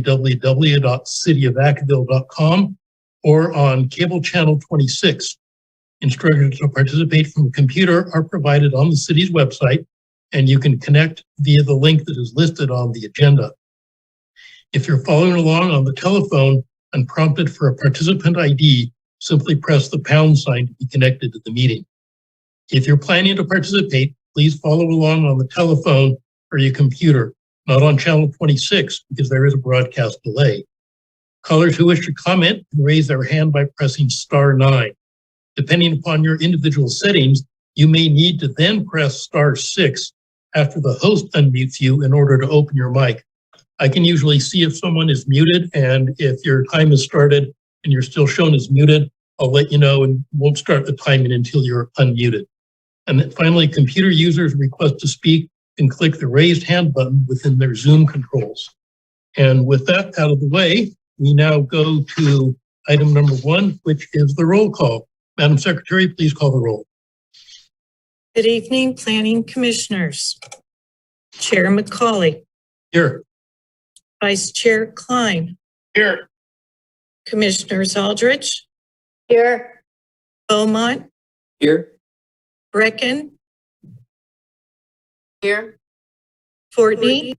www.cityofvacaville.com, or on cable channel 26. Instructions to participate from a computer are provided on the city's website, and you can connect via the link that is listed on the agenda. If you're following along on the telephone and prompted for a participant ID, simply press the pound sign to be connected to the meeting. If you're planning to participate, please follow along on the telephone or your computer, not on channel 26, because there is a broadcast delay. Callers who wish to comment can raise their hand by pressing *9. Depending upon your individual settings, you may need to then press *6 after the host unmutes you in order to open your mic. I can usually see if someone is muted, and if your time has started and you're still shown as muted, I'll let you know and won't start the timing until you're unmuted. And then finally, computer users request to speak can click the raised hand button within their Zoom controls. And with that out of the way, we now go to item number 1, which is the roll call. Madam Secretary, please call the roll. Good evening, Planning Commissioners. Chair McCauley. Here. Vice Chair Klein. Here. Commissioners Aldrich. Here. Beaumont. Here. Brecken. Here. Fortney.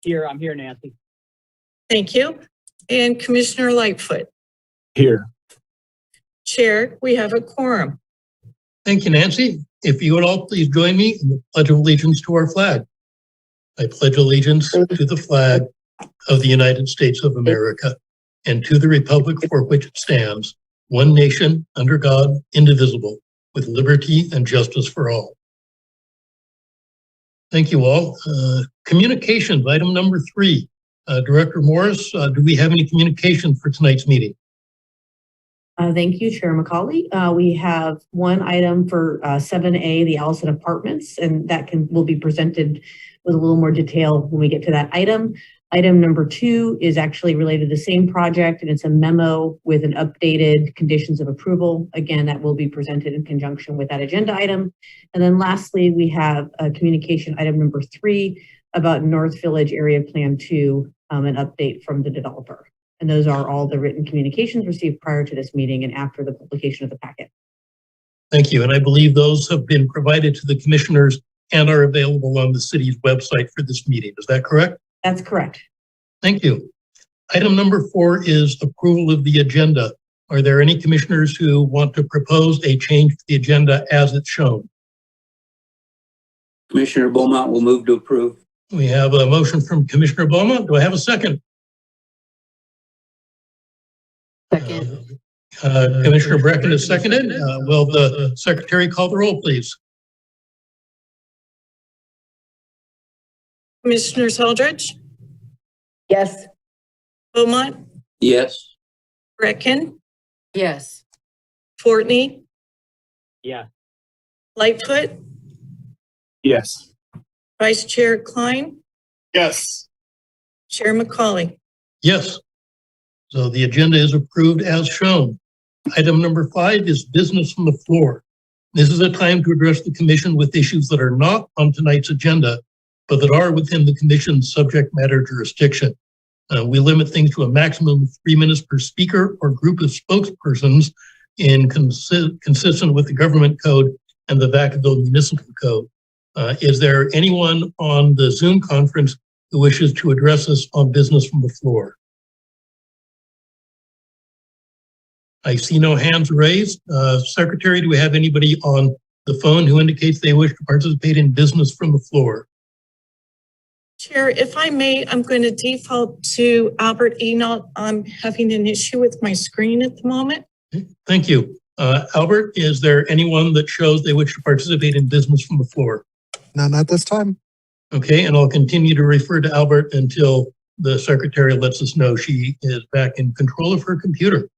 Here, I'm here, Nancy. Thank you. And Commissioner Lightfoot. Here. Chair, we have a quorum. Thank you, Nancy. If you would all please join me in the Pledge of Allegiance to our flag. I pledge allegiance to the flag of the United States of America and to the republic for which it stands, one nation, under God, indivisible, with liberty and justice for all. Thank you all. Communications, item number 3. Director Morris, do we have any communication for tonight's meeting? Thank you, Chair McCauley. We have one item for 7A, the Allison Apartments, and that will be presented with a little more detail when we get to that item. Item number 2 is actually related to the same project, and it's a memo with an updated conditions of approval. Again, that will be presented in conjunction with that agenda item. And then lastly, we have a communication item number 3 about North Village Area Plan 2, an update from the developer. And those are all the written communications received prior to this meeting and after the publication of the packet. Thank you. And I believe those have been provided to the commissioners and are available on the city's website for this meeting. Is that correct? That's correct. Thank you. Item number 4 is approval of the agenda. Are there any commissioners who want to propose a change to the agenda as it's shown? Commissioner Beaumont will move to approve. We have a motion from Commissioner Beaumont. Do I have a second? Second. Commissioner Brecken is seconded. Will the secretary call the roll, please? Commissioners Aldrich. Yes. Beaumont. Yes. Brecken. Yes. Fortney. Yeah. Lightfoot. Yes. Vice Chair Klein. Yes. Chair McCauley. Yes. So the agenda is approved as shown. Item number 5 is business from the floor. This is a time to address the commission with issues that are not on tonight's agenda, but that are within the commission's subject matter jurisdiction. We limit things to a maximum of 3 minutes per speaker or group of spokespersons consistent with the government code and the Vacaville Municipal Code. Is there anyone on the Zoom conference who wishes to address us on business from the floor? I see no hands raised. Secretary, do we have anybody on the phone who indicates they wish to participate in business from the floor? Chair, if I may, I'm going to default to Albert Enoch. I'm having an issue with my screen at the moment. Thank you. Albert, is there anyone that shows they wish to participate in business from the floor? None at this time. Okay, and I'll continue to refer to Albert until the secretary lets us know she is back in control of her computer.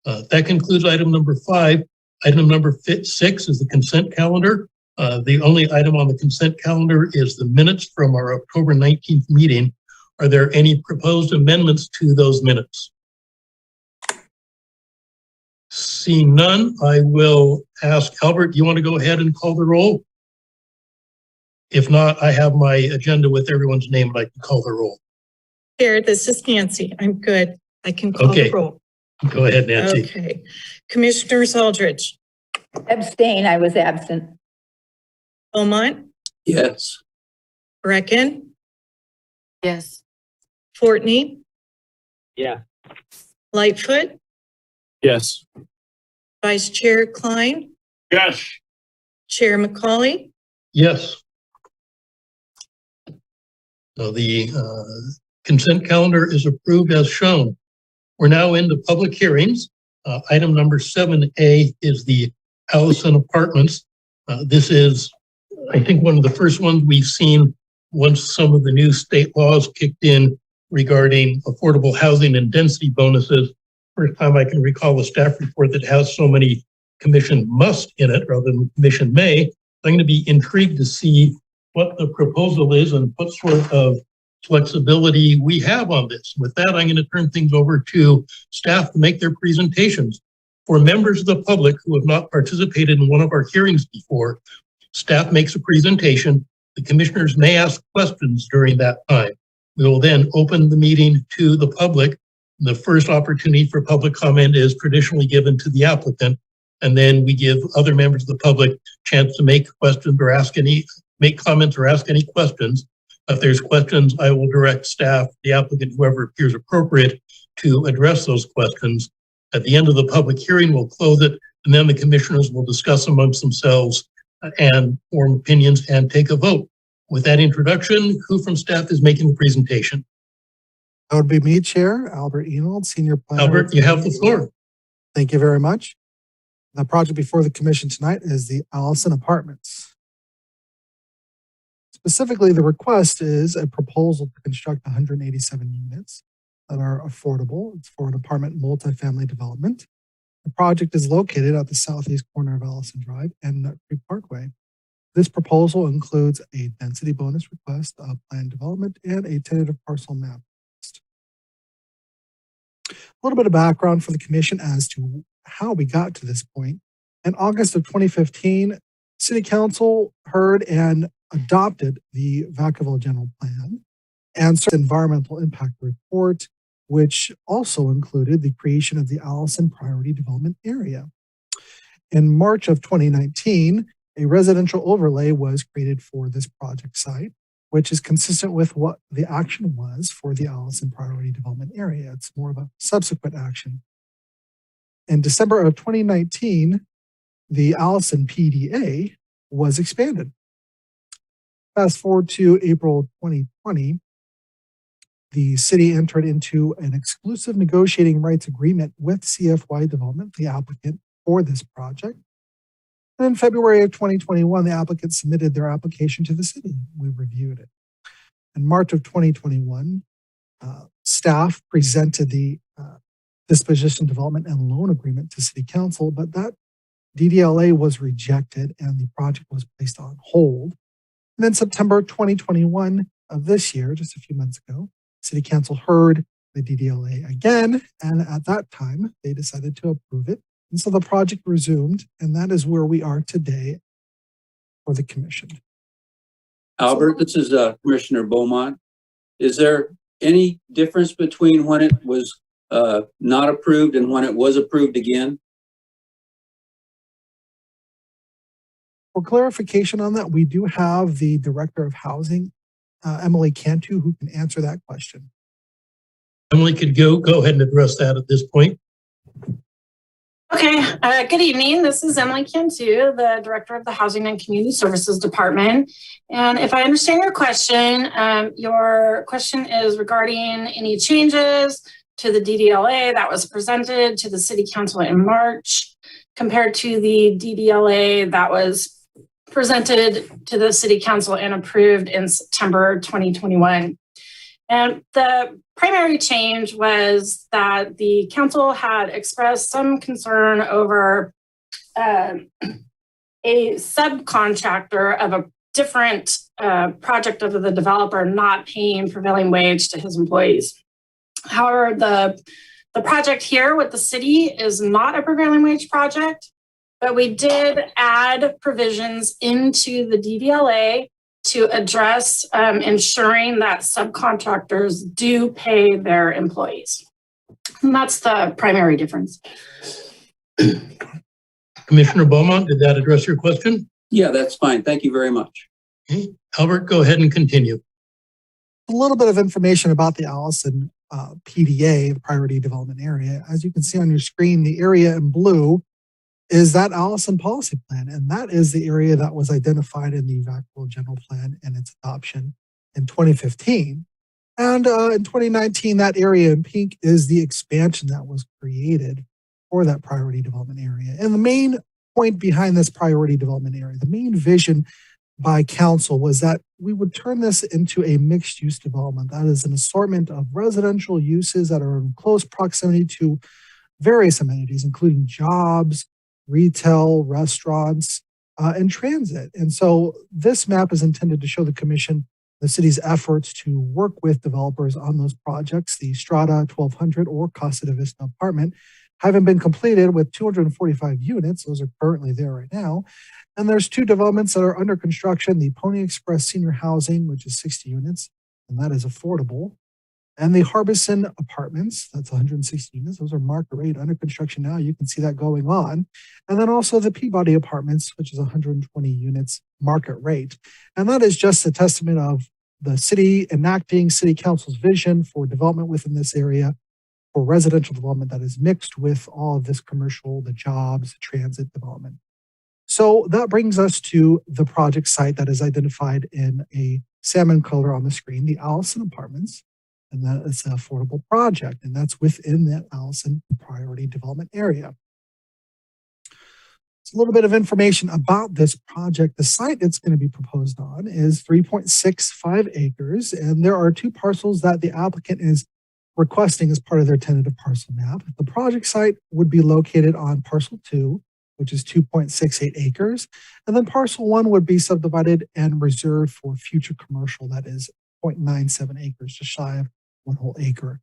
That concludes item number 5. Item number 6 is the consent calendar. The only item on the consent calendar is the minutes from our October 19th meeting. Are there any proposed amendments to those minutes? Seeing none, I will ask Albert, do you want to go ahead and call the roll? If not, I have my agenda with everyone's name, and I can call the roll. Chair, this is Nancy. I'm good. I can call Okay. the roll. Go ahead, Nancy. Okay. Commissioners Aldridge, Abstain, I was absent. Beaumont, Yes. Brecken, Yes. Fortney, Yeah. Lightfoot, Yes. Vice Chair Klein, Yes. Chair McCauley. Yes. So the consent calendar is approved as shown. We're now into public hearings. Item number 7A is the Allison Apartments. This is, I think, one of the first ones we've seen once some of the new state laws kicked in regarding affordable housing and density bonuses. First time I can recall a staff report that has so many commission must in it rather than commission may. I'm going to be intrigued to see what the proposal is and what sort of flexibility we have on this. With that, I'm going to turn things over to staff to make their presentations. For members of the public who have not participated in one of our hearings before, staff makes a presentation. The commissioners may ask questions during that time. We will then open the meeting to the public. The first opportunity for public comment is traditionally given to the applicant, and then we give other members of the public a chance to make questions or make comments or ask any questions. If there's questions, I will direct staff, the applicant, whoever appears appropriate, to address those questions. At the end of the public hearing, we'll close it, and then the commissioners will discuss amongst themselves and form opinions and take a vote. With that introduction, who from staff is making the presentation? That would be me, Chair Albert Enold, Senior Planner. Albert, you have the floor. Thank you very much. The project before the commission tonight is the Allison Apartments. Specifically, the request is a proposal to construct 187 units that are affordable. It's for an apartment multifamily development. The project is located at the southeast corner of Allison Drive and Nut Creek Parkway. This proposal includes a density bonus request, a planned development, and a tentative parcel map. A little bit of background for the commission as to how we got to this point. In August of 2015, City Council heard and adopted the Vacaville General Plan and environmental impact report, which also included the creation of the Allison Priority Development Area. In March of 2019, a residential overlay was created for this project site, which is consistent with what the action was for the Allison Priority Development Area. It's more of a subsequent action. In December of 2019, the Allison PDA was expanded. Fast forward to April 2020, the city entered into an exclusive negotiating rights agreement with CFY Development, the applicant for this project. And in February of 2021, the applicant submitted their application to the city. We reviewed it. In March of 2021, staff presented the disposition development and loan agreement to City Council, but that DDLA was rejected and the project was placed on hold. And then September 2021 of this year, just a few months ago, City Council heard the DDLA again, and at that time, they decided to approve it. And so the project resumed, and that is where we are today for the commission. Albert, this is Commissioner Beaumont. Is there any difference between when it was not approved and when it was approved again? For clarification on that, we do have the Director of Housing, Emily Cantu, who can answer that question. Emily could go ahead and address that at this point. Okay, good evening. This is Emily Cantu, the Director of the Housing and Community Services Department. And if I understand your question is regarding any changes to the DDLA that was presented to the City Council in March compared to the DDLA that was presented to the City Council and approved in September 2021. And the primary change was that the council had expressed some concern over a subcontractor of a different project of the developer not paying prevailing wage to his employees. However, the project here with the city is not a prevailing wage project, but we did add provisions into the DDLA to address ensuring that subcontractors do pay their employees. And that's the primary difference. Commissioner Beaumont, did that address your question? Yeah, that's fine. Thank you very much. Okay. Albert, go ahead and continue. A little bit of information about the Allison PDA, the Priority Development Area. As you can see on your screen, the area in blue is that Allison policy plan, and that is the area that was identified in the Vacaville General Plan and its adoption in 2015. And in 2019, that area in pink is the expansion that was created for that priority development area. And the main point behind this priority development area, the main vision by council was that we would turn this into a mixed use development. That is an assortment of residential uses that are in close proximity to various amenities, including jobs, retail, restaurants, and transit. And so this map is intended to show the commission the city's efforts to work with developers on those projects. The Strata 1200 or Casa de Vista apartment having been completed with 245 units. Those are currently there right now. And there's two developments that are under construction, the Pony Express Senior Housing, which is 60 units, and that is affordable. And the Harbison Apartments, that's 160 units. Those are market rate under construction now. You can see that going on. And then also the Peabody Apartments, which is 120 units market rate. And that is just a testament of the city enacting city council's vision for development within this area for residential development that is mixed with all of this commercial, the jobs, the transit development. So that brings us to the project site that is identified in a salmon color on the screen, the Allison Apartments. And that is an affordable project, and that's within that Allison priority development area. So a little bit of information about this project. The site it's going to be proposed on is 3.65 acres, and there are two parcels that the applicant is requesting as part of their tentative parcel map. The project site would be located on parcel 2, which is 2.68 acres, and then parcel 1 would be subdivided and reserved for future commercial, that is 0.97 acres, just shy of 1 whole acre.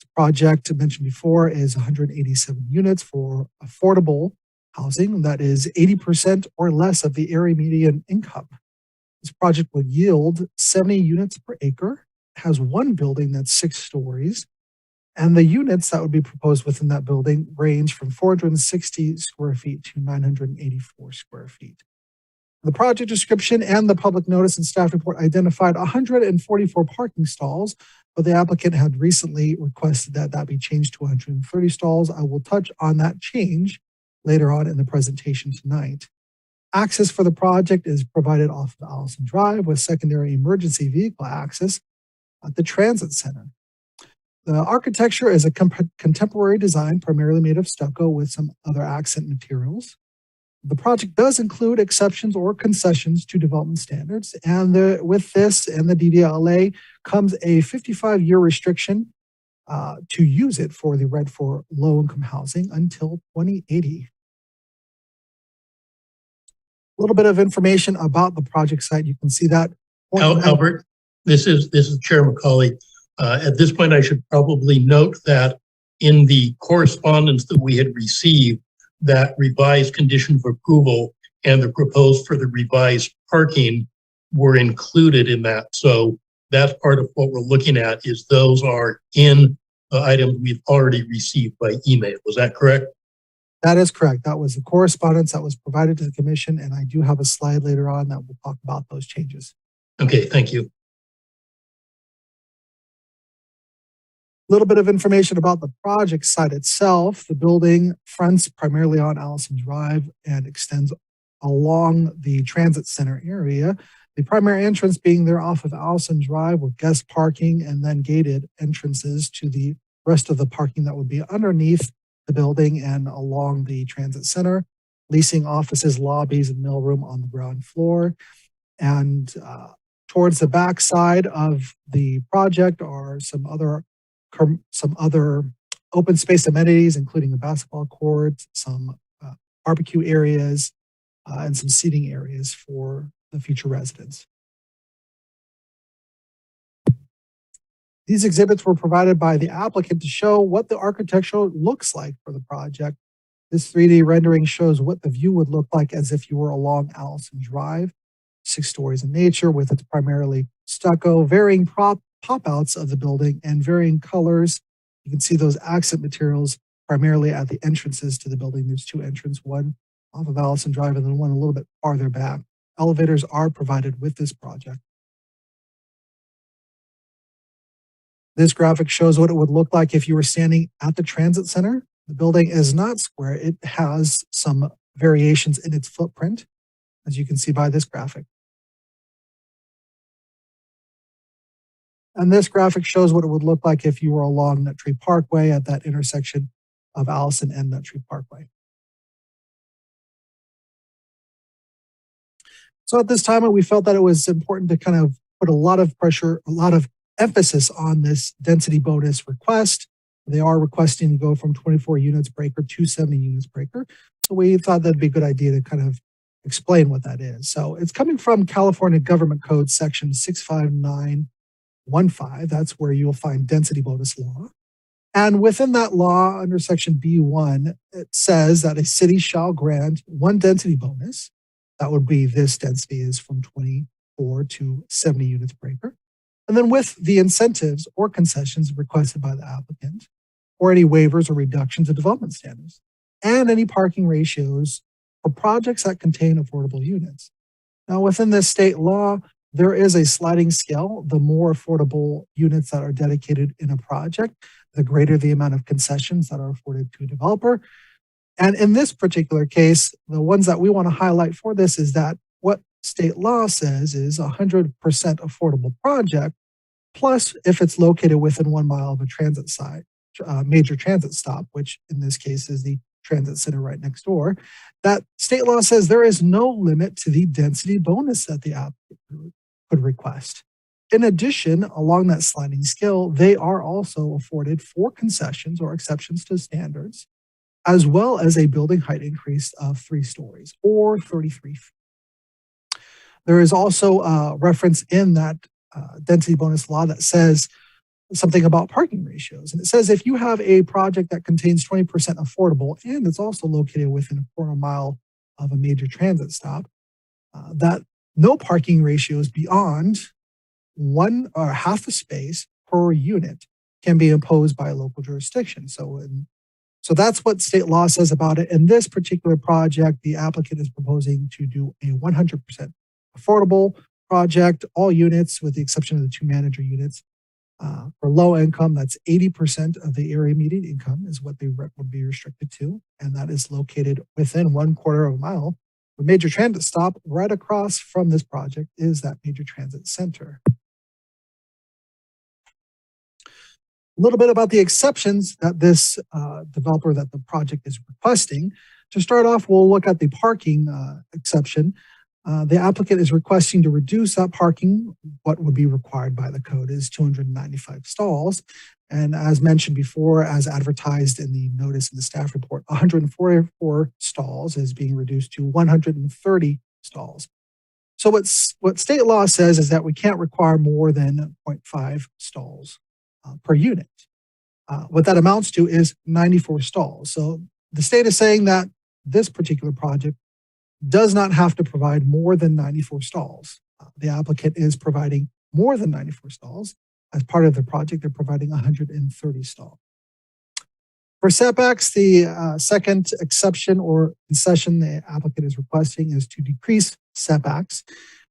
The project I mentioned before is 187 units for affordable housing. That is 80% or less of the area median income. This project would yield 70 units per acre, has one building that's 6 stories, and the units that would be proposed within that building range from 460 square feet to 984 square feet. The project description and the public notice and staff report identified 144 parking stalls, but the applicant had recently requested that that be changed to 130 stalls. I will touch on that change later on in the presentation tonight. Access for the project is provided off of Allison Drive with secondary emergency vehicle access at the transit center. The architecture is a contemporary design primarily made of stucco with some other accent materials. The project does include exceptions or concessions to development standards, and with this and the DDLA comes a 55-year restriction to use it for the rent for low-income housing until 2080. A little bit of information about the project site. You can see that. Albert, this is Chair McCauley. At this point, I should probably note that in the correspondence that we had received, that revised condition of approval and the proposed for the revised parking were included in that. So that's part of what we're looking at, is those are in the items we've already received by email. Was that correct? That is correct. That was the correspondence that was provided to the commission, and I do have a slide later on that will talk about those changes. Okay, thank you. A little bit of information about the project site itself. The building fronts primarily on Allison Drive and extends along the transit center area. The primary entrance being there off of Allison Drive with guest parking and then gated entrances to the rest of the parking that would be underneath the building and along the transit center, leasing offices, lobbies, and mailroom on the ground floor. And towards the back side of the project are some other open space amenities, including a basketball court, some barbecue areas, and some seating areas for the future residents. These exhibits were provided by the applicant to show what the architecture looks like for the project. This 3D rendering shows what the view would look like as if you were along Allison Drive. 6 stories in nature with its primarily stucco, varying pop-outs of the building and varying colors. You can see those accent materials primarily at the entrances to the building. There's 2 entrances, one off of Allison Drive and then one a little bit farther back. Elevators are provided with this project. This graphic shows what it would look like if you were standing at the transit center. The building is not square. It has some variations in its footprint, as you can see by this graphic. And this graphic shows what it would look like if you were along Nut Tree Parkway at that intersection of Allison and Nut Tree Parkway. So at this time, we felt that it was important to kind of put a lot of pressure, a lot of emphasis on this density bonus request. They are requesting to go from 24 units per acre to 70 units per acre. So we thought that'd be a good idea to kind of explain what that is. So it's coming from California Government Code section 65915. That's where you'll find density bonus law. And within that law, under section B1, it says that a city shall grant one density bonus. That would be this density is from 24 to 70 units per acre. And then with the incentives or concessions requested by the applicant, or any waivers or reductions of development standards, and any parking ratios for projects that contain affordable units. Now, within this state law, there is a sliding scale. The more affordable units that are dedicated in a project, the greater the amount of concessions that are afforded to a developer. And in this particular case, the ones that we want to highlight for this is that what state law says is 100% affordable project, plus if it's located within 1 mile of a transit site, major transit stop, which in this case is the transit center right next door, that state law says there is no limit to the density bonus that the applicant could request. In addition, along that sliding scale, they are also afforded 4 concessions or exceptions to standards, as well as a building height increase of 3 stories or 33 feet. There is also a reference in that density bonus law that says something about parking ratios. And it says if you have a project that contains 20% affordable and it's also located within a quarter mile of a major transit stop, that no parking ratios beyond 1 or half a space per unit can be imposed by a local jurisdiction. So that's what state law says about it. In this particular project, the applicant is proposing to do a 100% affordable project, all units with the exception of the 2 manager units. For low income, that's 80% of the area median income is what they would be restricted to. And that is located within 1/4 of a mile. The major transit stop right across from this project is that major transit center. A little bit about the exceptions that this developer that the project is requesting. To start off, we'll look at the parking exception. The applicant is requesting to reduce that parking. What would be required by the code is 295 stalls. And as mentioned before, as advertised in the notice in the staff report, 144 stalls is being reduced to 130 stalls. So what state law says is that we can't require more than 0.5 stalls per unit. What that amounts to is 94 stalls. So the state is saying that this particular project does not have to provide more than 94 stalls. The applicant is providing more than 94 stalls. As part of the project, they're providing 130 stalls. For setbacks, the second exception or concession the applicant is requesting is to decrease setbacks.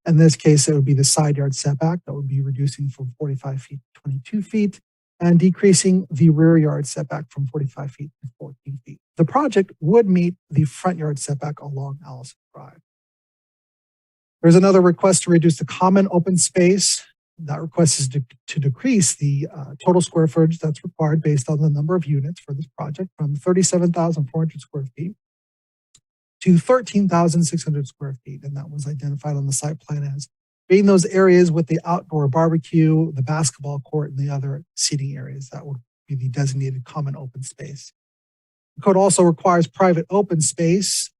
In this case, it would be the side yard setback that would be reducing from 45 feet to 22 feet and decreasing the rear yard setback from 45 feet to 14 feet. The project would meet the front yard setback along Allison Drive. There's another request to reduce the common open space. That request is to decrease the total square footage that's required based on the number of units for this project from 37,400 square feet to 13,600 square feet. And that was identified on the site plan as being those areas with the outdoor barbecue, the basketball court, and the other seating areas. That would be the designated common open space. The code also requires private open space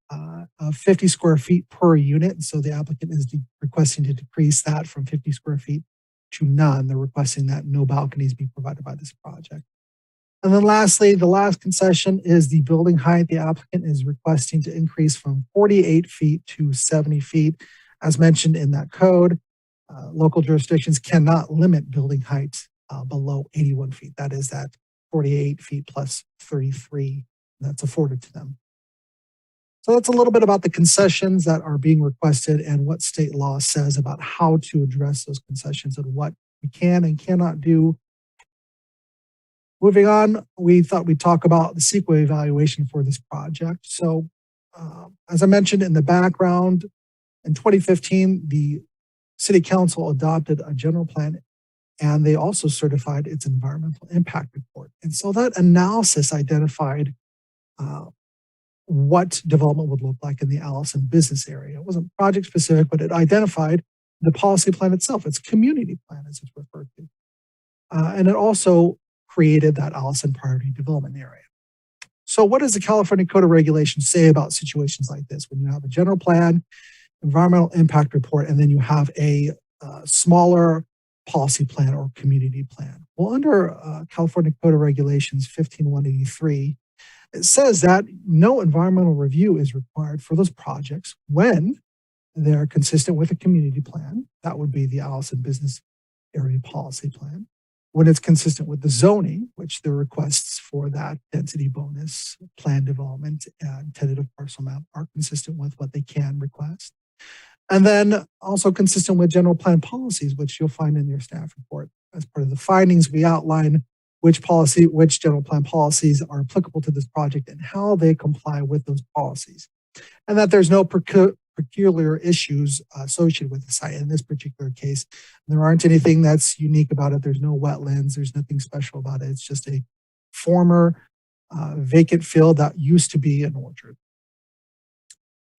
of 50 square feet per unit. So the applicant is requesting to decrease that from 50 square feet to none. They're requesting that no balconies be provided by this project. And then lastly, the last concession is the building height. The applicant is requesting to increase from 48 feet to 70 feet. As mentioned in that code, local jurisdictions cannot limit building height below 81 feet. That is that 48 feet plus 33 that's afforded to them. So that's a little bit about the concessions that are being requested and what state law says about how to address those concessions and what we can and cannot do. Moving on, we thought we'd talk about the CEQA evaluation for this project. So as I mentioned in the background, in 2015, the City Council adopted a general plan and they also certified its environmental impact report. And so that analysis identified what development would look like in the Allison business area. It wasn't project specific, but it identified the policy plan itself. It's community plan as it's referred to. And it also created that Allison priority development area. So what does the California Code of Regulations say about situations like this? When you have a general plan, environmental impact report, and then you have a smaller policy plan or community plan. Well, under California Code of Regulations 15183, it says that no environmental review is required for those projects when they're consistent with a community plan. That would be the Allison Business Area Policy Plan. When it's consistent with the zoning, which the requests for that density bonus, plan development, and tentative parcel map are consistent with what they can request. And then also consistent with general plan policies, which you'll find in your staff report. As part of the findings, we outline which general plan policies are applicable to this project and how they comply with those policies. And that there's no peculiar issues associated with the site. In this particular case, there aren't anything that's unique about it. There's no wetlands. There's nothing special about it. It's just a former vacant field that used to be an orchard.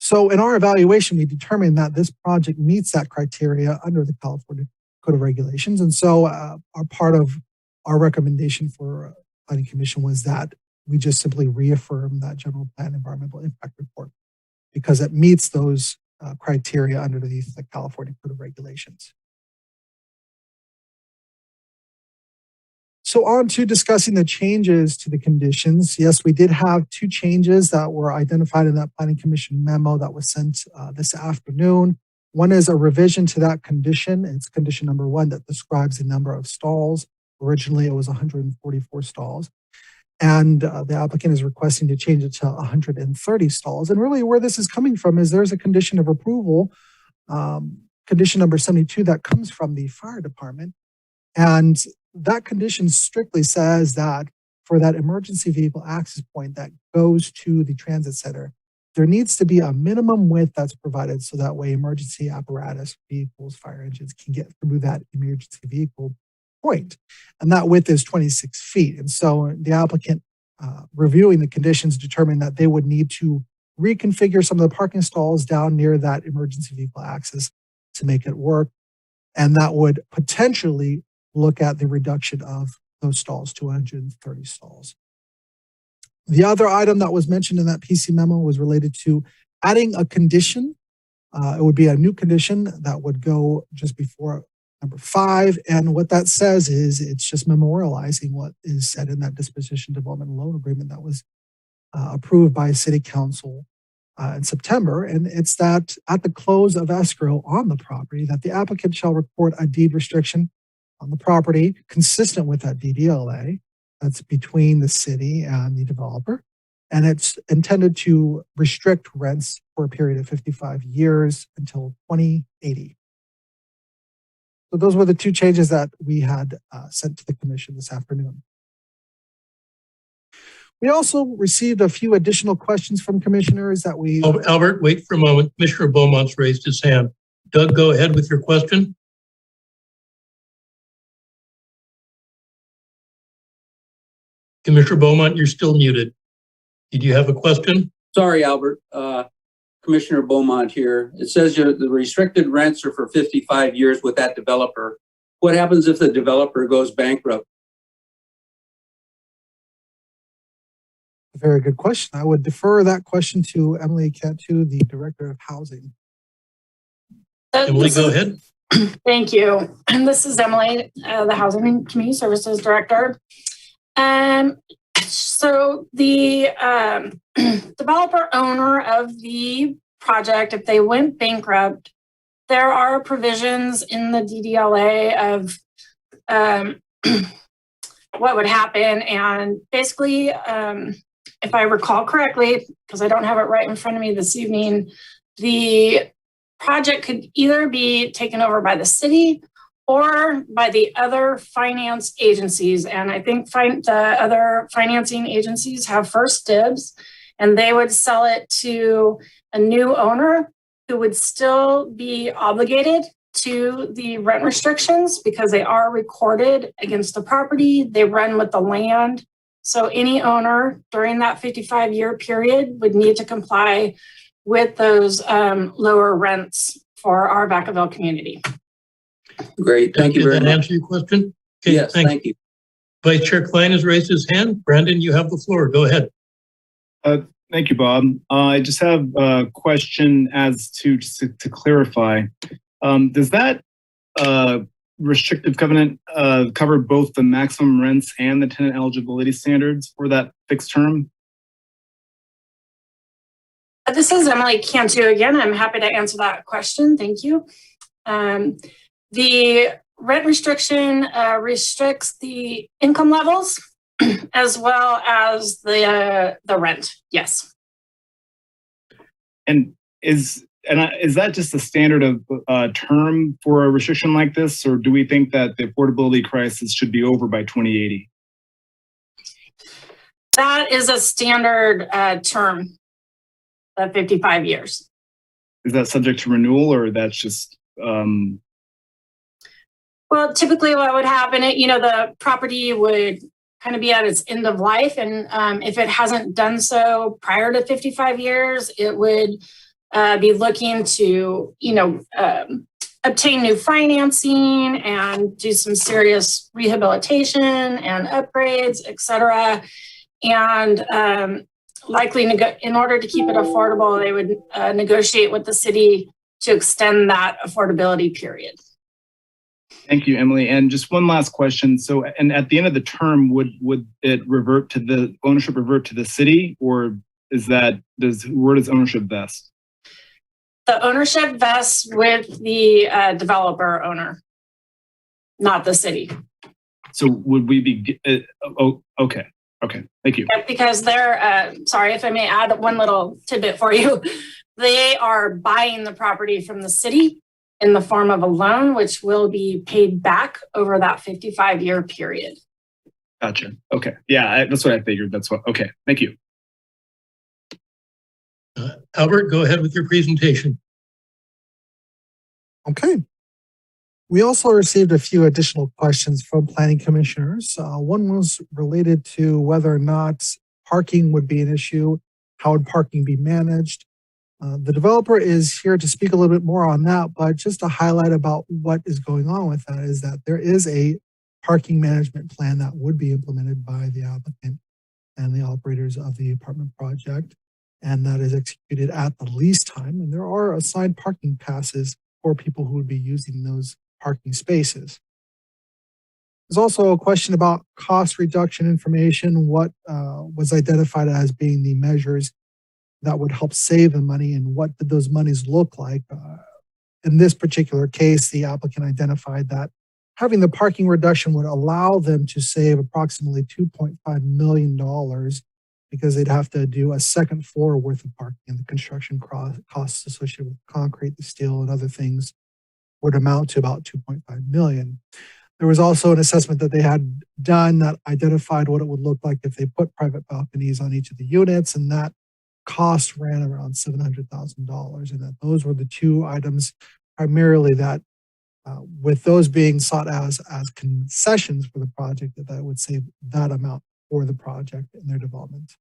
So in our evaluation, we determined that this project meets that criteria under the California Code of Regulations. And so our part of our recommendation for Planning Commission was that we just simply reaffirm that general plan environmental impact report because it meets those criteria under the California Code of Regulations. So on to discussing the changes to the conditions. Yes, we did have two changes that were identified in that Planning Commission memo that was sent this afternoon. One is a revision to that condition. It's condition number 1 that describes the number of stalls. Originally, it was 144 stalls. And the applicant is requesting to change it to 130 stalls. And really where this is coming from is there's a condition of approval, condition number 72 that comes from the fire department. And that condition strictly says that for that emergency vehicle access point that goes to the transit center, there needs to be a minimum width that's provided so that way emergency apparatus, vehicles, fire engines can get through that emergency vehicle point. And that width is 26 feet. And so the applicant reviewing the conditions determined that they would need to reconfigure some of the parking stalls down near that emergency vehicle access to make it work. And that would potentially look at the reduction of those stalls to 130 stalls. The other item that was mentioned in that PC memo was related to adding a condition. It would be a new condition that would go just before number 5. And what that says is it's just memorializing what is said in that disposition development loan agreement that was approved by City Council in September. And it's that at the close of escrow on the property that the applicant shall report a deed restriction on the property consistent with that DDLA that's between the city and the developer. And it's intended to restrict rents for a period of 55 years until 2080. So those were the two changes that we had sent to the commission this afternoon. We also received a few additional questions from commissioners that we... Oh, Albert, wait for a moment. Commissioner Beaumont's raised his hand. Doug, go ahead with your question. Commissioner Beaumont, you're still muted. Did you have a question? Sorry, Albert. Commissioner Beaumont here. It says the restricted rents are for 55 years with that developer. What happens if the developer goes bankrupt? Very good question. I would defer that question to Emily Cantu, the Director of Housing. Emily, go ahead. Thank you. And this is Emily, the Housing and Community Services Director. So the developer owner of the project, if they went bankrupt, there are provisions in the DDLA of what would happen. And basically, if I recall correctly, because I don't have it right in front of me this evening, the project could either be taken over by the city or by the other finance agencies. And I think the other financing agencies have first dibs, and they would sell it to a new owner who would still be obligated to the rent restrictions because they are recorded against the property. They run with the land. So any owner during that 55-year period would need to comply with those lower rents for our Vacaville community. Great, thank you Did very that much. answer your question? Okay, Yes, thank you. Vice Chair Klein has raised his hand. Brandon, you have the floor. Go ahead. Thank you, Bob. I just have a question as to clarify. Does that restrictive covenant cover both the maximum rents and the tenant eligibility standards for that fixed term? This is Emily Cantu again. I'm happy to answer that question. Thank you. The rent restriction restricts the income levels as well as the rent. Yes. And is that just a standard of term for a restriction like this, or do we think that the affordability crisis should be over by 2080? That is a standard term, the 55 years. Is that subject to renewal, or that's just? Well, typically what would happen, the property would kind of be at its end of life. And if it hasn't done so prior to 55 years, it would be looking to, obtain new financing and do some serious rehabilitation and upgrades, et cetera. And likely in order to keep it affordable, they would negotiate with the city to extend that affordability period. Thank you, Emily. And just one last question. So, and at the end of the term, would it revert to the ownership revert to the city, or where does ownership vest? The ownership vests with the developer owner, not the city. So would we be? Okay. Thank you. Because they're sorry if I may add one little tidbit for you. They are buying the property from the city in the form of a loan, which will be paid back over that 55-year period. Gotcha. Okay. Yeah, that's what I figured. Okay. Thank you. Albert, go ahead with your presentation. Okay. We also received a few additional questions from planning commissioners. One was related to whether or not parking would be an issue. How would parking be managed? The developer is here to speak a little bit more on that, but just to highlight about what is going on with that is that there is a parking management plan that would be implemented by the applicant and the operators of the apartment project, and that is executed at the lease time. And there are assigned parking passes for people who would be using those parking spaces. There's also a question about cost reduction information, what was identified as being the measures that would help save the money and what did those monies look like. In this particular case, the applicant identified that having the parking reduction would allow them to save approximately $2.5 million because they'd have to do a second floor worth of parking, and the construction costs associated with concrete, the steel, and other things would amount to about $2.5 million. There was also an assessment that they had done that identified what it would look like if they put private balconies on each of the units, and that cost ran around $700,000, and that those were the two items primarily that with those being sought as concessions for the project, that would save that amount for the project and their development.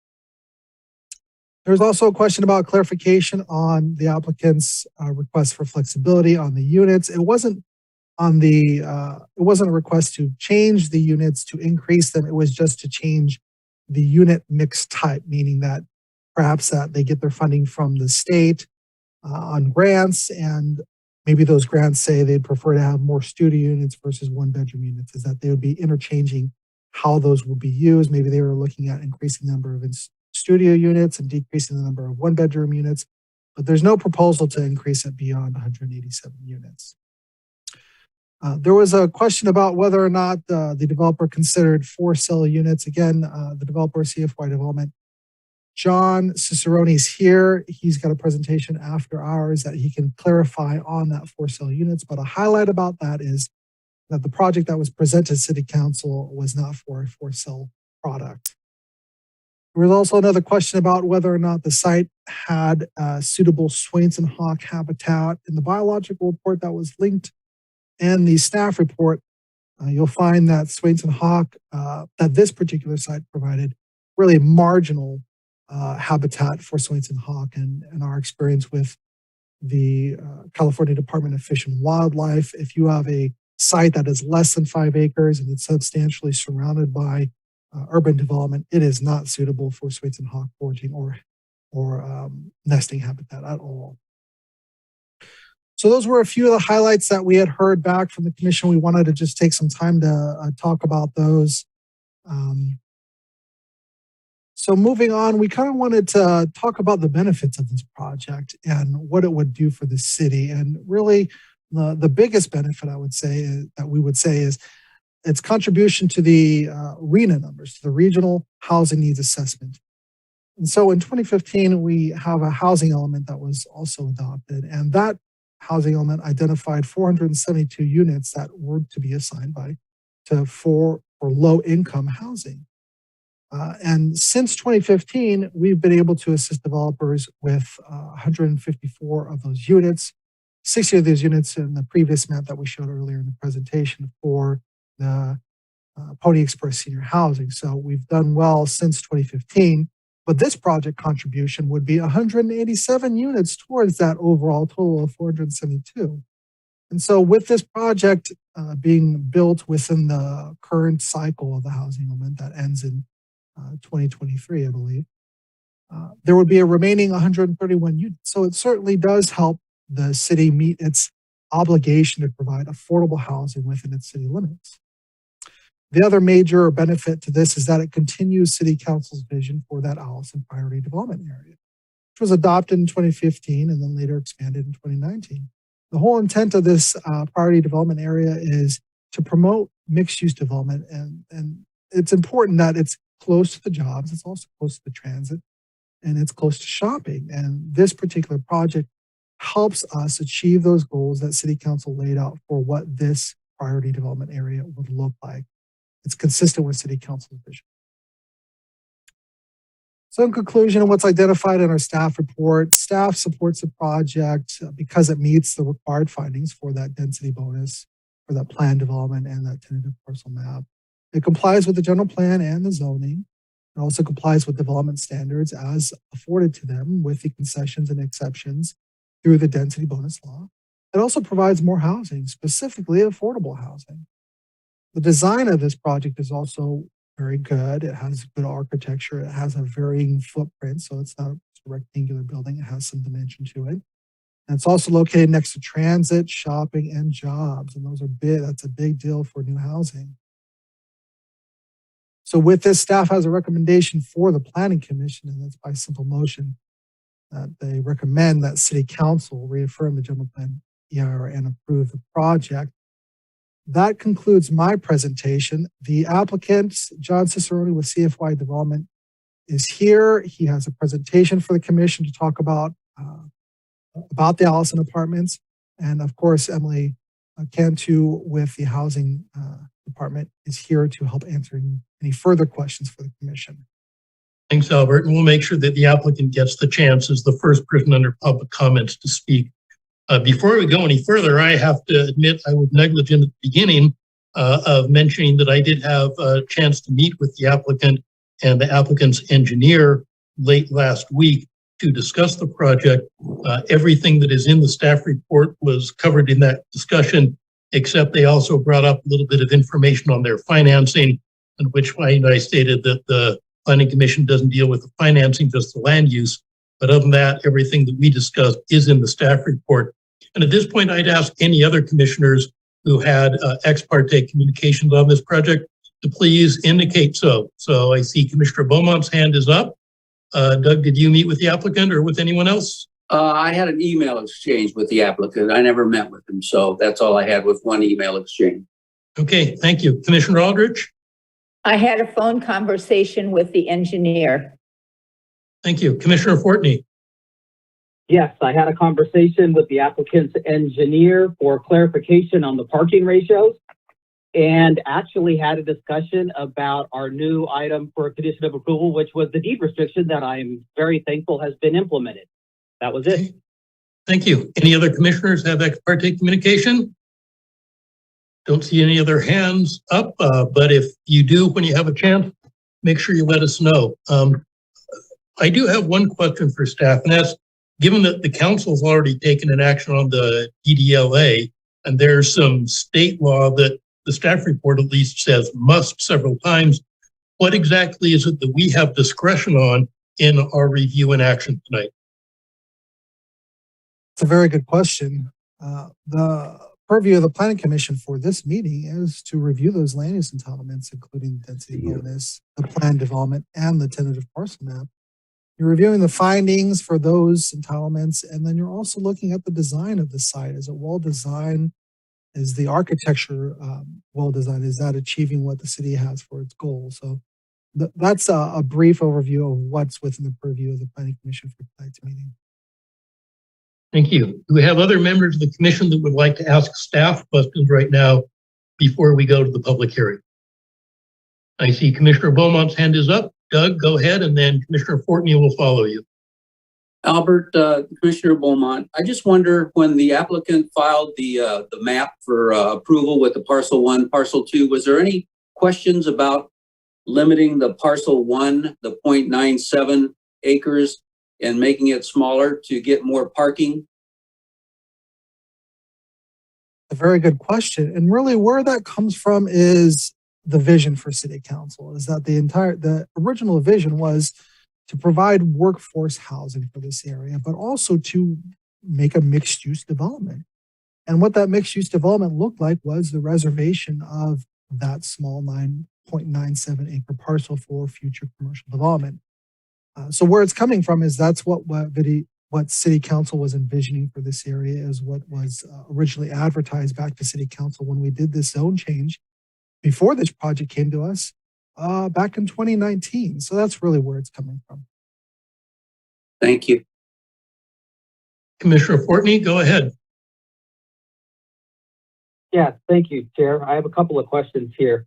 There's also a question about clarification on the applicant's request for flexibility on the units. It wasn't a request to change the units to increase them. It was just to change the unit mix type, meaning that perhaps that they get their funding from the state on grants, and maybe those grants say they'd prefer to have more studio units versus one-bedroom units, is that they would be interchanging how those will be used. Maybe they were looking at increasing the number of studio units and decreasing the number of one-bedroom units. but there's no proposal to increase it beyond 187 units. There was a question about whether or not the developer considered for-sale units. Again, the developer, CFY Development, John Cicerone is here. He's got a presentation after ours that he can clarify on that for-sale units. But a highlight about that is that the project that was presented to City Council was not for a for-sale product. There was also another question about whether or not the site had suitable Swains and hawk habitat. In the biological report that was linked and the staff report, you'll find that Swains and hawk, that this particular site provided really marginal habitat for Swains and hawk, and our experience with the California Department of Fish and Wildlife. If you have a site that is less than 5 acres and it's substantially surrounded by urban development, it is not suitable for Swains and hawk foraging or nesting habitat at all. So those were a few of the highlights that we had heard back from the commission. We wanted to just take some time to talk about those. So moving on, we kind of wanted to talk about the benefits of this project and what it would do for the city. And really, the biggest benefit I would say is its contribution to the RHNA numbers, to the Regional Housing Needs Assessment. And so in 2015, we have a housing element that was also adopted, and that housing element identified 472 units that were to be assigned for low-income housing. And since 2015, we've been able to assist developers with 154 of those units, 60 of those units in the previous map that we showed earlier in the presentation for the Pony Express Senior Housing. So we've done well since 2015, but this project contribution would be 187 units towards that overall total of 472. And so with this project being built within the current cycle of the housing element that ends in 2023, I believe, there would be a remaining 131 units. So it certainly does help the city meet its obligation to provide affordable housing within its city limits. The other major benefit to this is that it continues City Council's vision for that Allison Priority Development Area, which was adopted in 2015 and then later expanded in 2019. The whole intent of this Priority Development Area is to promote mixed-use development, and it's important that it's close to the jobs, it's also close to the transit, and it's close to shopping. And this particular project helps us achieve those goals that City Council laid out for what this Priority Development Area would look like. It's consistent with City Council's vision. So in conclusion, what's identified in our staff report, staff supports the project because it meets the required findings for that density bonus, for that plan development and that tentative parcel map. It complies with the general plan and the zoning. It also complies with development standards as afforded to them with the concessions and exceptions through the density bonus law. It also provides more housing, specifically affordable housing. The design of this project is also very good. It has good architecture. It has a varying footprint, so it's not a rectangular building. It has some dimension to it. And it's also located next to transit, shopping, and jobs. And those are big. That's a big deal for new housing. So with this, staff has a recommendation for the Planning Commission, and that's by simple motion that they recommend that City Council reaffirm the general plan EIR and approve the project. That concludes my presentation. The applicant, John Cicerone with CFY Development, is here. He has a presentation for the commission to talk about the Allison Apartments. And of course, Emily Cantu with the Housing Department is here to help answer any further questions for the commission. Thanks, Albert. And we'll make sure that the applicant gets the chance as the first person under public comments to speak. Before we go any further, I have to admit I was negligent at the beginning of mentioning that I did have a chance to meet with the applicant and the applicant's engineer late last week to discuss the project. Everything that is in the staff report was covered in that discussion, except they also brought up a little bit of information on their financing, in which I stated that the Planning Commission doesn't deal with the financing, just the land use. But other than that, everything that we discussed is in the staff report. And at this point, I'd ask any other commissioners who had ex parte communications on this project to please indicate so. So I see Commissioner Beaumont's hand is up. Doug, did you meet with the applicant or with anyone else? I had an email exchange with the applicant. I never met with him, so that's all I had with one email exchange. Okay, thank you. Commissioner Aldrich? I had a phone conversation with the engineer. Thank you. Commissioner Fortney? Yes, I had a conversation with the applicant's engineer for clarification on the parking ratios and actually had a discussion about our new item for a condition of approval, which was the deed restriction that I'm very thankful has been implemented. That was it. Okay. Thank you. Any other commissioners have ex parte communication? Don't see any other hands up, but if you do, when you have a chance, make sure you let us know. I do have one question for staff, and that's, given that the council's already taken an action on the DDLA, and there's some state law that the staff report at least says must several times, what exactly is it that we have discretion on in our review and action tonight? It's a very good question. The purview of the Planning Commission for this meeting is to review those land use entitlements, including density bonus, the planned development, and the tentative parcel map. You're reviewing the findings for those entitlements, and then you're also looking at the design of the site. Is it well designed? Is the architecture well designed? Is that achieving what the city has for its goals? So that's a brief overview of what's within the purview of the Planning Commission for tonight's meeting. Thank you. Do we have other members of the commission that would like to ask staff questions right now before we go to the public hearing? I see Commissioner Beaumont's hand is up. Doug, go ahead, and then Commissioner Fortney will follow you. Albert, Commissioner Beaumont, I just wonder, when the applicant filed the map for approval with the Parcel 1, Parcel 2, was there any questions about limiting the Parcel 1, the 0.97 acres, and making it smaller to get more parking? A very good question. And really where that comes from is the vision for City Council, is that the original vision was to provide workforce housing for this area, but also to make a mixed use development. And what that mixed use development looked like was the reservation of that small 9.97 acre parcel for future commercial development. So where it's coming from is that's what City Council was envisioning for this area, is what was originally advertised back to City Council when we did this zone change before this project came to us back in 2019. So that's really where it's coming from. Thank you. Commissioner Fortney, go ahead. Yeah, thank you, Chair. I have a couple of questions here.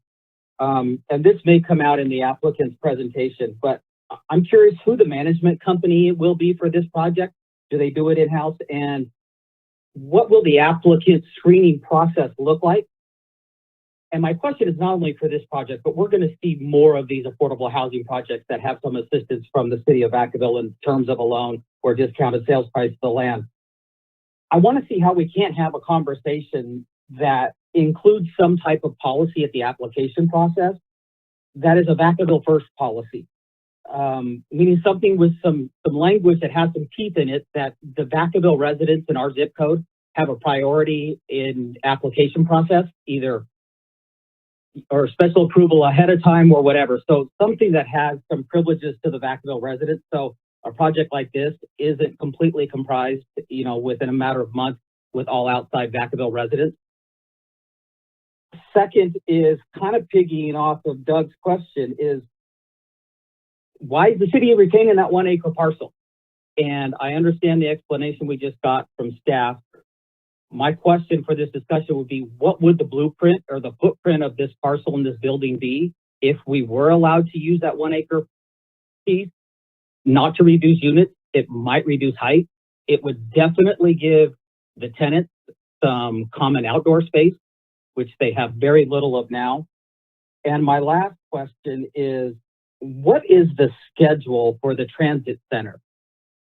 And this may come out in the applicant's presentation, but I'm curious who the management company will be for this project. Do they do it in-house? And what will the applicant screening process look like? And my question is not only for this project, but we're going to see more of these affordable housing projects that have some assistance from the city of Vacaville in terms of a loan or discounted sales price of the land. I want to see how we can't have a conversation that includes some type of policy at the application process that is a Vacaville first policy. Meaning something with some language that has some teeth in it, that the Vacaville residents in our zip code have a priority in application process, either or special approval ahead of time or whatever. So something that has some privileges to the Vacaville residents. So a project like this isn't completely comprised, within a matter of months with all outside Vacaville residents. Second is kind of piggying off of Doug's question is, why is the city retaining that 1 acre parcel? And I understand the explanation we just got from staff. My question for this discussion would be, what would the blueprint or the footprint of this parcel in this building be if we were allowed to use that 1 acre piece? Not to reduce units, it might reduce height. It would definitely give the tenants some common outdoor space, which they have very little of now. And my last question is, what is the schedule for the transit center?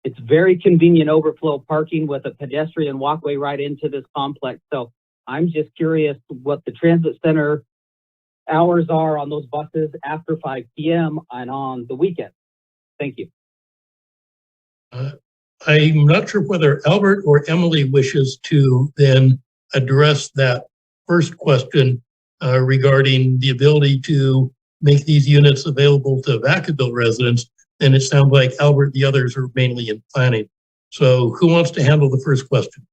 It's very convenient overflow parking with a pedestrian walkway right into this complex. So I'm just curious what the transit center hours are on those buses after 5 p.m. and on the weekend. Thank you. I'm not sure whether Albert or Emily wishes to then address that first question regarding the ability to make these units available to Vacaville residents. And it sounds like Albert, the others are mainly in planning. So who wants to handle the first question?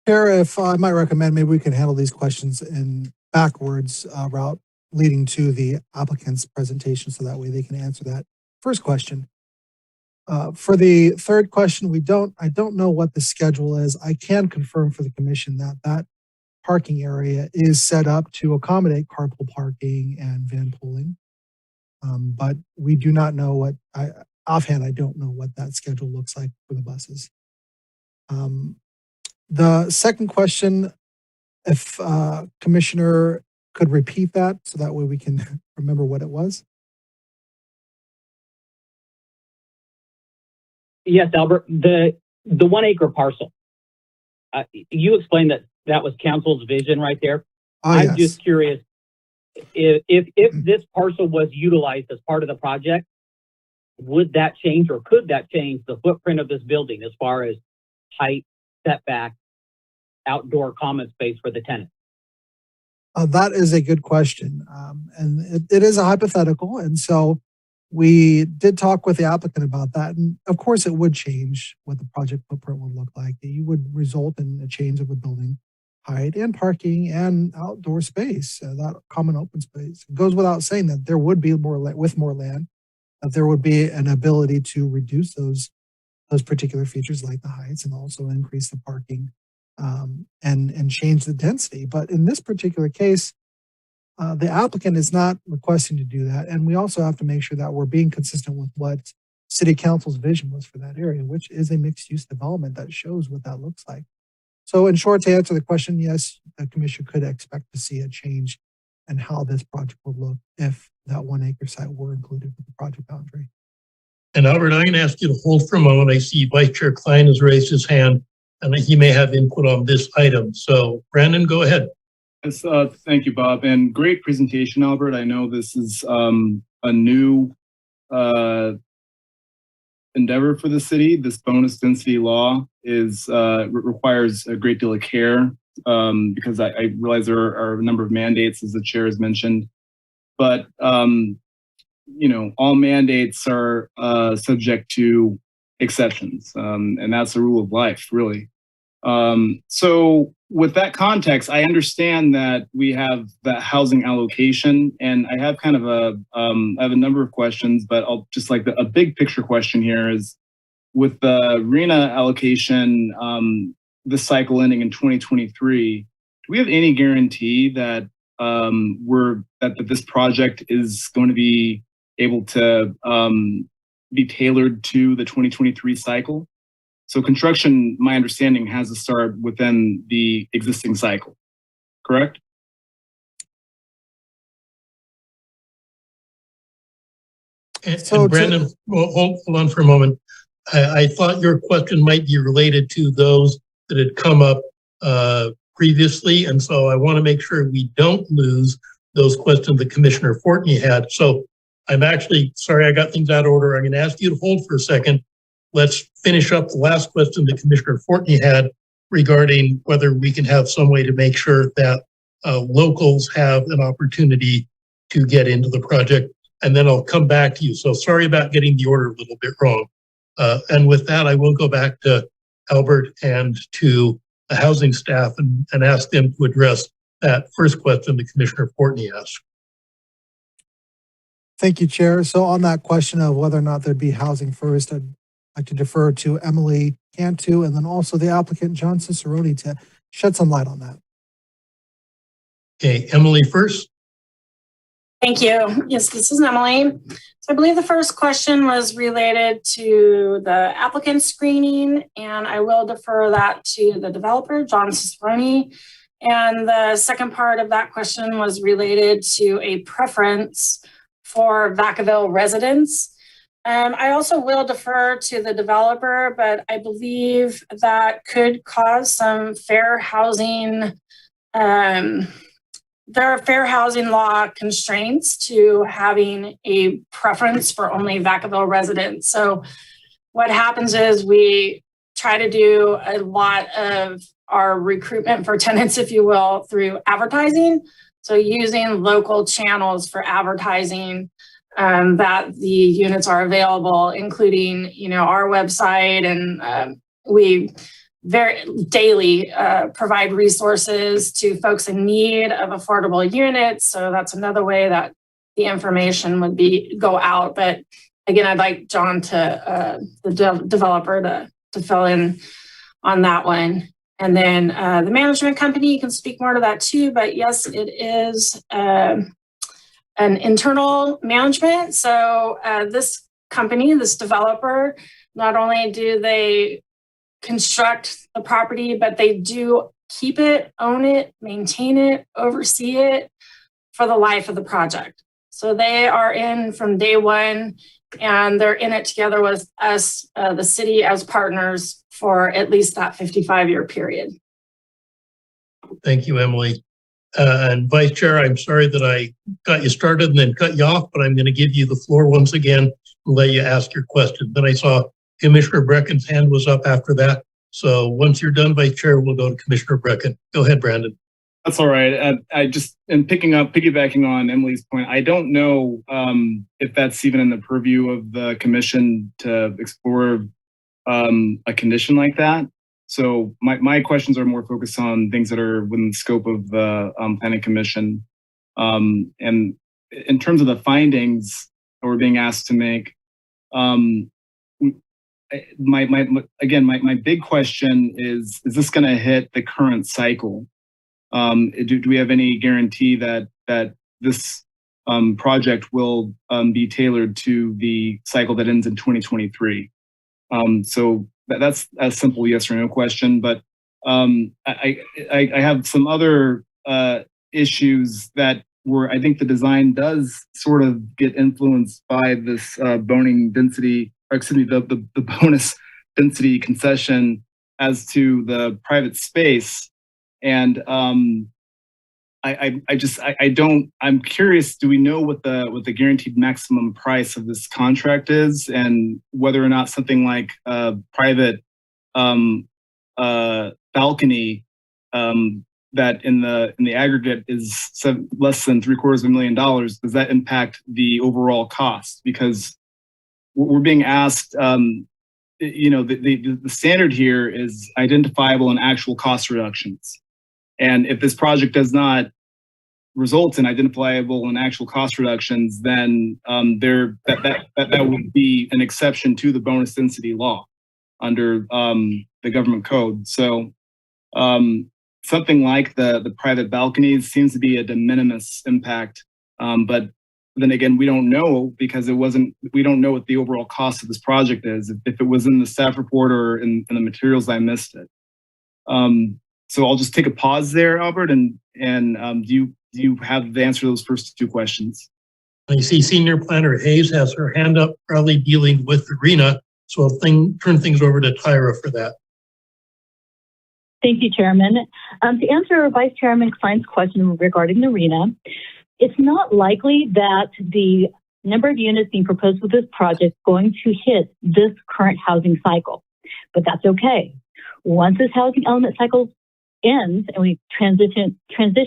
Chair, if I might recommend, maybe we can handle these questions in backwards route leading to the applicant's presentation, so that way they can answer that first question. For the third question, I don't know what the schedule is. I can confirm for the commission that that parking area is set up to accommodate carpool parking and van pooling. But we do not know offhand, I don't know what that schedule looks like for the buses. The second question, if Commissioner could repeat that so that way we can remember what it was. Yes, Albert, the 1 acre parcel. You explained that was council's vision right there. I'm just curious if this parcel was utilized as part of the project, would that change or could that change the footprint of this building as far as height, setback, outdoor common space for the tenant? That is a good question. And it is a hypothetical. And so we did talk with the applicant about that. And of course, it would change what the project footprint would look like. You would result in a change of a building height and parking and outdoor space, that common open space. It goes without saying that there would be more land, that there would be an ability to reduce those particular features like the heights and also increase the parking and change the density. But in this particular case, the applicant is not requesting to do that. And we also have to make sure that we're being consistent with what City Council's vision was for that area, which is a mixed use development that shows what that looks like. So in short, to answer the question, yes, the commission could expect to see a change in how this project would look if that 1 acre site were included with the project boundary. And Albert, I'm going to ask you to hold for a moment. I see Vice Chair Klein has raised his hand and he may have input on this item. So Brandon, go ahead. Yes, thank you, Bob, and great presentation, Albert. I know this is a new endeavor for the city. This bonus density law requires a great deal of care because I realize there are a number of mandates, as the chair has mentioned, but you know, all mandates are subject to exceptions, and that's the rule of life, really. So with that context, I understand that we have that housing allocation, and I have kind of I have a number of questions, but I'll just like a big picture question here is with the RENA allocation, this cycle ending in 2023, do we have any guarantee that that this project is going to be able to be tailored to the 2023 cycle? So construction, my understanding, has to start within the existing cycle, correct? And Brandon, well, hold on for a moment. I thought your question might be related to those that had come up previously. And so I want to make sure we don't lose those questions that Commissioner Fortney had. So I'm actually sorry I got things out of order. I'm going to ask you to hold for a second. Let's finish up the last question that Commissioner Fortney had regarding whether we can have some way to make sure that locals have an opportunity to get into the project. And then I'll come back to you. So sorry about getting the order a little bit wrong. And with that, I will go back to Albert and to the housing staff and ask them to address that first question that Commissioner Fortney asked. Thank you, Chair. So on that question of whether or not there'd be housing first, I'd like to defer to Emily Cantu and then also the applicant, John Cicerone, to shed some light on that. Okay, Emily first. Thank you. Yes, this is Emily. So I believe the first question was related to the applicant screening, and I will defer that to the developer, John Cicerone. And the second part of that question was related to a preference for Vacaville residents. I also will defer to the developer, but I believe that could cause some fair housing, there are fair housing law constraints to having a preference for only Vacaville residents. So what happens is we try to do a lot of our recruitment for tenants, if you will, through advertising. So using local channels for advertising that the units are available, including, you know, our website and we very daily provide resources to folks in need of affordable units. So that's another way that the information would go out. But again, I'd like John the developer to fill in on that one. And then the management company, you can speak more to that too, but yes, it is an internal management. So this company, this developer, not only do they construct the property, but they do keep it, own it, maintain it, oversee it for the life of the project. So they are in from day one, and they're in it together with us, the city, as partners for at least that 55-year period. Thank you, Emily. And Vice Chair, I'm sorry that I got you started and then cut you off, but I'm going to give you the floor once again and let you ask your question. Then I saw Commissioner Brecken's hand was up after that. So once you're done, Vice Chair, we'll go to Commissioner Brecken. Go ahead, Brandon. That's all right. I just am piggybacking on Emily's point. I don't know if that's even in the purview of the commission to explore a condition like that. So my questions are more focused on things that are within the scope of the planning commission. And in terms of the findings that we're being asked to make, my big question is this going to hit the current cycle? Do we have any guarantee that this project will be tailored to the cycle that ends in 2023? So that's a simple yes or no question, but I have some other issues that where I think the design does sort of get influenced by this bonus density concession as to the private space. And I'm curious, do we know what the guaranteed maximum price of this contract is, and whether or not something like a private balcony that in the aggregate is less than $750,000, does that impact the overall cost? Because we're being asked, the standard here is identifiable and actual cost reductions. And if this project does not result in identifiable and actual cost reductions, then that would be an exception to the bonus density law under the government code. So something like the private balconies seems to be a de minimis impact, but then again, we don't know because we don't know what the overall cost of this project is. If it was in the staff report or in the materials, I missed it. So I'll just take a pause there, Albert, and do you have the answer to those first two questions? I see Senior Planner Hayes has her hand up, probably dealing with the RENA. So I'll turn things over to Tyra for that. Thank you, Chairman. To answer Vice Chairman Klein's question regarding the RENA, it's not likely that the number of units being proposed with this project is going to hit this current housing cycle, but that's okay. Once this housing element cycle ends and we transition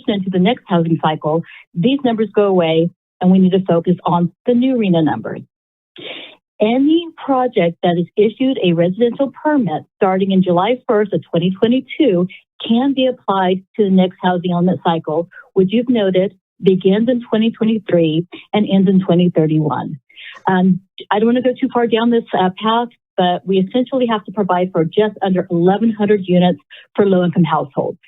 into the next housing cycle, these numbers go away and we need to focus on the new RENA numbers. Any project that is issued a residential permit starting in July 1st of 2022 can be applied to the next housing element cycle, which you've noted begins in 2023 and ends in 2031. I don't want to go too far down this path, but we essentially have to provide for just under 1,100 units for low-income households.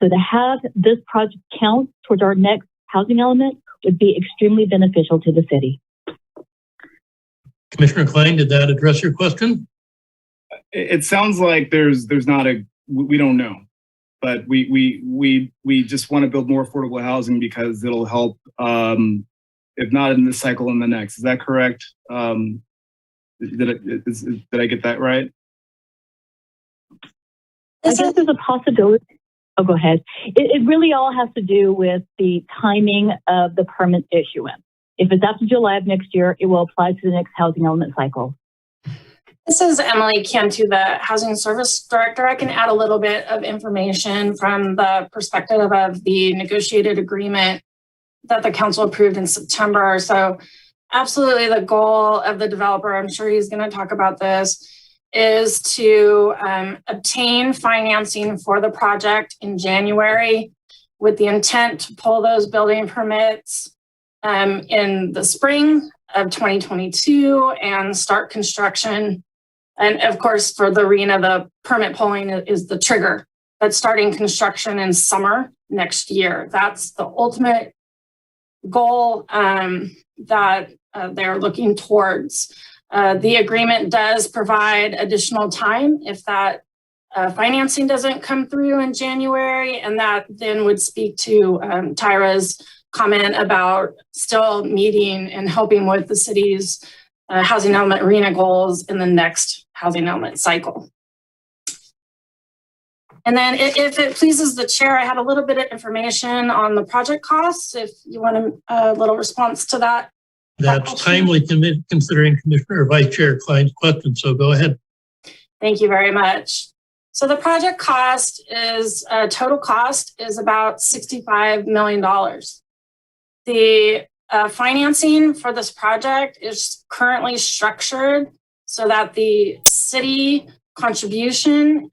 So to have this project count towards our next housing element would be extremely beneficial to the city. Commissioner Klein, did that address your question? It sounds like there's not we don't know, but we just want to build more affordable housing because it'll help, if not in this cycle, in the next. Is that correct? Did I get that right? I guess there's a possibility. Oh, go ahead. It really all has to do with the timing of the permit issuance. If it's after July of next year, it will apply to the next housing element cycle. This is Emily Cantu, the Housing Service Director. I can add a little bit of information from the perspective of the negotiated agreement that the council approved in September. So absolutely the goal of the developer, I'm sure he's going to talk about this, is to obtain financing for the project in January with the intent to pull those building permits in the spring of 2022 and start construction. And of course, for the arena, the permit pulling is the trigger, but starting construction in summer next year. That's the ultimate goal that they're looking towards. The agreement does provide additional time if that financing doesn't come through in January, and that then would speak to Tyra's comment about still meeting and helping with the city's housing element arena goals in the next housing element cycle. And then if it pleases the chair, I had a little bit of information on the project costs, if you want a little response to that. That's timely considering Commissioner or Vice Chair Klein's question, so go ahead. Thank you very much. So the project cost is, total cost is about $65 million. The financing for this project is currently structured so that the city contribution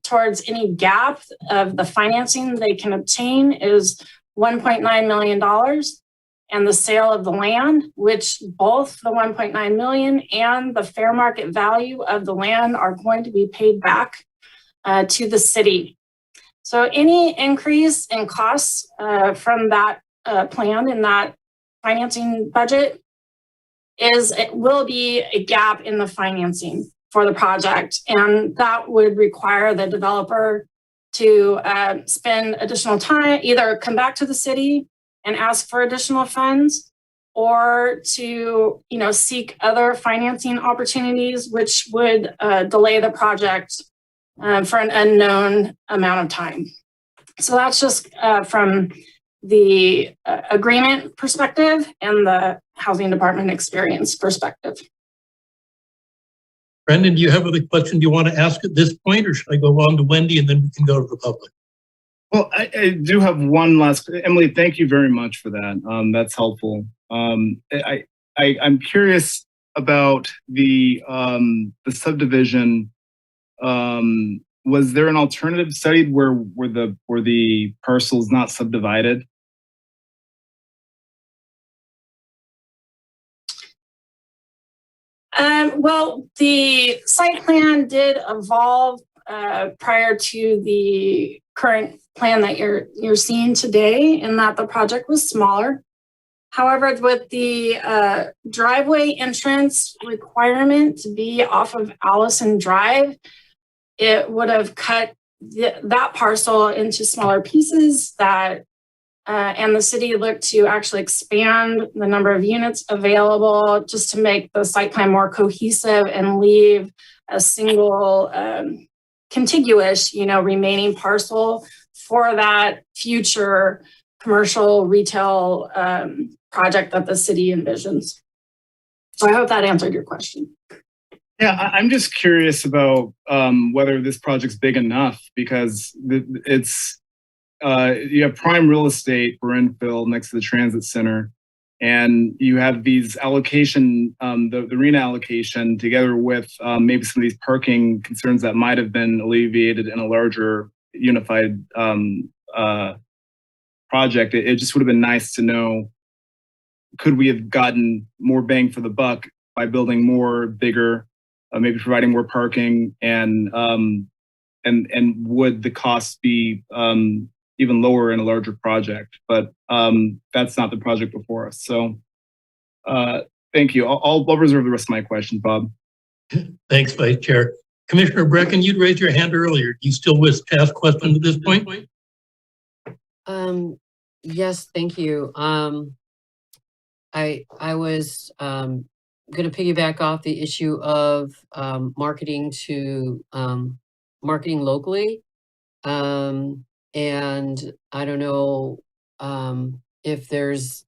towards any gap of the financing they can obtain is $1.9 million. And the sale of the land, which both the 1.9 million and the fair market value of the land are going to be paid back to the city. So any increase in costs from that plan in that financing budget it will be a gap in the financing for the project. And that would require the developer to spend additional time, either come back to the city and ask for additional funds, or to seek other financing opportunities, which would delay the project for an unknown amount of time. So that's just from the agreement perspective and the housing department experience perspective. Brendan, do you have a question you want to ask at this point, or should I go on to Wendy and then we can go to the public? Well, I do have one last. Emily, thank you very much for that. That's helpful. I'm curious about the subdivision. Was there an alternative studied where the parcel is not subdivided? Well, the site plan did evolve prior to the current plan that you're seeing today, in that the project was smaller. However, with the driveway entrance requirement to be off of Allison Drive, it would have cut that parcel into smaller pieces that and the city looked to actually expand the number of units available just to make the site plan more cohesive and leave a single contiguous, remaining parcel for that future commercial retail project that the city envisions. So I hope that answered your question. Yeah, I'm just curious about whether this project's big enough, because it's you have prime real estate for infill next to the transit center, and you have these allocation, the arena allocation, together with maybe some of these parking concerns that might have been alleviated in a larger unified project. It just would have been nice to know, could we have gotten more bang for the buck by building more, bigger, maybe providing more parking, and would the costs be even lower in a larger project? But that's not the project before us. So thank you. I'll reserve the rest of my questions, Bob. Thanks, Vice Chair. Commissioner Brecken, you'd raised your hand earlier. Do you still wish to ask questions at this point? Yes, thank you. I was going to piggyback off the issue of marketing locally. And I don't know if there's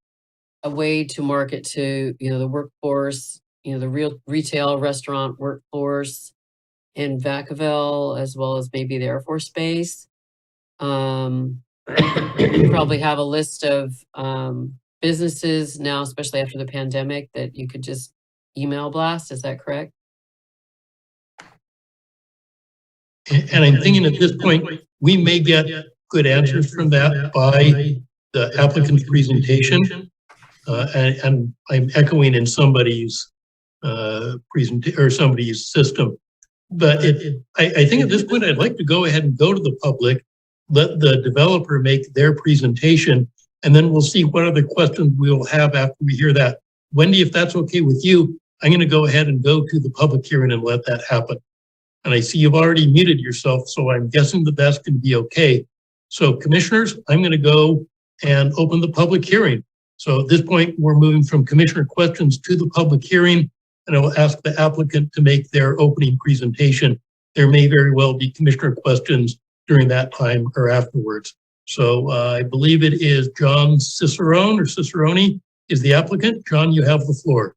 a way to market to, the workforce, the real retail restaurant workforce in Vacaville, as well as maybe the Air Force Base. You probably have a list of businesses now, especially after the pandemic, that you could just email blast. Is that correct? And I'm thinking at this point, we may get good answers from that by the applicant's presentation. And I'm echoing in somebody's presentation or somebody's system. But I think at this point, I'd like to go ahead and go to the public, let the developer make their presentation, and then we'll see what other questions we'll have after we hear that. Wendy, if that's okay with you, I'm going to go ahead and go to the public hearing and let that happen. And I see you've already muted yourself, so I'm guessing that that's going to be okay. So commissioners, I'm going to go and open the public hearing. So at this point, we're moving from commissioner questions to the public hearing, and I will ask the applicant to make their opening presentation. There may very well be commissioner questions during that time or afterwards. So I believe it is John Cicerone or Cicerone is the applicant. John, you have the floor.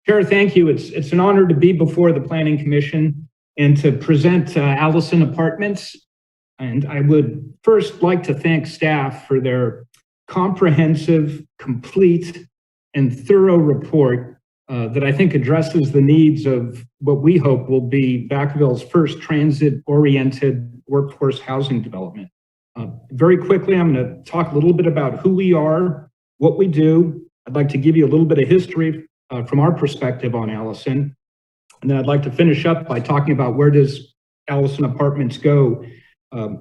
Chair, thank you. It's an honor to be before the Planning Commission and to present Allison Apartments. And I would first like to thank staff for their comprehensive, complete, and thorough report that I think addresses the needs of what we hope will be Vacaville's first transit-oriented workforce housing development. Very quickly, I'm going to talk a little bit about who we are, what we do. I'd like to give you a little bit of history from our perspective on Allison. And then I'd like to finish up by talking about where does Allison Apartments go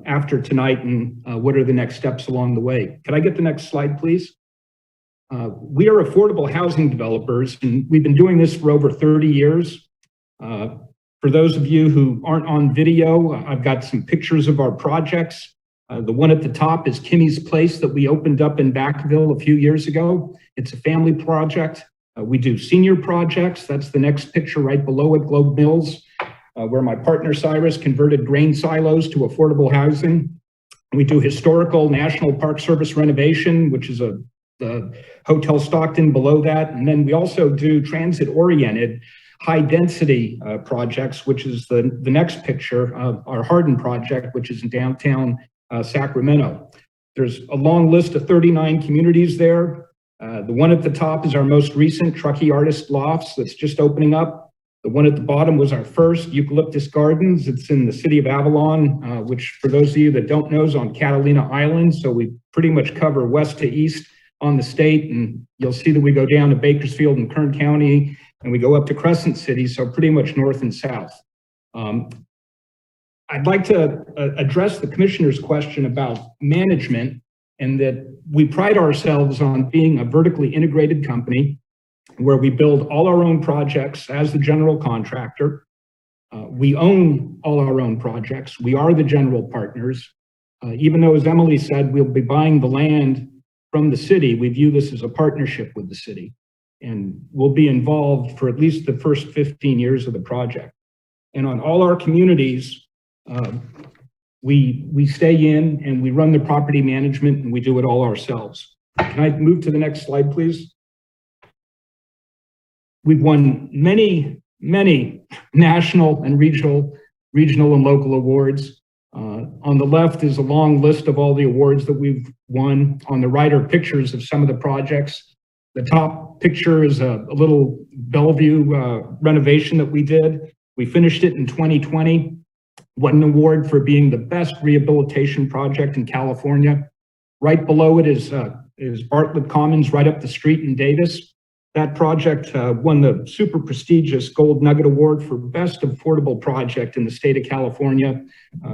after tonight and what are the next steps along the way. Could I get the next slide, please? We are affordable housing developers, and we've been doing this for over 30 years. For those of you who aren't on video, I've got some pictures of our projects. The one at the top is Kimmy's Place that we opened up in Vacaville a few years ago. It's a family project. We do senior projects. That's the next picture right below it, Globe Mills, where my partner Cyrus converted grain silos to affordable housing. We do historical National Park Service renovation, which is the Hotel Stockton below that. And then we also do transit-oriented high-density projects, which is the next picture of our Hardin project, which is in downtown Sacramento. There's a long list of 39 communities there. The one at the top is our most recent, Truckee Artist Lofts, that's just opening up. The one at the bottom was our first, Eucalyptus Gardens. It's in the city of Avalon, which for those of you that don't know is on Catalina Island. So we pretty much cover west to east on the state, and you'll see that we go down to Bakersfield and Kern County, and we go up to Crescent City, so pretty much north and south. I'd like to address the commissioner's question about management, and that we pride ourselves on being a vertically integrated company where we build all our own projects as the general contractor. We own all our own projects. We are the general partners. Even though, as Emily said, we'll be buying the land from the city, we view this as a partnership with the city. And we'll be involved for at least the first 15 years of the project. And on all our communities, we stay in and we run the property management and we do it all ourselves. Can I move to the next slide, please? We've won many national and regional and local awards. On the left is a long list of all the awards that we've won. On the right are pictures of some of the projects. The top picture is a little Bellevue renovation that we did. We finished it in 2020. Won an award for being the best rehabilitation project in California. Right below it is Bartlett Commons right up the street in Davis. That project won the super prestigious Gold Nugget Award for Best Affordable Project in the state of California.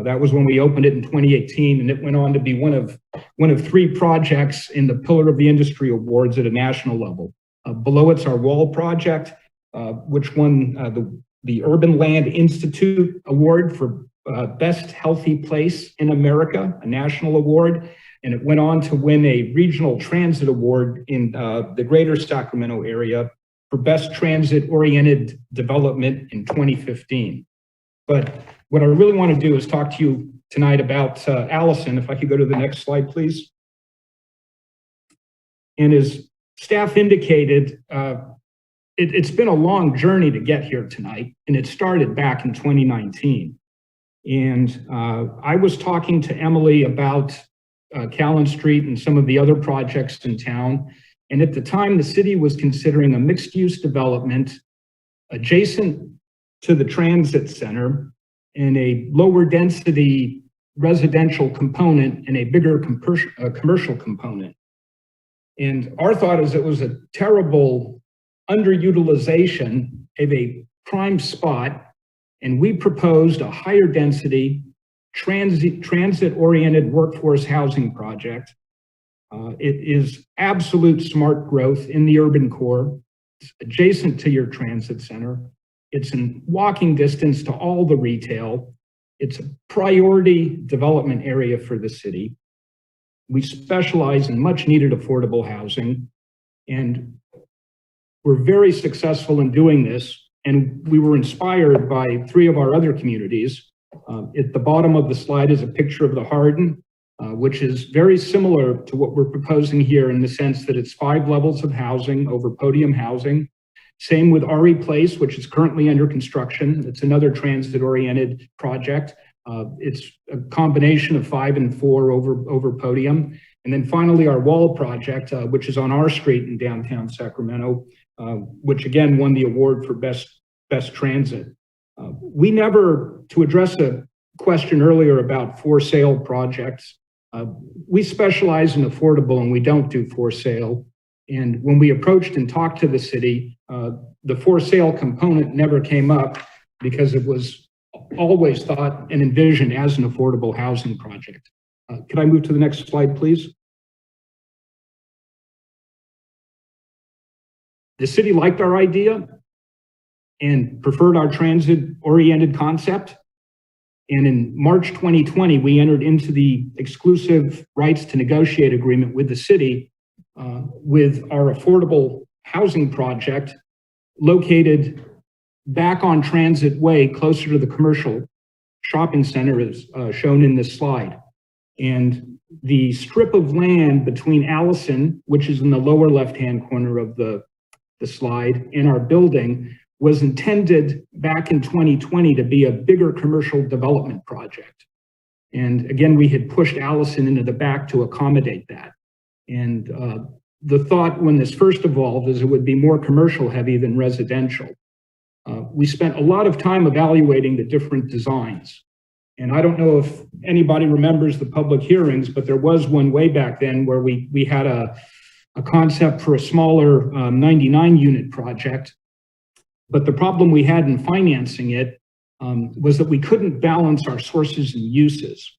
That was when we opened it in 2018, and it went on to be one of 3 projects in the Pillar of the Industry Awards at a national level. Below it's our Wall project, which won the Urban Land Institute Award for Best Healthy Place in America, a national award. And it went on to win a regional transit award in the greater Sacramento area for best transit-oriented development in 2015. But what I really want to do is talk to you tonight about Allison. If I could go to the next slide, please. And as staff indicated, it's been a long journey to get here tonight, and it started back in 2019. And I was talking to Emily about Callan Street and some of the other projects in town. And at the time, the city was considering a mixed-use development adjacent to the transit center and a lower density residential component and a bigger commercial component. And our thought is it was a terrible underutilization of a prime spot, and we proposed a higher density transit-oriented workforce housing project. It is absolute smart growth in the urban core. It's adjacent to your transit center. It's in walking distance to all the retail. It's a priority development area for the city. We specialize in much needed affordable housing, and we're very successful in doing this. And we were inspired by 3 of our other communities. At the bottom of the slide is a picture of the Hardin, which is very similar to what we're proposing here in the sense that it's 5 levels of housing over podium housing. Same with RE Place, which is currently under construction. It's another transit-oriented project. It's a combination of 5 and 4 over podium. And then finally, our Wall project, which is on our street in downtown Sacramento, which again won the award for best transit. We never, to address a question earlier about for sale projects, we specialize in affordable and we don't do for sale. And when we approached and talked to the city, the for sale component never came up because it was always thought and envisioned as an affordable housing project. Could I move to the next slide, please? The city liked our idea and preferred our transit-oriented concept. And in March 2020, we entered into the exclusive rights to negotiate agreement with the city with our affordable housing project located back on Transit Way, closer to the commercial shopping center as shown in this slide. And the strip of land between Allison, which is in the lower left-hand corner of the slide, and our building was intended back in 2020 to be a bigger commercial development project. And again, we had pushed Allison into the back to accommodate that. And the thought when this first evolved is it would be more commercial heavy than residential. We spent a lot of time evaluating the different designs. And I don't know if anybody remembers the public hearings, but there was one way back then where we had a concept for a smaller 99 unit project. But the problem we had in financing it was that we couldn't balance our sources and uses.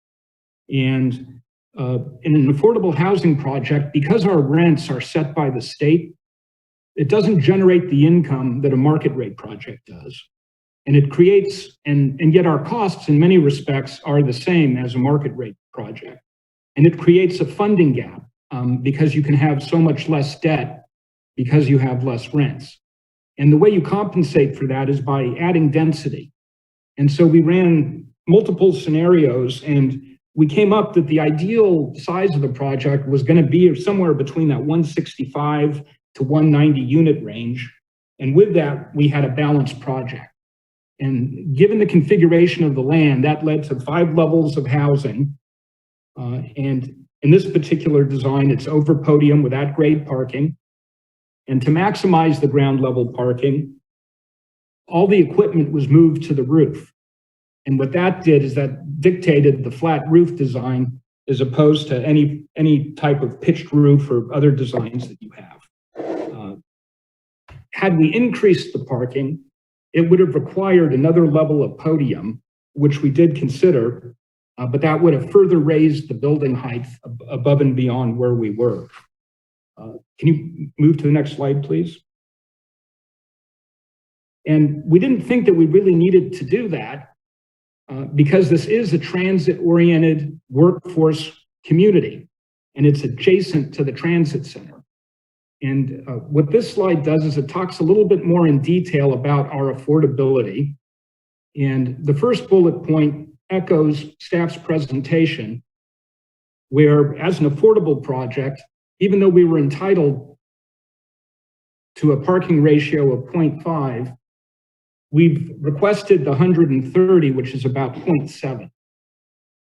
And in an affordable housing project, because our rents are set by the state, it doesn't generate the income that a market rate project does. And it creates, and yet our costs in many respects are the same as a market rate project. And it creates a funding gap because you can have so much less debt because you have less rents. And the way you compensate for that is by adding density. And so we ran multiple scenarios and we came up that the ideal size of the project was going to be somewhere between that 165 to 190 unit range. And with that, we had a balanced project. And given the configuration of the land, that led to 5 levels of housing. And in this particular design, it's over podium with at-grade parking. And to maximize the ground level parking, all the equipment was moved to the roof. And what that did is that dictated the flat roof design as opposed to any type of pitched roof or other designs that you have. Had we increased the parking, it would have required another level of podium, which we did consider, but that would have further raised the building height above and beyond where we were. Can you move to the next slide, please? And we didn't think that we really needed to do that because this is a transit-oriented workforce community, and it's adjacent to the transit center. And what this slide does is it talks a little bit more in detail about our affordability. And the first bullet point echoes staff's presentation, where as an affordable project, even though we were entitled to a parking ratio of 0.5, we've requested the 130, which is about 0.7.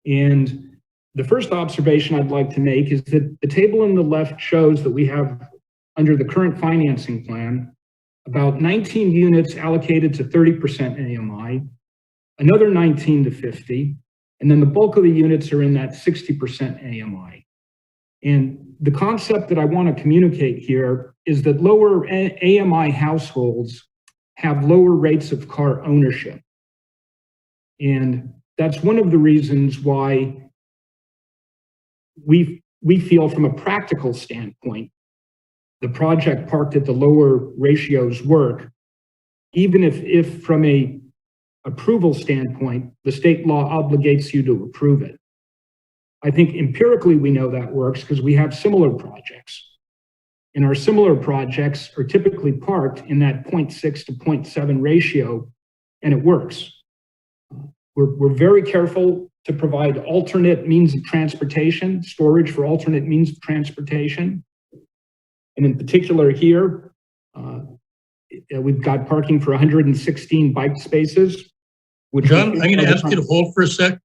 And the first observation I'd like to make is that the table on the left shows that we have, under the current financing plan, about 19 units allocated to 30% AMI, another 19 to 50, and then the bulk of the units are in that 60% AMI. And the concept that I want to communicate here is that lower AMI households have lower rates of car ownership. And that's one of the reasons why we feel from a practical standpoint, the project parked at the lower ratios work, even if from a approval standpoint, the state law obligates you to approve it. I think empirically we know that works because we have similar projects. And our similar projects are typically parked in that 0.6 to 0.7 ratio, and it works. We're very careful to provide alternate means of transportation, storage for alternate means of transportation. And in particular here, we've got parking for 116 bike spaces. John, I'm going to ask you to hold for a sec.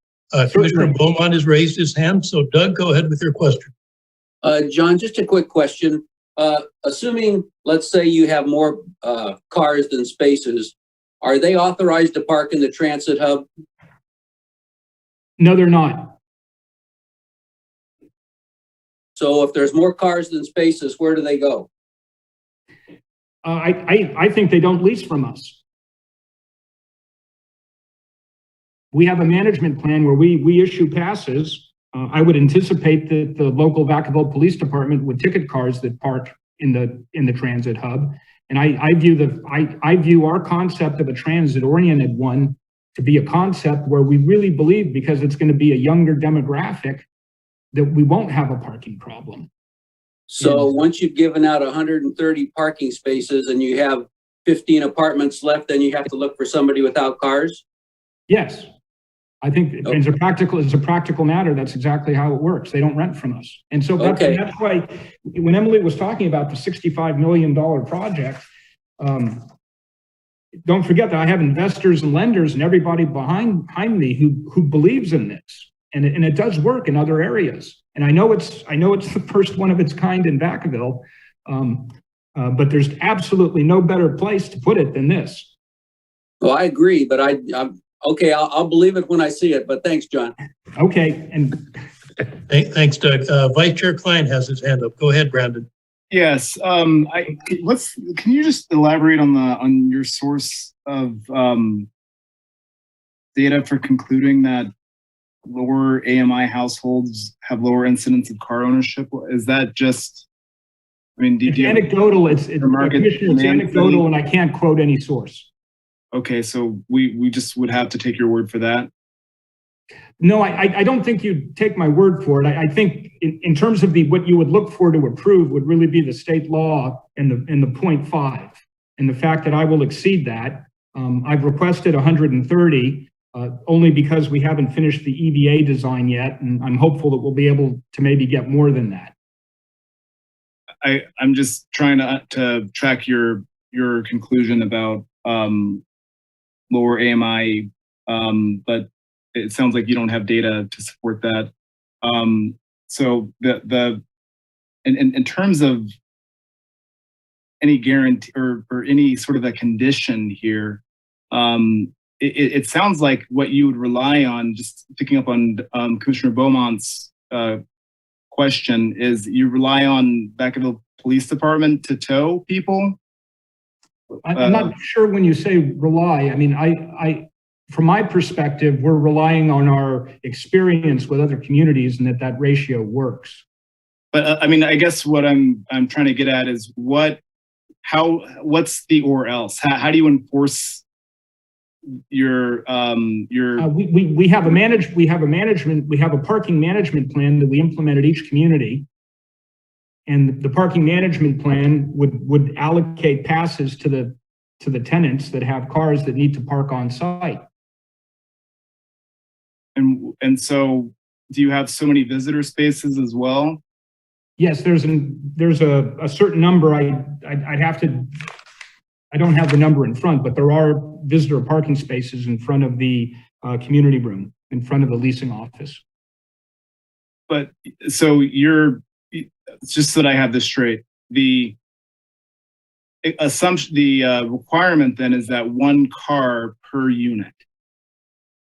Commissioner Beaumont has raised his hand. So Doug, go ahead with your question. John, just a quick question. Assuming, let's say you have more cars than spaces, are they authorized to park in the transit hub? No, they're not. So if there's more cars than spaces, where do they go? I think they don't lease from us. We have a management plan where we issue passes. I would anticipate that the local Vacaville Police Department would ticket cars that park in the transit hub. And I view our concept of a transit-oriented one to be a concept where we really believe, because it's going to be a younger demographic, that we won't have a parking problem. So once you've given out 130 parking spaces and you have 15 apartments left, then you have to look for somebody without cars? Yes. I think as a practical matter, that's exactly how it works. They don't rent from us. And so that's why when Emily was talking about the $65 million project, don't forget that I have investors and lenders and everybody behind me who believes in this. And it does work in other areas. And I know it's the first one of its kind in Vacaville, but there's absolutely no better place to put it than this. Well, I agree, but I'm okay. I'll believe it when I see it. But thanks, John. Okay, and thanks, Doug. Vice Chair Klein has his hand up. Go ahead, Brandon. Yes. Can you just elaborate on your source of data for concluding that lower AMI households have lower incidence of car ownership? Is that just, I mean, it's anecdotal. It's anecdotal, and I can't quote any source. Okay, so we just would have to take your word for that? No, I don't think you'd take my word for it. I think in terms of what you would look for to approve would really be the state law and the 0.5, and the fact that I will exceed that. I've requested 130 only because we haven't finished the EVA design yet, and I'm hopeful that we'll be able to maybe get more than that. I'm just trying to track your conclusion about lower AMI, but it sounds like you don't have data to support that. So in terms of any guarantee or any sort of a condition here, it sounds like what you would rely on, just picking up on Commissioner Beaumont's question, is you rely on Vacaville Police Department to tow people? I'm not sure when you say rely. I mean, from my perspective, we're relying on our experience with other communities and that ratio works. But I mean, I guess what I'm trying to get at is what's the or else? How do you enforce your we have a parking management plan that we implement at each community. And the parking management plan would allocate passes to the tenants that have cars that need to park on site. And so do you have so many visitor spaces as well? Yes, there's a certain number. I'd have to, I don't have the number in front, but there are visitor parking spaces in front of the community room, in front of the leasing office. But so just so that I have this straight, the assumption, the requirement then is that one car per unit.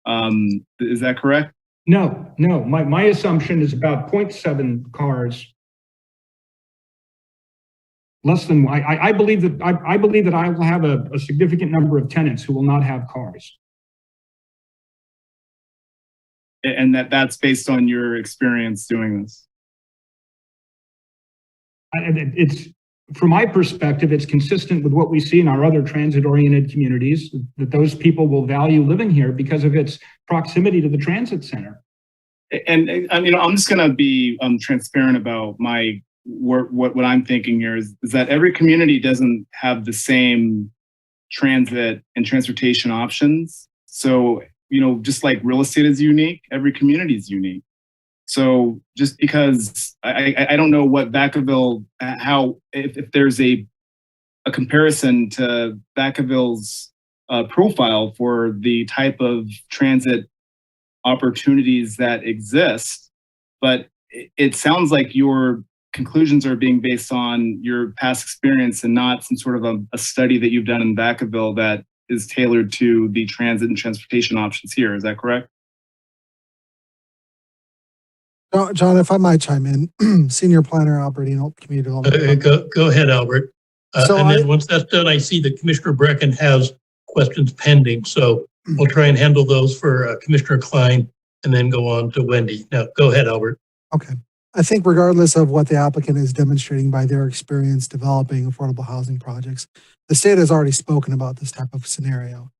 Is that correct? No. My assumption is about 0.7 cars. Less than, I believe that I will have a significant number of tenants who will not have cars. And that's based on your experience doing this? It's, from my perspective, it's consistent with what we see in our other transit-oriented communities, that those people will value living here because of its proximity to the transit center. And I'm just going to be transparent about what I'm thinking here is that every community doesn't have the same transit and transportation options. So, just like real estate is unique, every community is unique. So just because I don't know what Vacaville, if there's a comparison to Vacaville's profile for the type of transit opportunities that exist, but it sounds like your conclusions are being based on your past experience and not some sort of a study that you've done in Vacaville that is tailored to the transit and transportation options here. Is that correct? John, if I might chime in, Senior Planner, Albert Eno, Community Development. Go ahead, Albert. Then once that's done, I see that Commissioner Brecken has questions pending. So we'll try and handle those for Commissioner Klein and then go on to Wendy. Now, go ahead, Albert. Okay. I think regardless of what the applicant is demonstrating by their experience developing affordable housing projects, the state has already spoken about this type of scenario.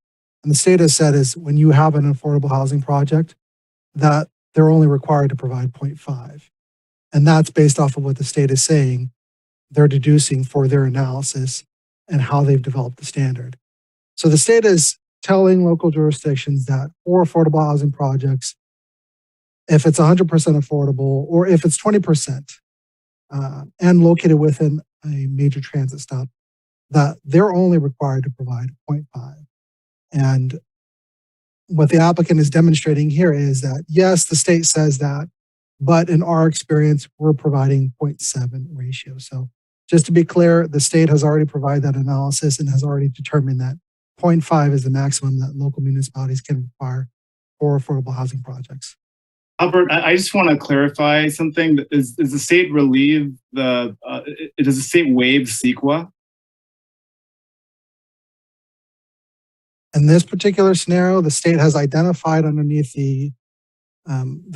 And the state has said is when you have an affordable housing project, that they're only required to provide 0.5. And that's based off of what the state is saying they're deducing for their analysis and how they've developed the standard. So the state is telling local jurisdictions that for affordable housing projects, if it's 100% affordable or if it's 20% and located within a major transit stop, that they're only required to provide 0.5. And what the applicant is demonstrating here is that, yes, the state says that, but in our experience, we're providing 0.7 ratio. So just to be clear, the state has already provided that analysis and has already determined that 0.5 is the maximum that local municipalities can require for affordable housing projects. Albert, I just want to clarify something. Does the state relieve does the state waive CEQA? In this particular scenario, the state has identified underneath the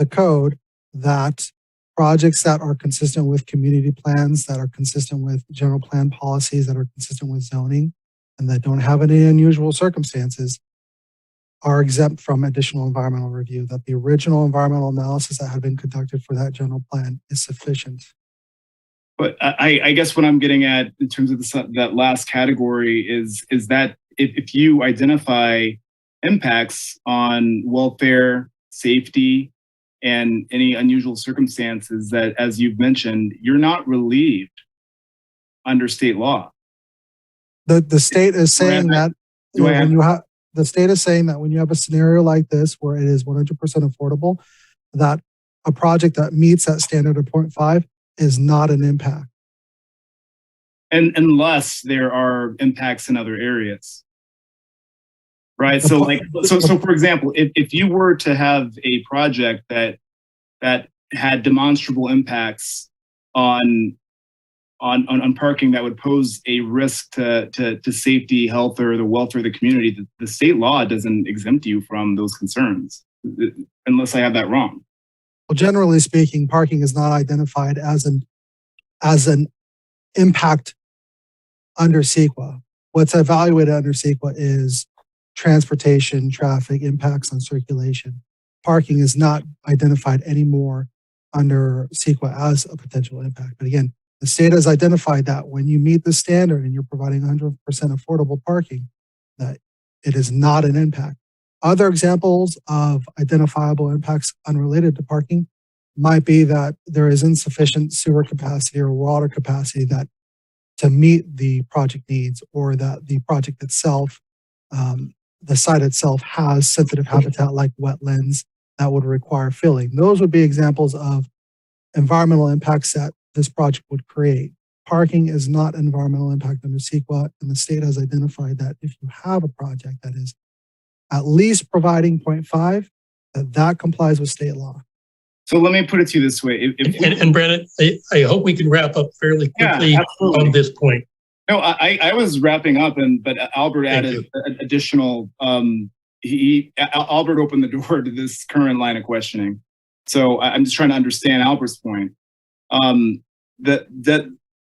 code that projects that are consistent with community plans, that are consistent with general plan policies, that are consistent with zoning, and that don't have any unusual circumstances are exempt from additional environmental review, that the original environmental analysis that had been conducted for that general plan is sufficient. But I guess what I'm getting at in terms of that last category is that if you identify impacts on welfare, safety, and any unusual circumstances that, as you've mentioned, you're not relieved under state law. The state is saying that the state is saying that when you have a scenario like this where it is 100% affordable, that a project that meets that standard of 0.5 is not an impact. And unless there are impacts in other areas. Right. So for example, if you were to have a project that had demonstrable impacts on parking that would pose a risk to safety, health, or the welfare of the community, the state law doesn't exempt you from those concerns, unless I have that wrong. Well, generally speaking, parking is not identified as an impact under CEQA. What's evaluated under CEQA is transportation, traffic, impacts on circulation. Parking is not identified anymore under CEQA as a potential impact. But again, the state has identified that when you meet the standard and you're providing 100% affordable parking, that it is not an impact. Other examples of identifiable impacts unrelated to parking might be that there is insufficient sewer capacity or water capacity that to meet the project needs, or that the project itself, the site itself has sensitive habitat like wetlands that would require filling. Those would be examples of environmental impacts that this project would create. Parking is not an environmental impact under CEQA, and the state has identified that if you have a project that is at least providing 0.5, that complies with state law. So let me put it to you this way. And Brandon, I hope we can wrap up fairly quickly on this point. No, I was wrapping up, but Albert added additional. Albert opened the door to this current line of questioning. So I'm just trying to understand Albert's point. That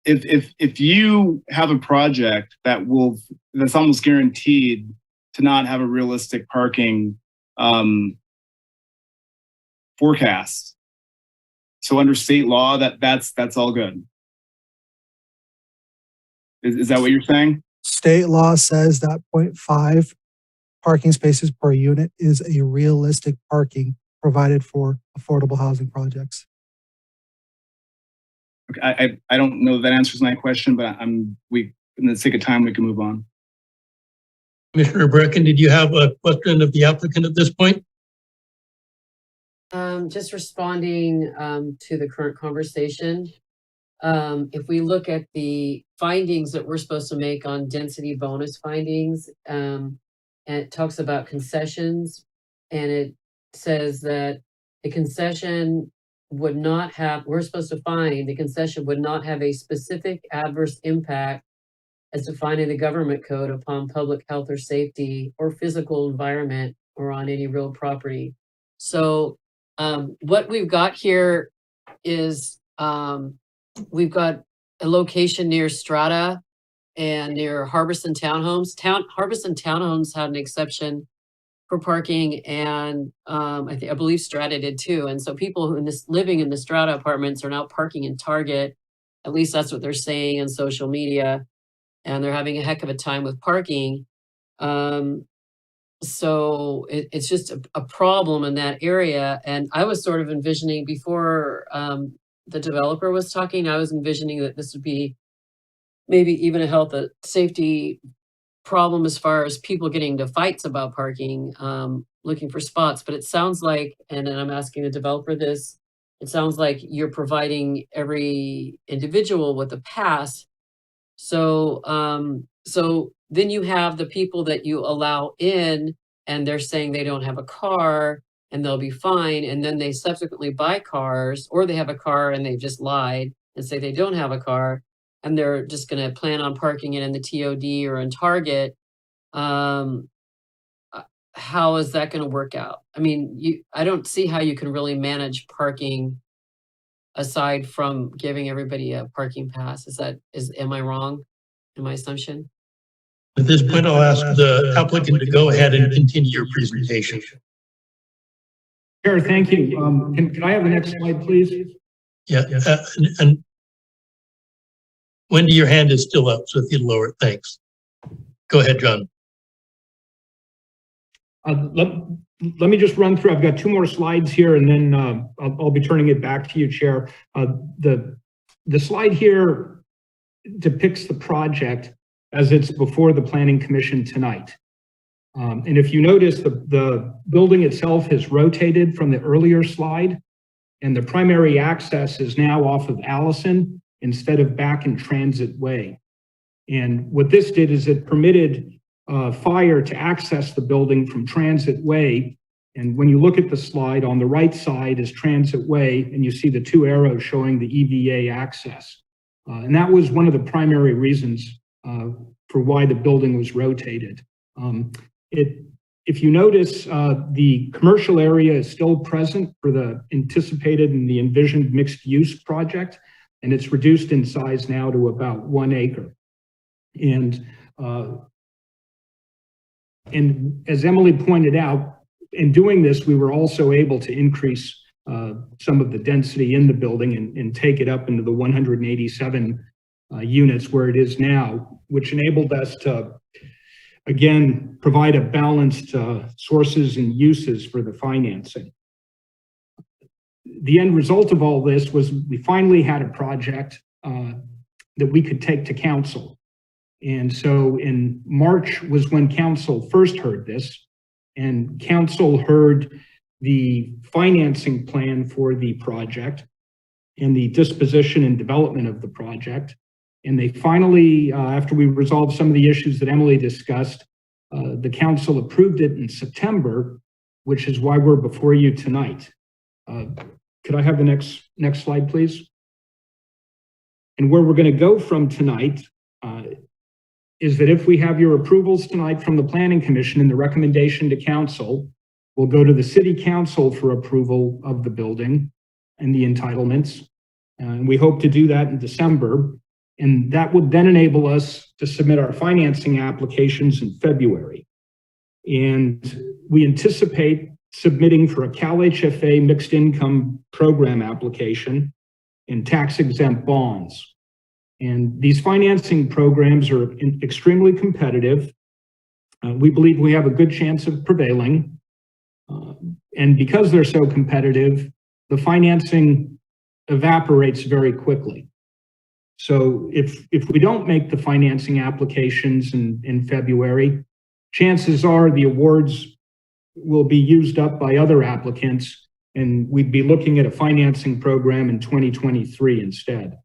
if you have a project that's almost guaranteed to not have a realistic parking forecast, so under state law that's all good. Is that what you're saying? State law says that 0.5 parking spaces per unit is a realistic parking provided for affordable housing projects. Okay, I don't know if that answers my question, but in the sake of time, we can move on. Commissioner Brecken, did you have a question of the applicant at this point? Just responding to the current conversation. If we look at the findings that we're supposed to make on density bonus findings, and it talks about concessions, and it says that the concession would not have, we're supposed to find the concession would not have a specific adverse impact as defined in the government code upon public health or safety or physical environment or on any real property. So what we've got here is we've got a location near Strata and near Harbison Townhomes. Harbison Townhomes had an exception for parking, and I believe Strata did too. And so people who living in the Strata apartments are now parking in Target. At least that's what they're saying on social media, and they're having a heck of a time with parking. So it's just a problem in that area. And I was sort of envisioning before the developer was talking, I was envisioning that this would be maybe even a health and safety problem as far as people getting into fights about parking, looking for spots. But it sounds like, and then I'm asking the developer this, it sounds like you're providing every individual with a pass. So, so then you have the people that you allow in and they're saying they don't have a car and they'll be fine. And then they subsequently buy cars, or they have a car and they've just lied and say they don't have a car, and they're just going to plan on parking it in the TOD or in Target. How is that going to work out? I mean, I don't see how you can really manage parking aside from giving everybody a parking pass. Am I wrong in my assumption? At this point, I'll ask the applicant to go ahead and continue your presentation. Chair, thank you. Can I have the next slide, please? Yeah, and Wendy, your hand is still up, so if you'd lower it, thanks. Go ahead, John. Let me just run through. I've got two more slides here, and then I'll be turning it back to you, Chair. The slide here depicts the project as it's before the Planning Commission tonight. And if you notice, the building itself has rotated from the earlier slide, and the primary access is now off of Allison instead of back in Transit Way. And what this did is it permitted fire to access the building from Transit Way. And when you look at the slide, on the right side is Transit Way, and you see the two arrows showing the EVA access. And that was one of the primary reasons for why the building was rotated. If you notice, the commercial area is still present for the anticipated and the envisioned mixed use project, and it's reduced in size now to about 1 acre. And as Emily pointed out, in doing this, we were also able to increase some of the density in the building and take it up into the 187 units where it is now, which enabled us to, again, provide a balanced sources and uses for the financing. The end result of all this was we finally had a project that we could take to council. And so in March was when council first heard this, and council heard the financing plan for the project and the disposition and development of the project. And they finally, after we resolved some of the issues that Emily discussed, The council approved it in September, which is why we're before you tonight. Could I have the next slide, please? And where we're going to go from tonight is that if we have your approvals tonight from the Planning Commission and the recommendation to council, we'll go to the City Council for approval of the building and the entitlements. And we hope to do that in December. And that would then enable us to submit our financing applications in February. And we anticipate submitting for a Cal HFA mixed income program application and tax exempt bonds. And these financing programs are extremely competitive. We believe we have a good chance of prevailing. And because they're so competitive, the financing evaporates very quickly. So if we don't make the financing applications in February, chances are the awards will be used up by other applicants, and we'd be looking at a financing program in 2023 instead.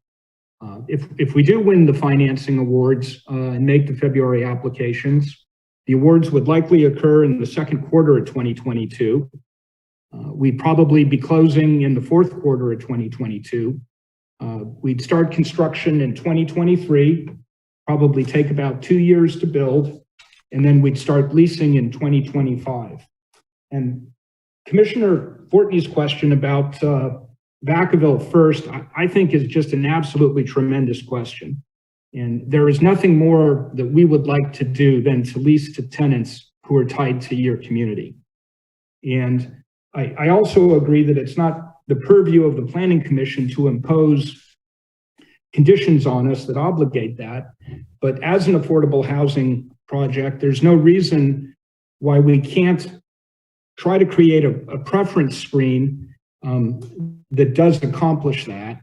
If we do win the financing awards and make the February applications, the awards would likely occur in the second quarter of 2022. We'd probably be closing in the fourth quarter of 2022. We'd start construction in 2023, probably take about 2 years to build, and then we'd start leasing in 2025. And Commissioner Fortney's question about Vacaville first, I think is just an absolutely tremendous question. And there is nothing more that we would like to do than to lease to tenants who are tied to your community. And I also agree that it's not the purview of the Planning Commission to impose conditions on us that obligate that. But as an affordable housing project, there's no reason why we can't try to create a preference screen that does accomplish that.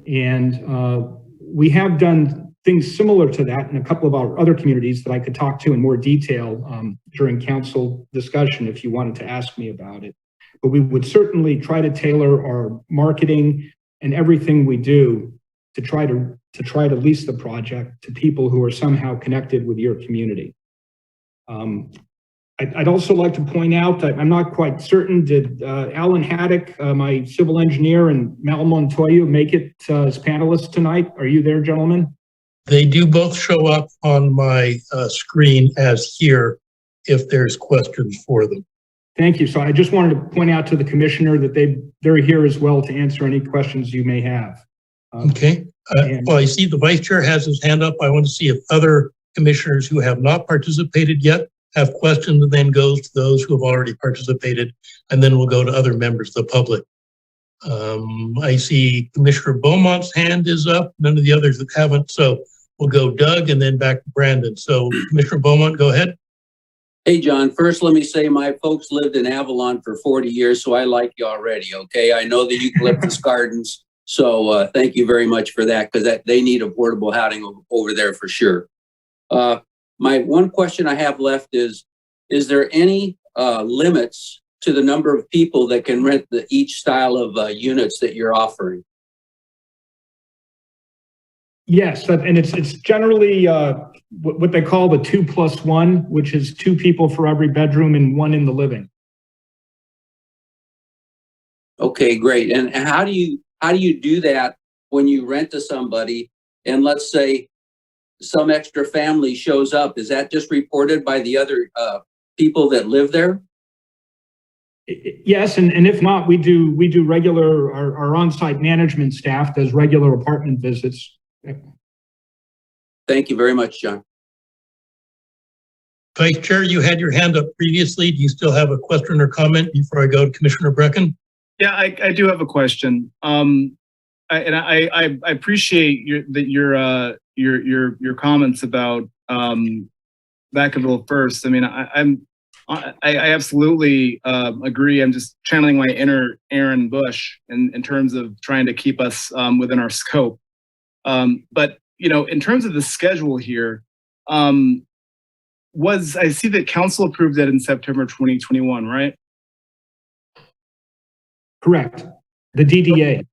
And we have done things similar to that in a couple of our other communities that I could talk to in more detail during council discussion if you wanted to ask me about it. But we would certainly try to tailor our marketing and everything we do to try to lease the project to people who are somehow connected with your community. I'd also like to point out that I'm not quite certain, did Alan Haddock, my civil engineer, and Mal Montoya make it as panelists tonight? Are you there, gentlemen? They do both show up on my screen as here if there's questions for them. Thank you. So I just wanted to point out to the commissioner that they're here as well to answer any questions you may have. Okay. Well, I see the vice chair has his hand up. I want to see if other commissioners who have not participated yet have questions, and then goes to those who have already participated, and then we'll go to other members of the public. I see Commissioner Beaumont's hand is up, none of the others that haven't, so we'll go Doug and then back to Brandon. So Commissioner Beaumont, go ahead. Hey, John, first let me say my folks lived in Avalon for 40 years, so I like you already, okay? I know the eucalyptus gardens, so thank you very much for that, because they need affordable housing over there for sure. My one question I have left is there any limits to the number of people that can rent each style of units that you're offering? Yes, and it's generally what they call the 2+1, which is 2 people for every bedroom and 1 in the living. Okay, great. And how do you do that when you rent to somebody, and let's say some extra family shows up? Is that just reported by the other people that live there? Yes, and if not, we do regular, our on-site management staff does regular apartment visits. Thank you very much, John. Vice Chair, you had your hand up previously. Do you still have a question or comment before I go to Commissioner Brecken? Yeah, I do have a question. I appreciate your comments about Vacaville first. I mean, I absolutely agree. I'm just channeling my inner Aaron Bush in terms of trying to keep us within our scope. But you know, in terms of the schedule here, I see that council approved that in September 2021, right? Correct. The DDA.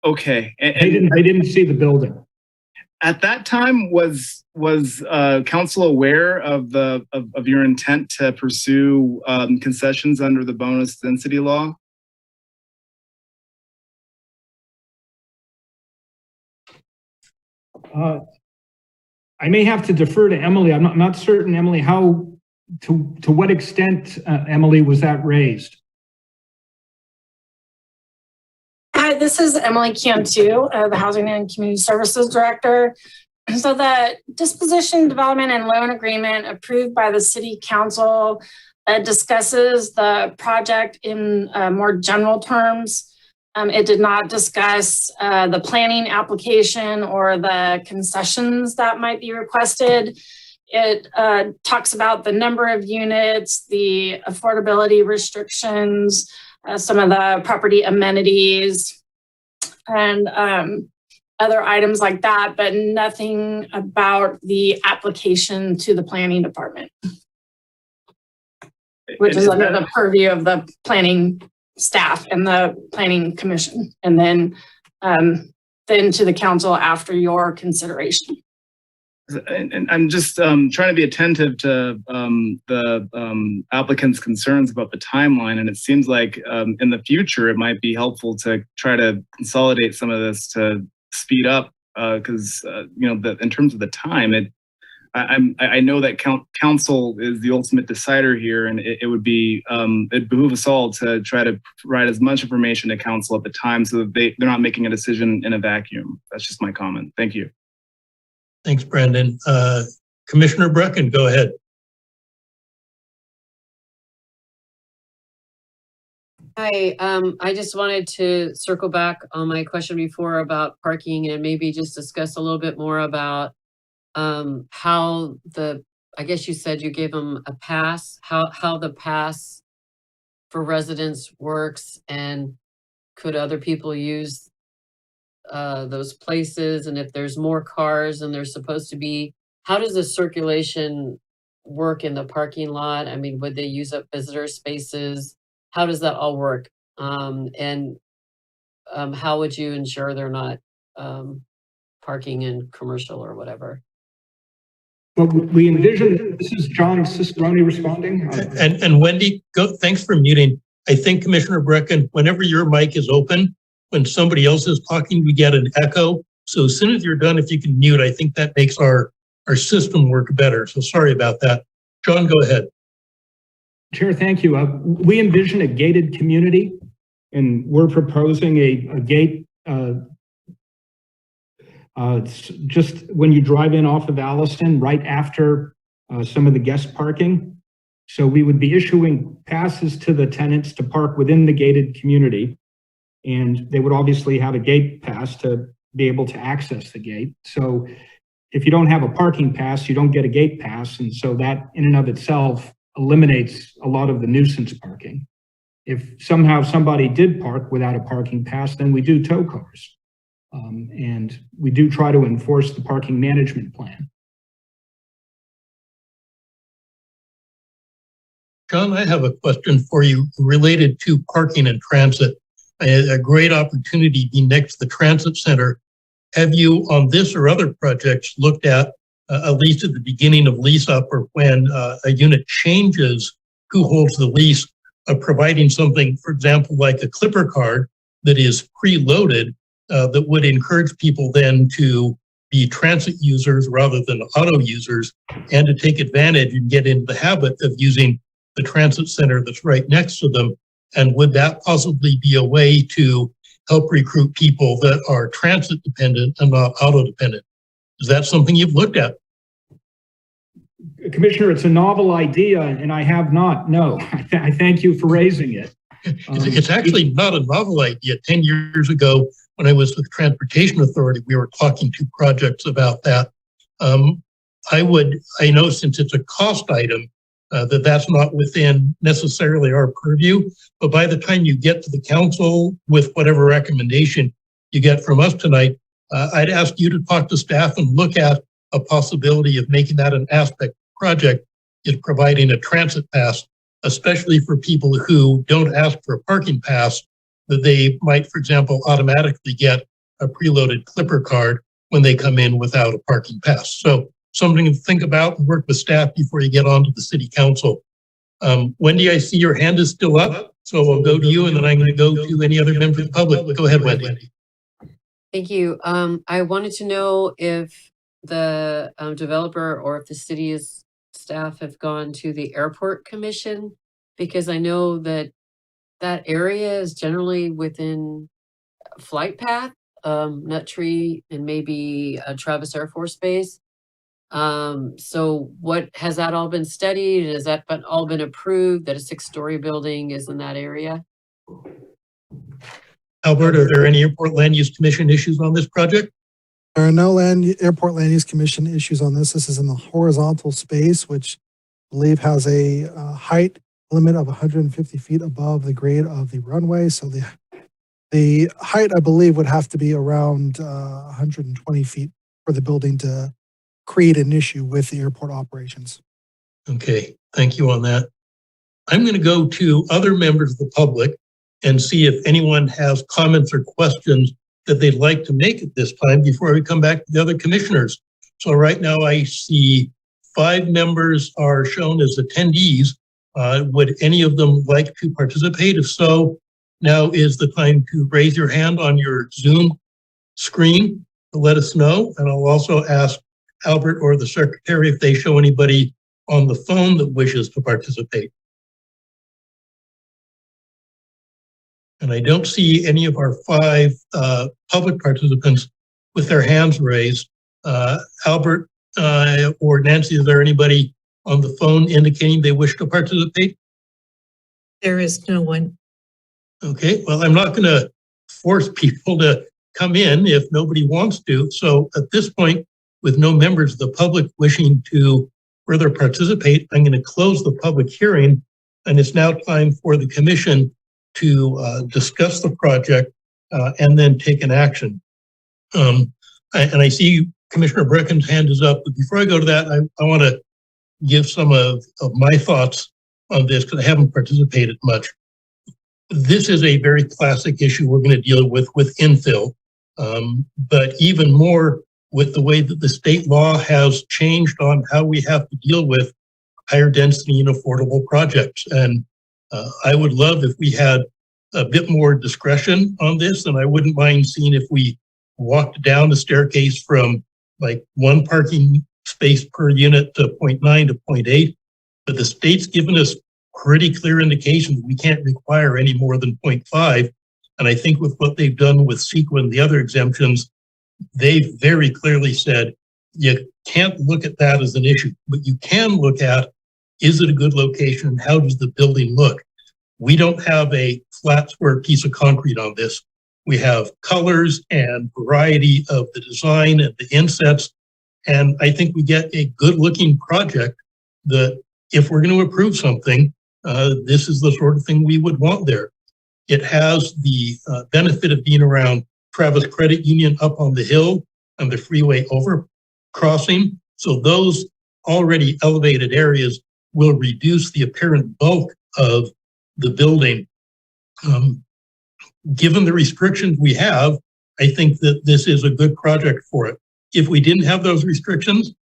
Okay. They didn't see the building. at that time, was council aware of your intent to pursue concessions under the bonus density law? I may have to defer to Emily. I'm not certain, Emily, how to what extent, Emily, was that raised? Hi, this is Emily Cantu, the Housing and Community Services Director. So the disposition, development, and loan agreement approved by the City Council discusses the project in more general terms. It did not discuss the planning application or the concessions that might be requested. It talks about the number of units, the affordability restrictions, some of the property amenities, and other items like that, but nothing about the application to the planning department, which is under the purview of the planning staff and the planning commission, and then to the council after your consideration. And I'm just trying to be attentive to the applicant's concerns about the timeline. And it seems like in the future, it might be helpful to try to consolidate some of this to speed up because, in terms of the time, I know that council is the ultimate decider here, and it would be, it behoove us all to try to provide as much information to council at the time so that they're not making a decision in a vacuum. That's just my comment. Thank you. Thanks, Brandon. Commissioner Brecken, go ahead. Hi, I just wanted to circle back on my question before about parking and maybe just discuss a little bit more about how I guess you said you gave them a pass, how the pass for residents works, and could other people use those places, and if there's more cars than there's supposed to be, how does the circulation work in the parking lot? I mean, would they use up visitor spaces? How does that all work? And how would you ensure they're not parking in commercial or whatever? Well, we envision, this is John Cicerone responding. And Wendy, thanks for muting. I think Commissioner Brecken, whenever your mic is open, when somebody else is talking, we get an echo. So as soon as you're done, if you can mute, I think that makes our system work better. So sorry about that. John, go ahead. Chair, thank you. We envision a gated community, and we're proposing a gate just when you drive in off of Allison, right after some of the guest parking. So we would be issuing passes to the tenants to park within the gated community. And they would obviously have a gate pass to be able to access the gate. So if you don't have a parking pass, you don't get a gate pass. And so that in and of itself eliminates a lot of the nuisance parking. If somehow somebody did park without a parking pass, then we do tow cars. And we do try to enforce the parking management plan. John, I have a question for you related to parking and transit. A great opportunity being next to the transit center. Have you, on this or other projects, looked at least at the beginning of lease up or when a unit changes, who holds the lease, providing something, for example, like a Clipper card that is preloaded that would encourage people then to be transit users rather than auto users, and to take advantage and get into the habit of using the transit center that's right next to them? And would that possibly be a way to help recruit people that are transit dependent and not auto dependent? Is that something you've looked at? Commissioner, it's a novel idea, and I have not. No, I thank you for raising it. It's actually not a novel idea. 10 years ago, when I was with Transportation Authority, we were talking to projects about that. I know since it's a cost item, that's not within necessarily our purview, but by the time you get to the council with whatever recommendation you get from us tonight, I'd ask you to talk to staff and look at a possibility of making that an aspect project, is providing a transit pass, especially for people who don't ask for a parking pass, that they might, for example, automatically get a preloaded Clipper card when they come in without a parking pass. So something to think about and work with staff before you get on to the city council. Wendy, I see your hand is still up, so I'll go to you and then I'm going to go to any other member of the public. Go ahead, Wendy. Thank you. I wanted to know if the developer or if the city's staff have gone to the airport commission, because I know that that area is generally within flight path, Nut Tree and maybe Travis Air Force Base. So what, has that all been studied? Has that all been approved that a 6-story building is in that area? Albert, are there any airport land use commission issues on this project? There are no airport land use commission issues on this. This is in the horizontal space, which I believe has a height limit of 150 feet above the grade of the runway. So the height, I believe, would have to be around 120 feet for the building to create an issue with the airport operations. Okay, thank you on that. I'm going to go to other members of the public and see if anyone has comments or questions that they'd like to make at this time before we come back to the other commissioners. So right now I see 5 members are shown as attendees. Would any of them like to participate? If so, now is the time to raise your hand on your Zoom screen to let us know. And I'll also ask Albert or the secretary if they show anybody on the phone that wishes to participate. And I don't see any of our 5 public participants with their hands raised. Albert or Nancy, is there anybody on the phone indicating they wish to participate? There is no one. Okay, well, I'm not going to force people to come in if nobody wants to. So at this point, with no members of the public wishing to further participate, I'm going to close the public hearing. And it's now time for the commission to discuss the project and then take an action. And I see Commissioner Brecken's hand is up. But before I go to that, I want to give some of my thoughts on this because I haven't participated much. This is a very classic issue we're going to deal with infill, but even more with the way that the state law has changed on how we have to deal with higher density and affordable projects. And I would love if we had a bit more discretion on this, and I wouldn't mind seeing if we walked down the staircase from like 1 parking space per unit to 0.9 to 0.8, but the state's given us pretty clear indication that we can't require any more than 0.5. And I think with what they've done with CEQA and the other exemptions, they've very clearly said you can't look at that as an issue, but you can look at, is it a good location and how does the building look? We don't have a flat square piece of concrete on this. We have colors and variety of the design and the insets. And I think we get a good looking project that if we're going to approve something, this is the sort of thing we would want there. It has the benefit of being around Travis Credit Union up on the hill and the freeway overcrossing. So those already elevated areas will reduce the apparent bulk of the building. Given the restrictions we have, I think that this is a good project for it. If we didn't have those restrictions,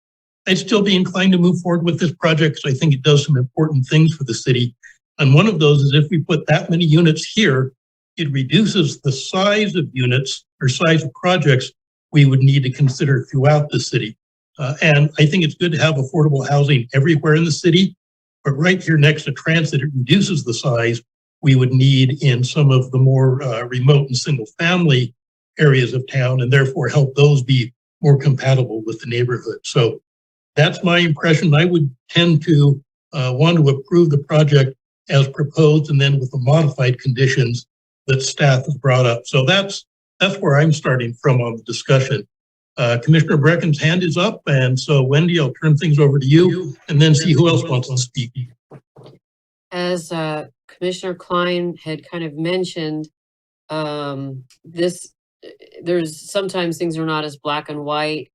I'd still be inclined to move forward with this project because I think it does some important things for the city. And one of those is if we put that many units here, it reduces the size of units or size of projects we would need to consider throughout the city. And I think it's good to have affordable housing everywhere in the city, but right here next to transit, it reduces the size we would need in some of the more remote and single family areas of town, and therefore help those be more compatible with the neighborhood. So that's my impression. I would tend to want to approve the project as proposed and then with the modified conditions that staff has brought up. So that's where I'm starting from on the discussion. Commissioner Brecken's hand is up. And so Wendy, I'll turn things over to you and then see who else wants to speak. As Commissioner Klein had kind of mentioned, there's sometimes things are not as black and white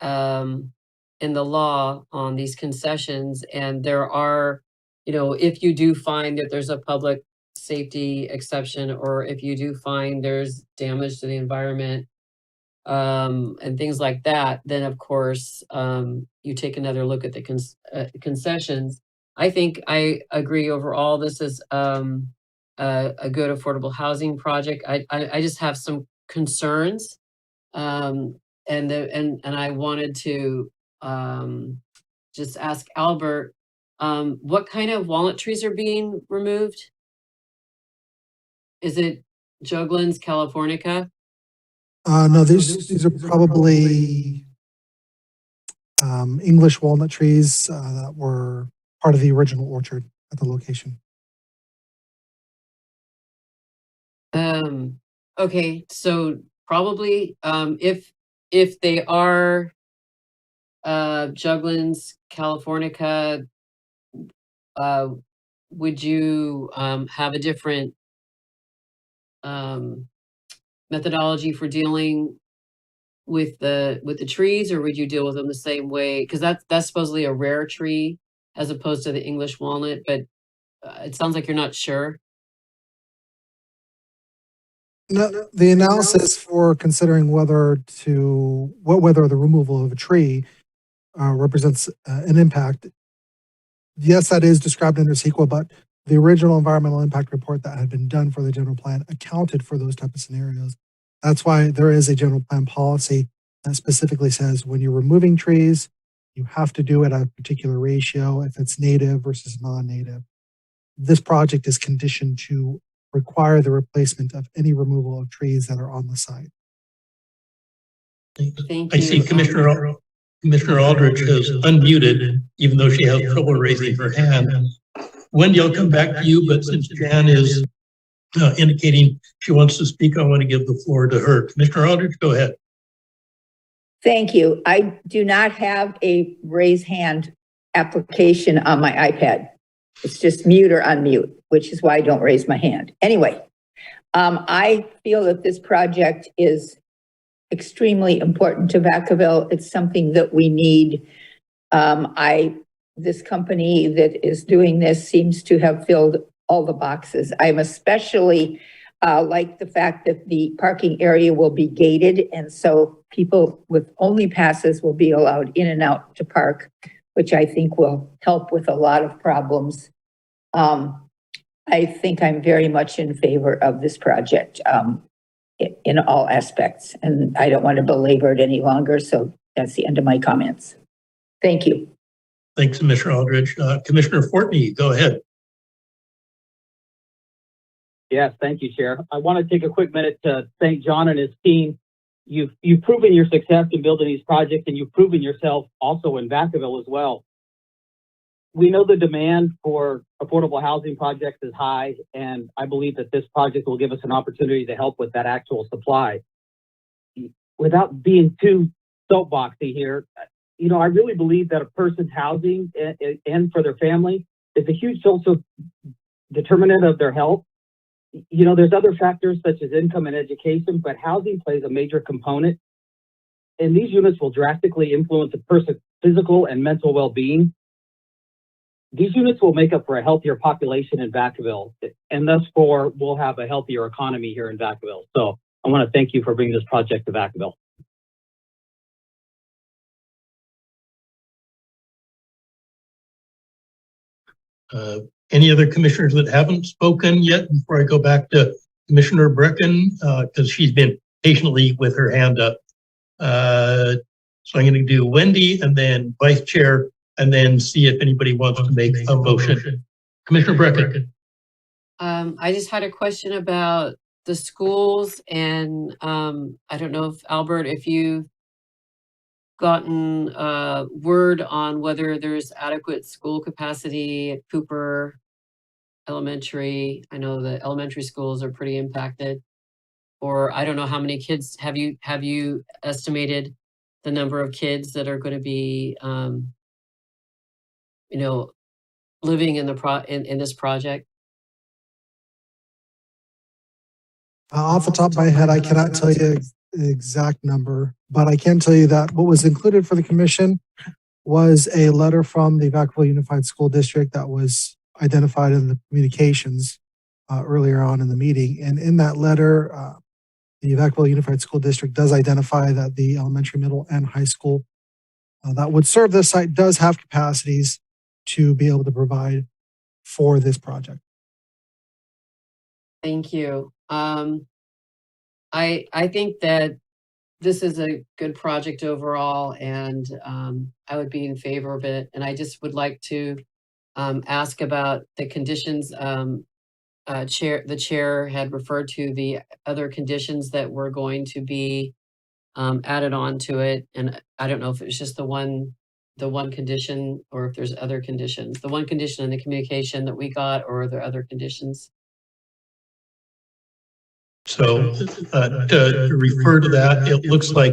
in the law on these concessions. And there are, if you do find that there's a public safety exception, or if you do find there's damage to the environment, and things like that, then of course, you take another look at the concessions. I think I agree overall. This is a good affordable housing project. I just have some concerns, and I wanted to just ask Albert, what kind of walnut trees are being removed? Is it Juglans californica? No, these are probably English walnut trees that were part of the original orchard at the location. Okay, so probably if they are Juglans californica, would you have a different methodology for dealing with the trees, or would you deal with them the same way? Because that's supposedly a rare tree as opposed to the English walnut, but it sounds like you're not sure. No, the analysis for considering whether the removal of a tree represents an impact. Yes, that is described under CEQA, but the original environmental impact report that had been done for the general plan accounted for those type of scenarios. That's why there is a general plan policy that specifically says when you're removing trees, you have to do it at a particular ratio if it's native versus non-native. This project is conditioned to require the replacement of any removal of trees that are on the site. Thank I you. see Commissioner Aldrich has unmuted, even though she has trouble raising her hand. Wendy, I'll come back to you, but since Jan is indicating she wants to speak, I want to give the floor to her. Commissioner Aldrich, go ahead. Thank you. I do not have a raise hand application on my iPad. It's just mute or unmute, which is why I don't raise my hand. Anyway, I feel that this project is extremely important to Vacaville. It's something that we need. This company that is doing this seems to have filled all the boxes. I'm especially like the fact that the parking area will be gated, and so people with only passes will be allowed in and out to park, which I think will help with a lot of problems. I think I'm very much in favor of this project in all aspects, and I don't want to belabor it any longer, so that's the end of my comments. Thank you. Thanks, Commissioner Aldrich. Commissioner Fortney, go ahead. Yes, thank you, Chair. I want to take a quick minute to thank John and his team. You've proven your success in building these projects, and you've proven yourself also in Vacaville as well. We know the demand for affordable housing projects is high, and I believe that this project will give us an opportunity to help with that actual supply. Without being too soapboxy here, I really believe that a person's housing and for their family is a huge social determinant of their health. There's other factors such as income and education, but housing plays a major component. And these units will drastically influence a person's physical and mental well-being. These units will make up for a healthier population in Vacaville, and thus we'll have a healthier economy here in Vacaville. So I want to thank you for bringing this project to Vacaville. Any other commissioners that haven't spoken yet before I go back to Commissioner Brecken, because she's been patiently with her hand up. So I'm going to do Wendy and then Vice Chair, and then see if anybody wants to make a motion. Commissioner Brecken. I just had a question about the schools, and I don't know if Albert, if you've gotten word on whether there's adequate school capacity at Cooper Elementary. I know the elementary schools are pretty impacted, or I don't know how many kids have you estimated the number of kids that are going to be living in in this project? Off the top of my head, I cannot tell you the exact number, but I can tell you that what was included for the commission was a letter from the Vacaville Unified School District that was identified in the communications earlier on in the meeting. And in that letter, the Vacaville Unified School District does identify that the elementary, middle, and high school that would serve this site does have capacities to be able to provide for this project. Thank you. I think that this is a good project overall, and I would be in favor of it. And I just would like to ask about the conditions. The chair had referred to the other conditions that were going to be added on to it, and I don't know if it was just the one condition or if there's other conditions. The one condition in the communication that we got, or are there other conditions? So to refer to that, it looks like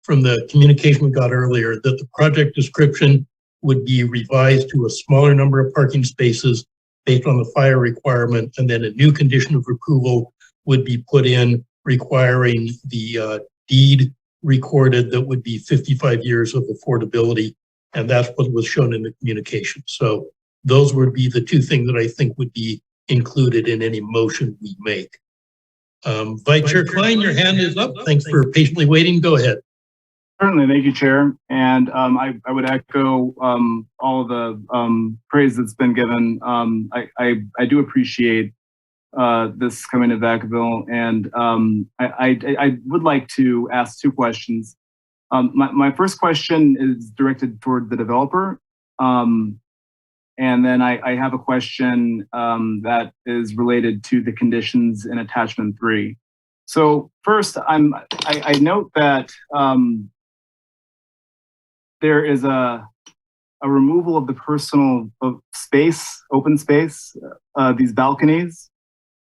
from the communication we got earlier that the project description would be revised to a smaller number of parking spaces based on the fire requirement, and then a new condition of approval would be put in requiring the deed recorded that would be 55 years of affordability, and that's what was shown in the communication. So those would be the two things that I think would be included in any motion we make. Vice Chair Klein, your hand is up. Thanks for patiently waiting. Go ahead. Certainly, thank you, Chair. And I would echo all of the praise that's been given. I do appreciate this coming to Vacaville, and I would like to ask two questions. My first question is directed toward the developer, and then I have a question that is related to the conditions in attachment 3. So first, I note that there is a removal of the personal space, open space, these balconies.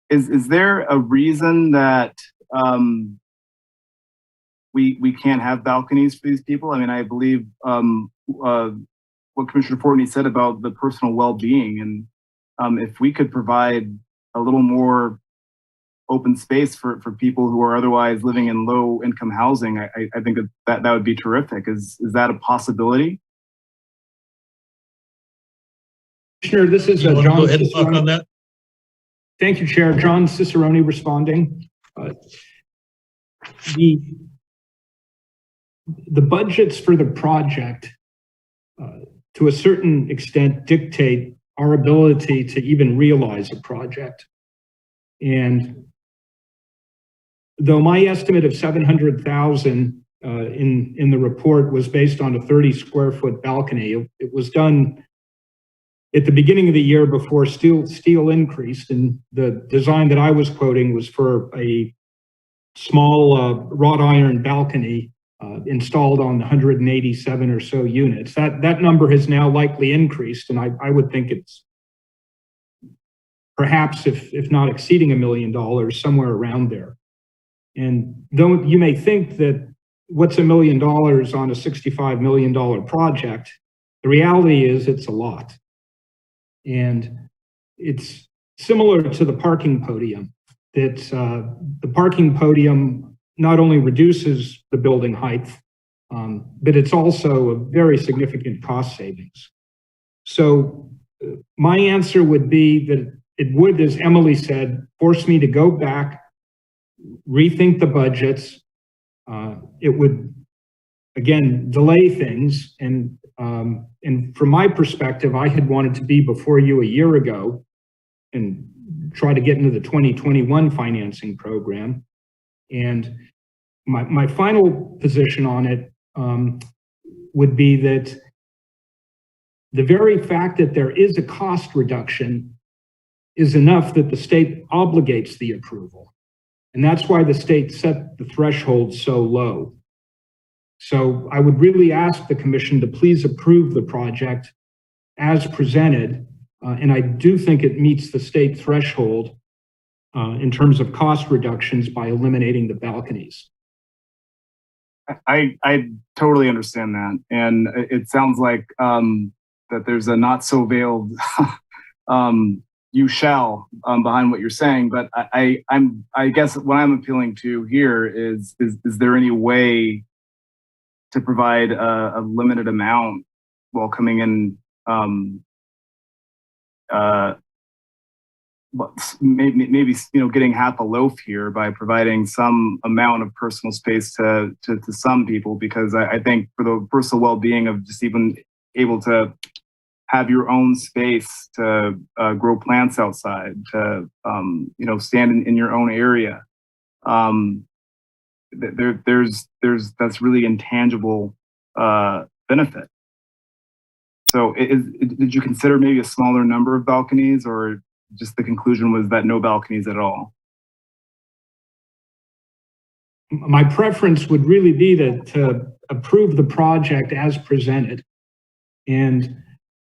Is there a reason that we can't have balconies for these people? I mean, I believe what Commissioner Fortney said about the personal well-being, and if we could provide a little more open space for people who are otherwise living in low-income housing, I think that would be terrific. Is that a possibility? Commissioner, this is John. Go ahead and talk on that. Thank you, Chair. John Cicerone responding. The budgets for the project, to a certain extent, dictate our ability to even realize a project. And though my estimate of 700,000 in the report was based on a 30 square foot balcony, it was done at the beginning of the year before steel increased, and the design that I was quoting was for a small wrought iron balcony installed on 187 or so units. That number has now likely increased, and I would think it's perhaps, if not exceeding $1 million, somewhere around there. And though you may think that what's $1 million on a $65 million project, the reality is it's a lot. And it's similar to the parking podium, that the parking podium not only reduces the building height, but it's also a very significant cost savings. So my answer would be that it would, as Emily said, force me to go back, rethink the budgets. It would, again, delay things. And from my perspective, I had wanted to be before you a year ago and try to get into the 2021 financing program. And my final position on it would be that the very fact that there is a cost reduction is enough that the state obligates the approval. And that's why the state set the threshold so low. So I would really ask the commission to please approve the project as presented. And I do think it meets the state threshold in terms of cost reductions by eliminating the balconies. I totally understand that. And it sounds like that there's a not so veiled you shall behind what you're saying. But I guess what I'm appealing to here is there any way to provide a limited amount while coming in maybe getting half a loaf here by providing some amount of personal space to some people, because I think for the personal well-being of just even able to have your own space to grow plants outside, to stand in your own area. That's really intangible benefit. So did you consider maybe a smaller number of balconies, or just the conclusion was that no balconies at all? My preference would really be to approve the project as presented. And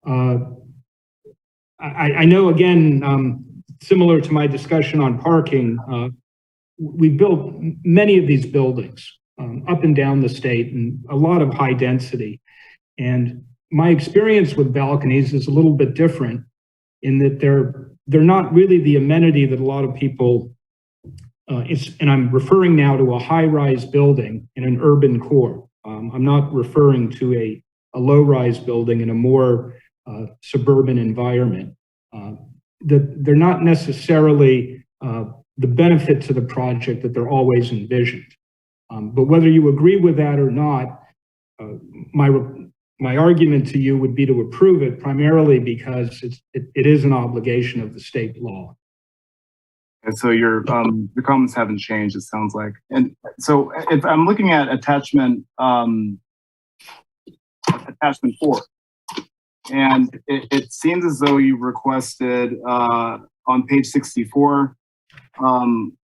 I know, again, similar to my discussion on parking, we built many of these buildings up and down the state, and a lot of high density. And my experience with balconies is a little bit different in that they're not really the amenity that a lot of people, and I'm referring now to a high-rise building in an urban core. I'm not referring to a low-rise building in a more suburban environment. They're not necessarily the benefit to the project that they're always envisioned. But whether you agree with that or not, my argument to you would be to approve it, primarily because it is an obligation of the state law. And so your comments haven't changed, it sounds like. And so if I'm looking at attachment 4, and it seems as though you requested on page 64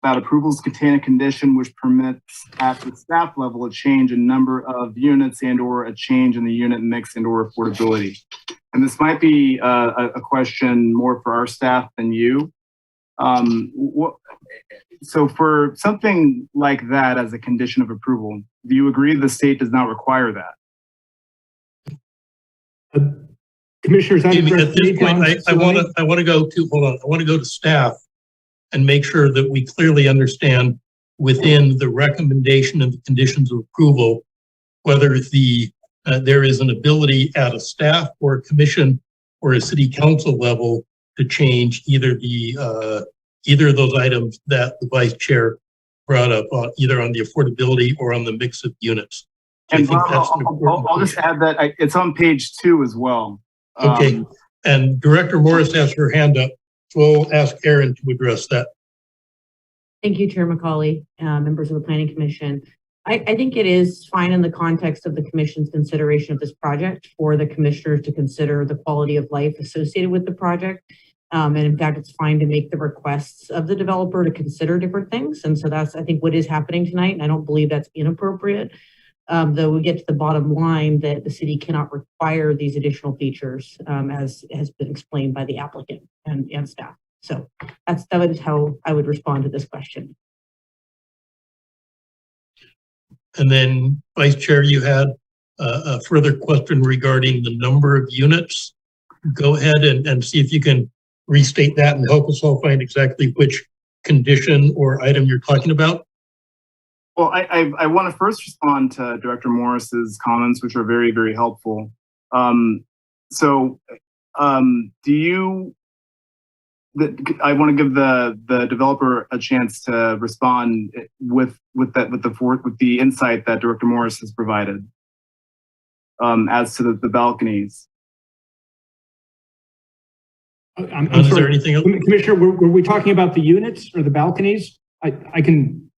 that approvals contain a condition which permits at the staff level a change in number of units and or a change in the unit mix and or affordability. And this might be a question more for our staff than you. So for something like that as a condition of approval, do you agree the state does not require that? Commissioners, at this point, I want to go to, hold on, I want to go to staff and make sure that we clearly understand within the recommendation and the conditions of approval, whether there is an ability at a staff or a commission or a city council level to change either of those items that the vice chair brought up, either on the affordability or on the mix of units. So and I'll just add that it's on page 2 as well. Okay, and Director Morris has her hand up, so we'll ask Aaron to address that. Thank you, Chair McCauley, members of the Planning Commission. I think it is fine in the context of the Commission's consideration of this project for the commissioners to consider the quality of life associated with the project. And in fact, it's fine to make the requests of the developer to consider different things. And so that's, I think, what is happening tonight. And I don't believe that's inappropriate. Though we get to the bottom line that the city cannot require these additional features, as has been explained by the applicant and staff. So that is how I would respond to this question. And then, Vice Chair, you had a further question regarding the number of units. Go ahead and see if you can restate that and help us all find exactly which condition or item you're talking about. Well, I want to first respond to Director Morris's comments, which are very, very helpful. I want to give the developer a chance to respond with the insight that Director Morris has provided as to the balconies. I'm Is sorry, there anything else? Commissioner, were we talking about the units or the balconies? I can.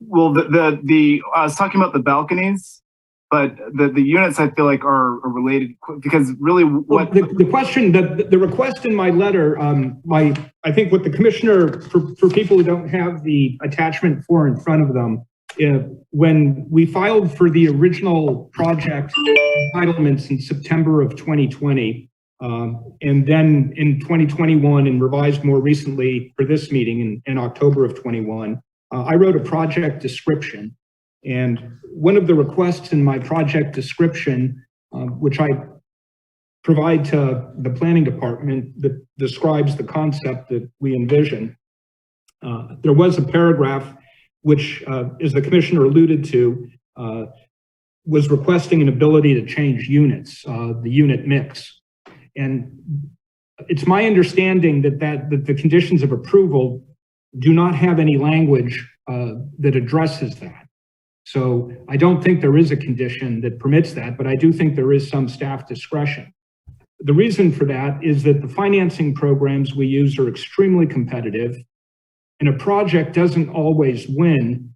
Well, I was talking about the balconies, but the units I feel like are related, because really what the question, the request in my letter, I think what the commissioner, for people who don't have the attachment 4 in front of them, when we filed for the original project entitlements in September of 2020, and then in 2021 and revised more recently for this meeting in October of 21, I wrote a project description. And one of the requests in my project description, which I provide to the planning department, that describes the concept that we envision, there was a paragraph which, as the commissioner alluded to, was requesting an ability to change units, the unit mix. And it's my understanding that the conditions of approval do not have any language that addresses that. So I don't think there is a condition that permits that, but I do think there is some staff discretion. The reason for that is that the financing programs we use are extremely competitive, and a project doesn't always win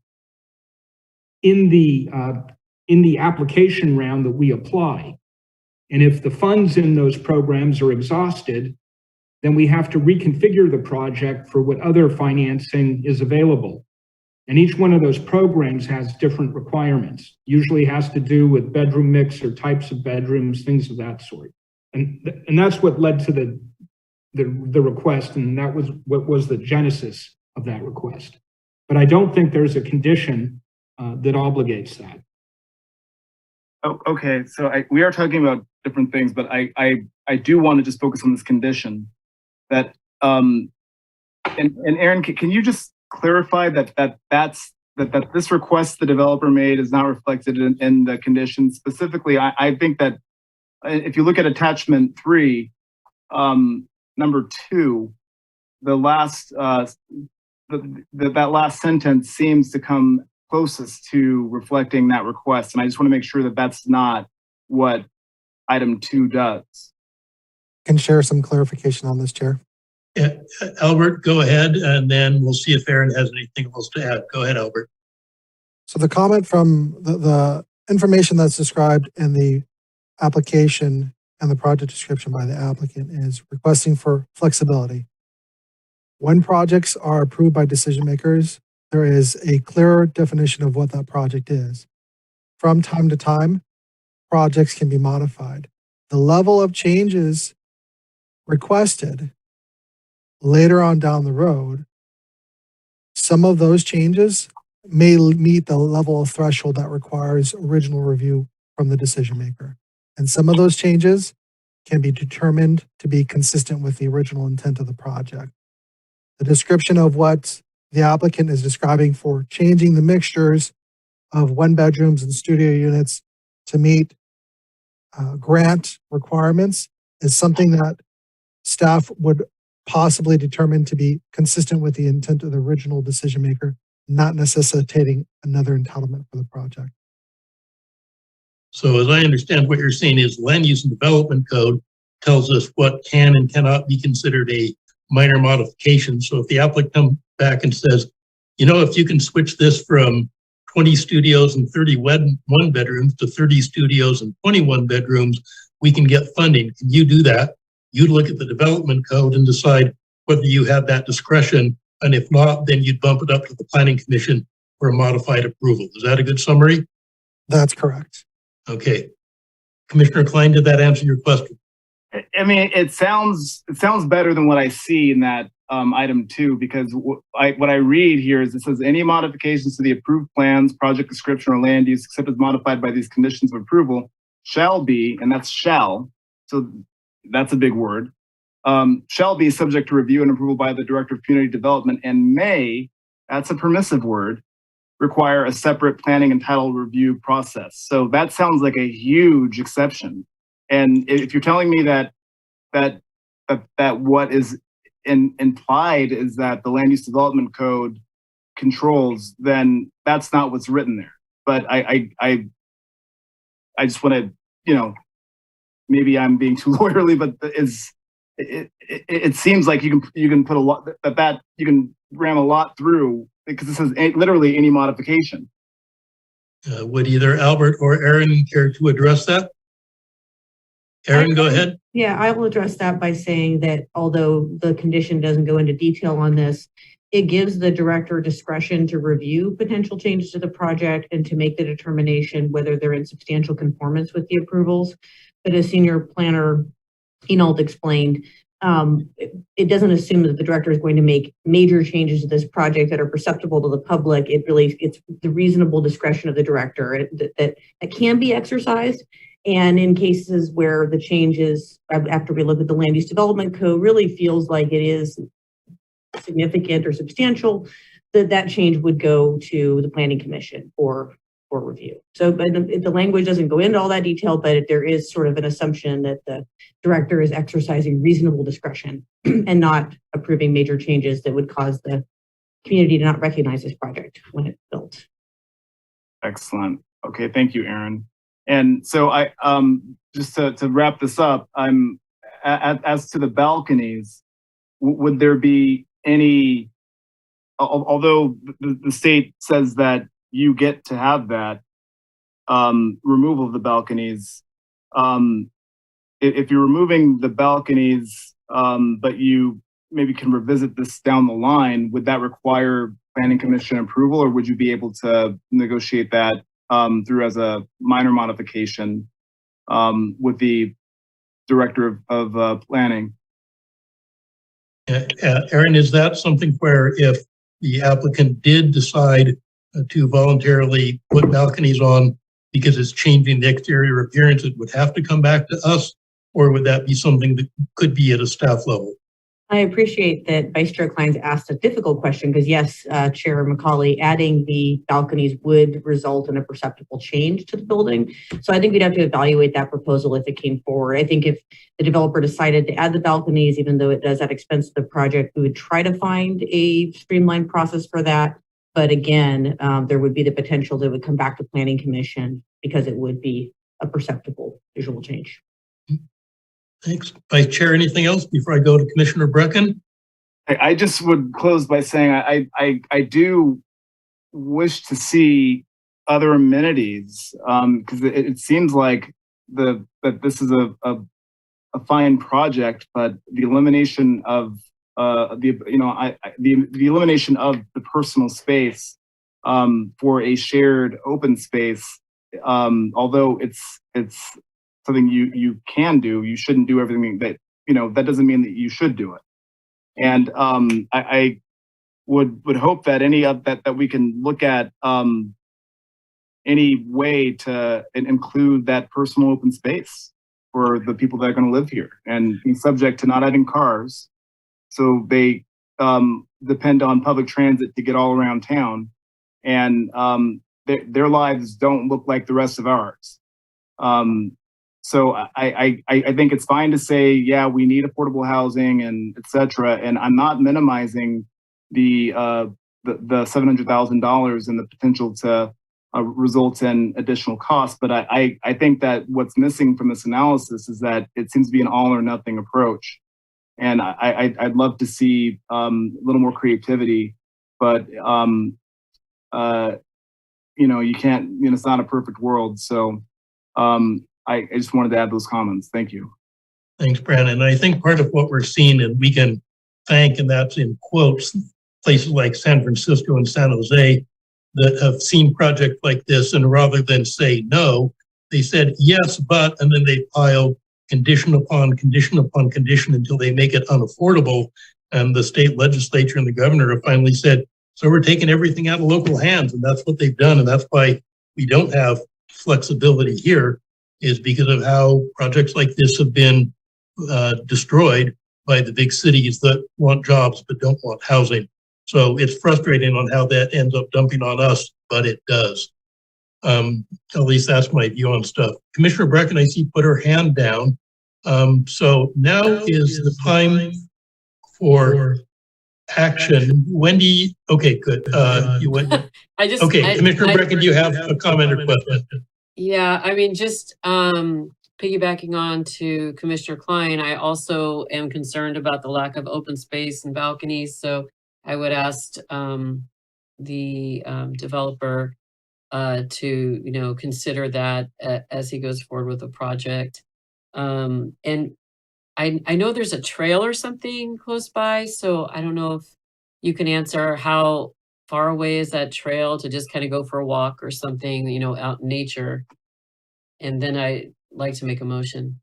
in the application round that we apply. And if the funds in those programs are exhausted, then we have to reconfigure the project for what other financing is available. And each one of those programs has different requirements, usually has to do with bedroom mix or types of bedrooms, things of that sort. And that's what led to the request, and that was what was the genesis of that request. But I don't think there's a condition that obligates that. Oh, okay, so we are talking about different things, but I do want to just focus on this condition that and Aaron, can you just clarify that this request the developer made is not reflected in the condition? Specifically, I think that if you look at attachment 3, number 2, the last that last sentence seems to come closest to reflecting that request, and I just want to make sure that that's not what item 2 does. Can share some clarification on this, Chair. Yeah, Albert, go ahead, and then we'll see if Aaron has anything else to add. Go ahead, Albert. So the comment from the information that's described in the application and the project description by the applicant is requesting for flexibility. When projects are approved by decision makers, there is a clearer definition of what that project is. From time to time, projects can be modified. The level of changes requested later on down the road, some of those changes may meet the level of threshold that requires original review from the decision maker. And some of those changes can be determined to be consistent with the original intent of the project. The description of what the applicant is describing for changing the mixtures of 1-bedrooms and studio units to meet grant requirements is something that staff would possibly determine to be consistent with the intent of the original decision maker, not necessitating another entitlement for the project. So as I understand, what you're saying is land use and development code tells us what can and cannot be considered a minor modification. So if the applicant comes back and says, you know, if you can switch this from 20 studios and 31 bedrooms to 30 studios and 21 bedrooms, we can get funding. Can you do that? You'd look at the development code and decide whether you have that discretion. And if not, then you'd bump it up to the planning commission for a modified approval. Is that a good summary? That's correct. Okay. Commissioner Klein, did that answer your question? I mean, it sounds better than what I see in that item 2, because what I read here is it says any modifications to the approved plans, project description, or land use, except as modified by these conditions of approval, shall be, and that's shall, so that's a big word, shall be subject to review and approval by the Director of Community Development, and may, that's a permissive word, require a separate planning and title review process. So that sounds like a huge exception. And if you're telling me that what is implied is that the land use development code controls, then that's not what's written there. But I just want to, you know, maybe I'm being too lawyerly, but it seems like you can put a lot that you can ram a lot through, because it says literally any modification. Would either Albert or Aaron care to address that? Aaron, go ahead. Yeah, I will address that by saying that although the condition doesn't go into detail on this, it gives the director discretion to review potential changes to the project and to make the determination whether they're in substantial conformance with the approvals. But as Senior Planner Enold explained, it doesn't assume that the director is going to make major changes to this project that are perceptible to the public. It's the reasonable discretion of the director that can be exercised. And in cases where the changes, after we look at the land use development code, really feels like it is significant or substantial, that change would go to the planning commission for for review. So but the language doesn't go into all that detail, but there is sort of an assumption that the director is exercising reasonable discretion and not approving major changes that would cause the community to not recognize this project when it's built. Excellent. Okay, thank you, Aaron. And so I just to wrap this up, I'm as to the balconies, would there be any, although the state says that you get to have that removal of the balconies, if you're removing the balconies, but you maybe can revisit this down the line, would that require planning commission approval, or would you be able to negotiate that through as a minor modification with the director of planning? Aaron, is that something where if the applicant did decide to voluntarily put balconies on because it's changing the exterior appearance, it would have to come back to us, or would that be something that could be at a staff level? I appreciate that Vice Chair Klein's asked a difficult question because yes, Chair McCauley, adding the balconies would result in a perceptible change to the building. So I think we'd have to evaluate that proposal if it came forward. I think if the developer decided to add the balconies, even though it does at expense of the project, we would try to find a streamlined process for that. But again, there would be the potential that it would come back to Planning Commission because it would be a perceptible visual change. Thanks. Vice Chair, anything else before I go to Commissioner Brecken? I just would close by saying I do wish to see other amenities because it seems like that this is a fine project, but the elimination of the elimination of the personal space for a shared open space, although it's something you can do, you shouldn't do everything that, that doesn't mean that you should do it. And I would hope that any of that we can look at any way to include that personal open space for the people that are going to live here and be subject to not having cars. So they depend on public transit to get all around town, and their lives don't look like the rest of ours. So I think it's fine to say, yeah, we need affordable housing and et cetera. And I'm not minimizing the $700,000 and the potential to result in additional costs. But I think that what's missing from this analysis is that it seems to be an all or nothing approach. And I'd love to see a little more creativity, but you can't, it's not a perfect world. So I just wanted to add those comments. Thank you. Thanks, Brandon. I think part of what we're seeing, and we can thank, and that's in quotes, places like San Francisco and San Jose that have seen projects like this, and rather than say no, they said yes, but, and then they piled condition upon condition upon condition until they make it unaffordable. And the state legislature and the governor have finally said, so we're taking everything out of local hands. And that's what they've done. And that's why we don't have flexibility here, is because of how projects like this have been destroyed by the big cities that want jobs but don't want housing. So it's frustrating on how that ends up dumping on us, but it does. At least that's my view on stuff. Commissioner Brecken, I see, put her hand down. So now is the time for action. Wendy, okay, good. You went. Okay, Commissioner Brecken, do you have a comment or question? Yeah, I mean, just piggybacking on to Commissioner Klein, I also am concerned about the lack of open space and balconies. So I would ask the developer to, consider that as he goes forward with the project. And I know there's a trail or something close by, so I don't know if you can answer how far away is that trail to just kind of go for a walk or something, out in nature. And then I'd like to make a motion.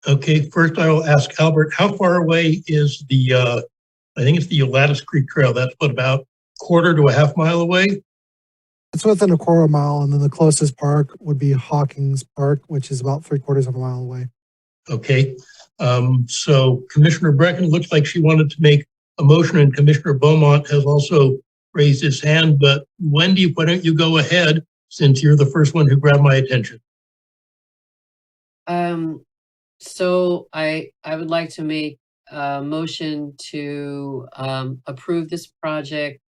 Okay, first I will ask Albert, how far away is the, I think it's the Lattice Creek Trail. That's what, about quarter to a half mile away? It's within a quarter mile, and then the closest park would be Hawkins Park, which is about 3/4 of a mile away. Okay, so Commissioner Brecken looks like she wanted to make a motion, and Commissioner Beaumont has also raised his hand, but Wendy, why don't you go ahead since you're the first one who grabbed my attention? So I would like to make a motion to approve this project,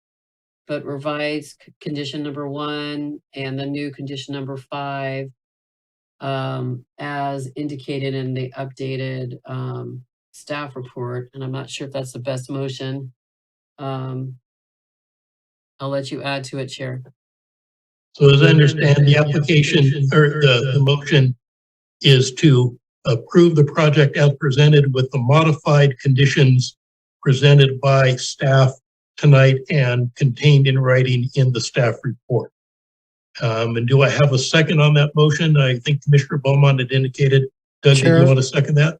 but revise condition number 1 and the new condition number 5 as indicated in the updated staff report. And I'm not sure if that's the best motion. I'll let you add to it, Chair. So as I understand, the application or the motion is to approve the project as presented with the modified conditions presented by staff tonight and contained in writing in the staff report. And do I have a second on that motion? I think Commissioner Beaumont had indicated. Doug, do you want to second that?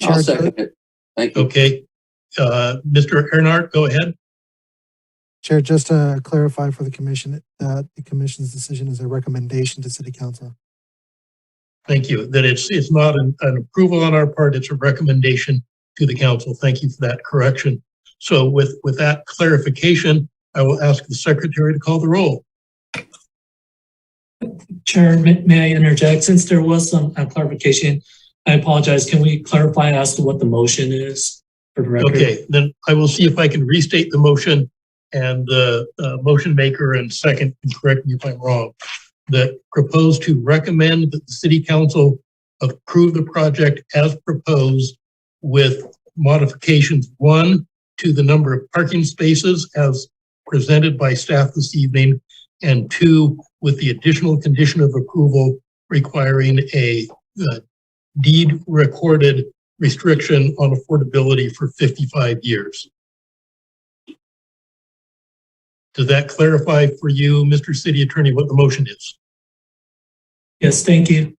I'll second it. Thank you. Okay. Mr. Earnhardt, go ahead. Chair, just to clarify for the commission that the commission's decision is a recommendation to City Council. Thank you. That it's not an approval on our part, it's a recommendation to the council. Thank you for that correction. So with that clarification, I will ask the secretary to call the roll. Chair, may I interject? Since there was some clarification, I apologize. Can we clarify as to what the motion is for the record? Okay, then I will see if I can restate the motion and the motion maker and second can correct me if I'm wrong. That proposed to recommend that the City Council approve the project as proposed with modifications 1 to the number of parking spaces as presented by staff this evening, and 2 with the additional condition of approval requiring a deed recorded restriction on affordability for 55 years. Does that clarify for you, Mr. City Attorney, what the motion is? Yes, thank you.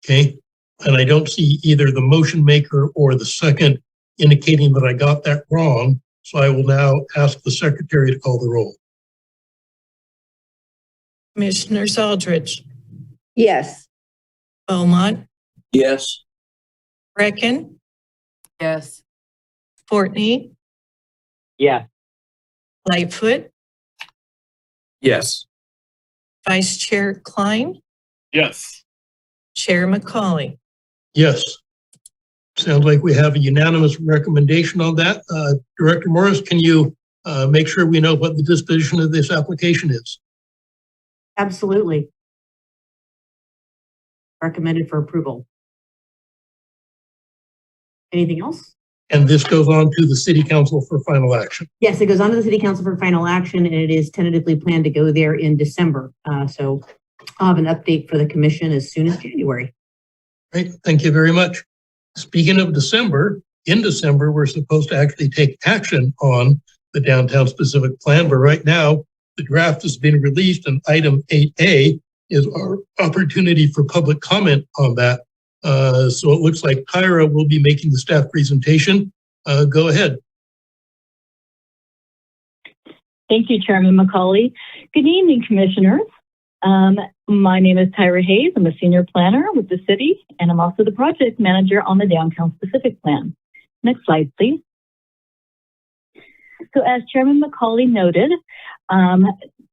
Okay, and I don't see either the motion maker or the second indicating that I got that wrong. So I will now ask the secretary to call the roll. Commissioners Aldridge, Yes. Beaumont, Yes. Brecken, Yes. Fortney, Yes. Lightfoot, Yes. Vice Chair Klein, Yes. Chair McCauley. Yes. Sounds like we have a unanimous recommendation on that. Director Morris, can you make sure we know what the disposition of this application is? Absolutely. Recommended for approval. Anything else? And this goes on to the City Council for final action. Yes, it goes on to the City Council for final action, and it is tentatively planned to go there in December. So I'll have an update for the commission as soon as January. Great, thank you very much. Speaking of December, in December, we're supposed to actually take action on the downtown specific plan, but right now the draft has been released and item 8A is our opportunity for public comment on that. So it looks like Tyra will be making the staff presentation. Go ahead. Thank you, Chairman McCauley. Good evening, Commissioners. My name is Tyra Hayes. I'm a senior planner with the city, and I'm also the project manager on the Downtown Specific Plan. Next slide, please. So as Chairman McCauley noted,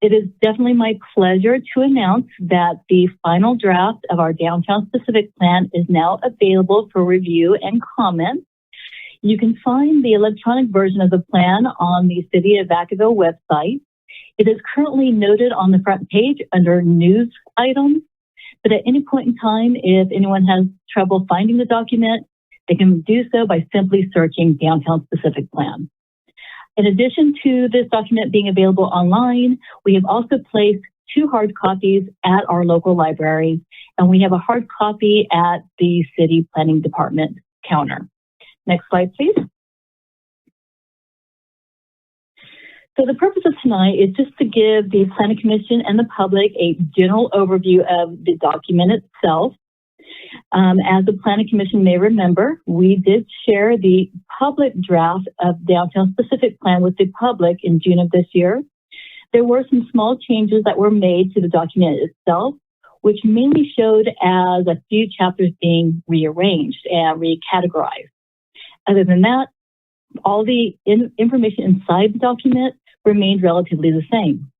it is definitely my pleasure to announce that the final draft of our Downtown Specific Plan is now available for review and comment. You can find the electronic version of the plan on the City of Vacaville website. It is currently noted on the front page under news items, but at any point in time, if anyone has trouble finding the document, they can do so by simply searching Downtown Specific Plan. In addition to this document being available online, we have also placed 2 hard copies at our local libraries, and we have a hard copy at the City Planning Department counter. Next slide, please. So the purpose of tonight is just to give the Planning Commission and the public a general overview of the document itself. As the Planning Commission may remember, we did share the public draft of Downtown Specific Plan with the public in June of this year. There were some small changes that were made to the document itself, which mainly showed as a few chapters being rearranged and recategorized. Other than that, all the information inside the document remained relatively the same.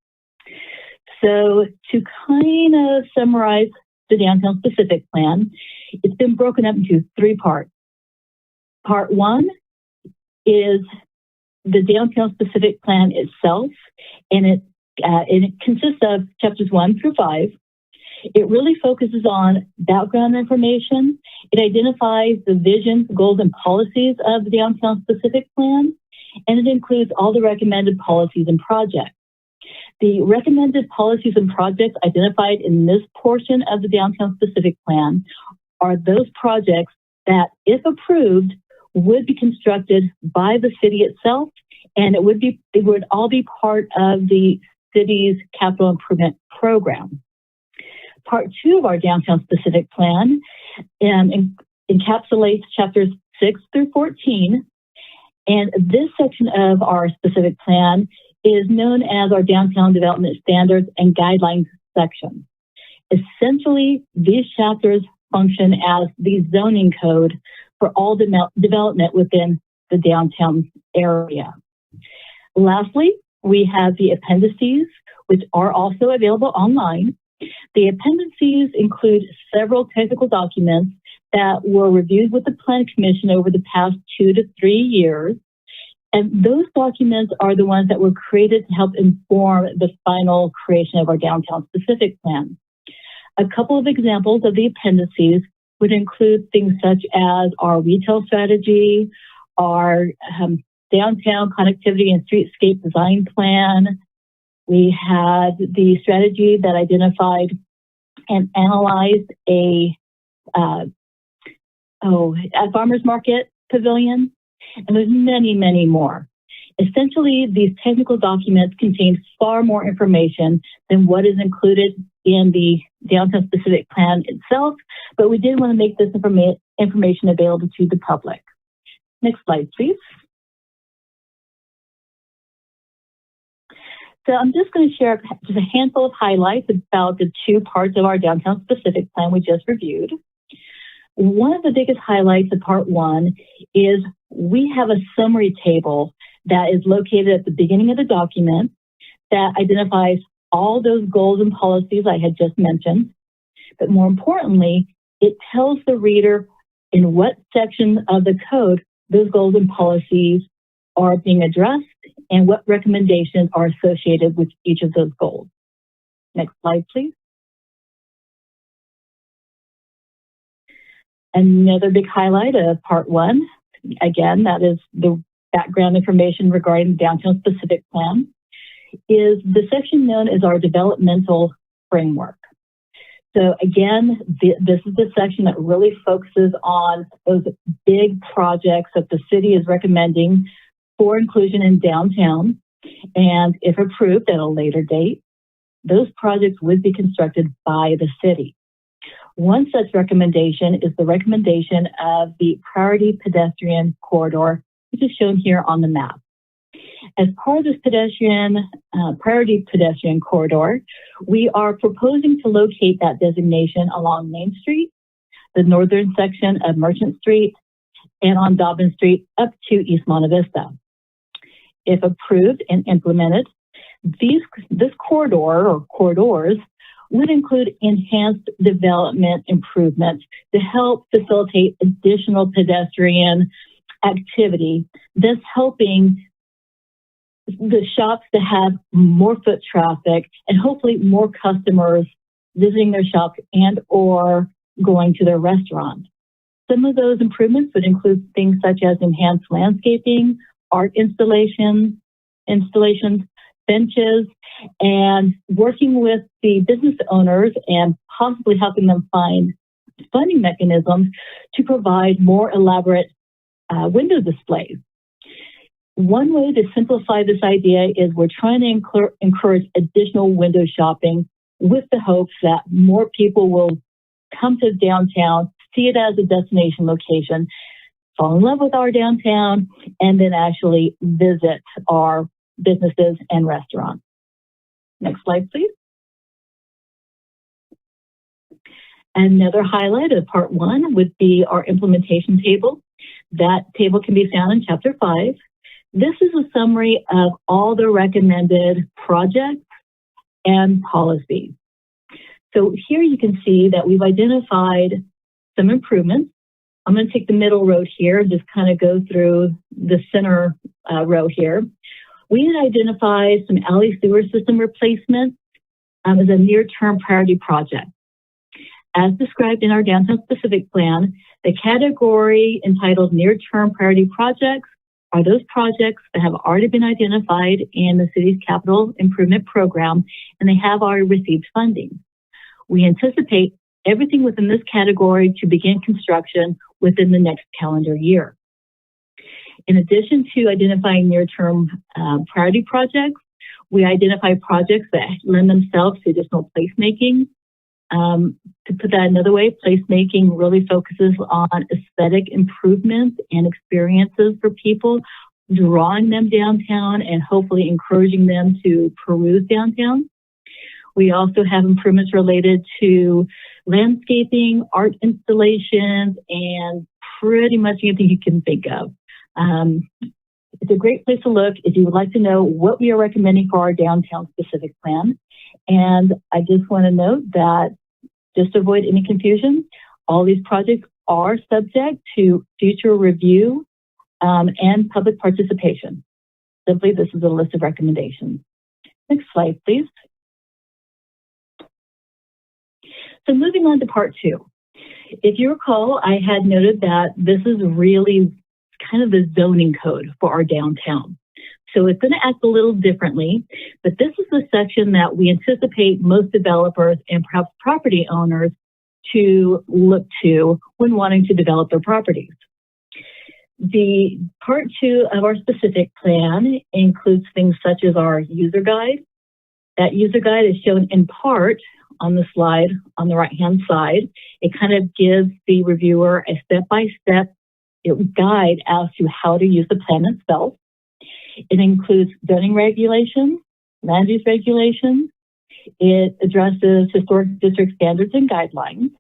So to kind of summarize the downtown specific plan, it's been broken up into 3 parts. Part 1 is the downtown specific plan itself, and it consists of chapters 1 through 5. It really focuses on background information. It identifies the visions, goals, and policies of the downtown specific plan, and it includes all the recommended policies and projects. The recommended policies and projects identified in this portion of the downtown specific plan are those projects that, if approved, would be constructed by the city itself, and it would all be part of the city's capital improvement program. Part 2 of our downtown specific plan encapsulates chapters 6 through 14, and this section of our specific plan is known as our Downtown Development Standards and Guidelines section. Essentially, these chapters function as the zoning code for all development within the downtown area. Lastly, we have the appendices, which are also available online. The appendices include several technical documents that were reviewed with the Plan Commission over the past 2 to 3 years. And those documents are the ones that were created to help inform the final creation of our downtown specific plan. A couple of examples of the appendices would include things such as our retail strategy, our downtown connectivity and streetscape design plan. We had the strategy that identified and analyzed a farmer's market pavilion. And there's many, many more. Essentially, these technical documents contain far more information than what is included in the downtown specific plan itself, but we did want to make this information available to the public. Next slide, please. So I'm just going to share just a handful of highlights about the 2 parts of our downtown specific plan we just reviewed. One of the biggest highlights of part 1 is we have a summary table that is located at the beginning of the document that identifies all those goals and policies I had just mentioned. But more importantly, it tells the reader in what section of the code those goals and policies are being addressed and what recommendations are associated with each of those goals. Next slide, please. Another big highlight of part 1, again, that is the background information regarding the downtown specific plan, is the section known as our developmental framework. So again, this is the section that really focuses on those big projects that the city is recommending for inclusion in downtown. And if approved at a later date, those projects would be constructed by the city. One such recommendation is the recommendation of the priority pedestrian corridor, which is shown here on the map. As part of this priority pedestrian corridor, we are proposing to locate that designation along Main Street, the northern section of Merchant Street, and on Dobbin Street up to East Monte Vista. If approved and implemented, this corridor or corridors would include enhanced development improvements to help facilitate additional pedestrian activity, thus helping the shops to have more foot traffic and hopefully more customers visiting their shop and or going to their restaurant. Some of those improvements would include things such as enhanced landscaping, art installations, benches, and working with the business owners and possibly helping them find funding mechanisms to provide more elaborate window displays. One way to simplify this idea is we're trying to encourage additional window shopping with the hopes that more people will come to downtown, see it as a destination location, fall in love with our downtown, and then actually visit our businesses and restaurants. Next slide, please. Another highlight of part 1 would be our implementation table. That table can be found in chapter 5. This is a summary of all the recommended projects and policies. So here you can see that we've identified some improvements. I'm going to take the middle road here and just kind of go through the center row here. We had identified some alley sewer system replacement as a near-term priority project. As described in our downtown specific plan, the category entitled near-term priority projects are those projects that have already been identified in the city's capital improvement program, and they have already received funding. We anticipate everything within this category to begin construction within the next calendar year. In addition to identifying near-term priority projects, we identify projects that lend themselves to additional placemaking. To put that another way, placemaking really focuses on aesthetic improvements and experiences for people, drawing them downtown and hopefully encouraging them to peruse downtown. We also have improvements related to landscaping, art installations, and pretty much anything you can think of. It's a great place to look if you would like to know what we are recommending for our downtown specific plan. And I just want to note that, just to avoid any confusion, all these projects are subject to future review and public participation. Simply, this is a list of recommendations. Next slide, please. So moving on to part two. If you recall, I had noted that this is really kind of the zoning code for our downtown. So it's going to act a little differently, but this is the section that we anticipate most developers and perhaps property owners to look to when wanting to develop their properties. The part two of our specific plan includes things such as our user guide. That user guide is shown in part on the slide on the right-hand side. It kind of gives the reviewer a step-by-step guide as to how to use the plan itself. It includes zoning regulations, land use regulations. It addresses historic district standards and guidelines.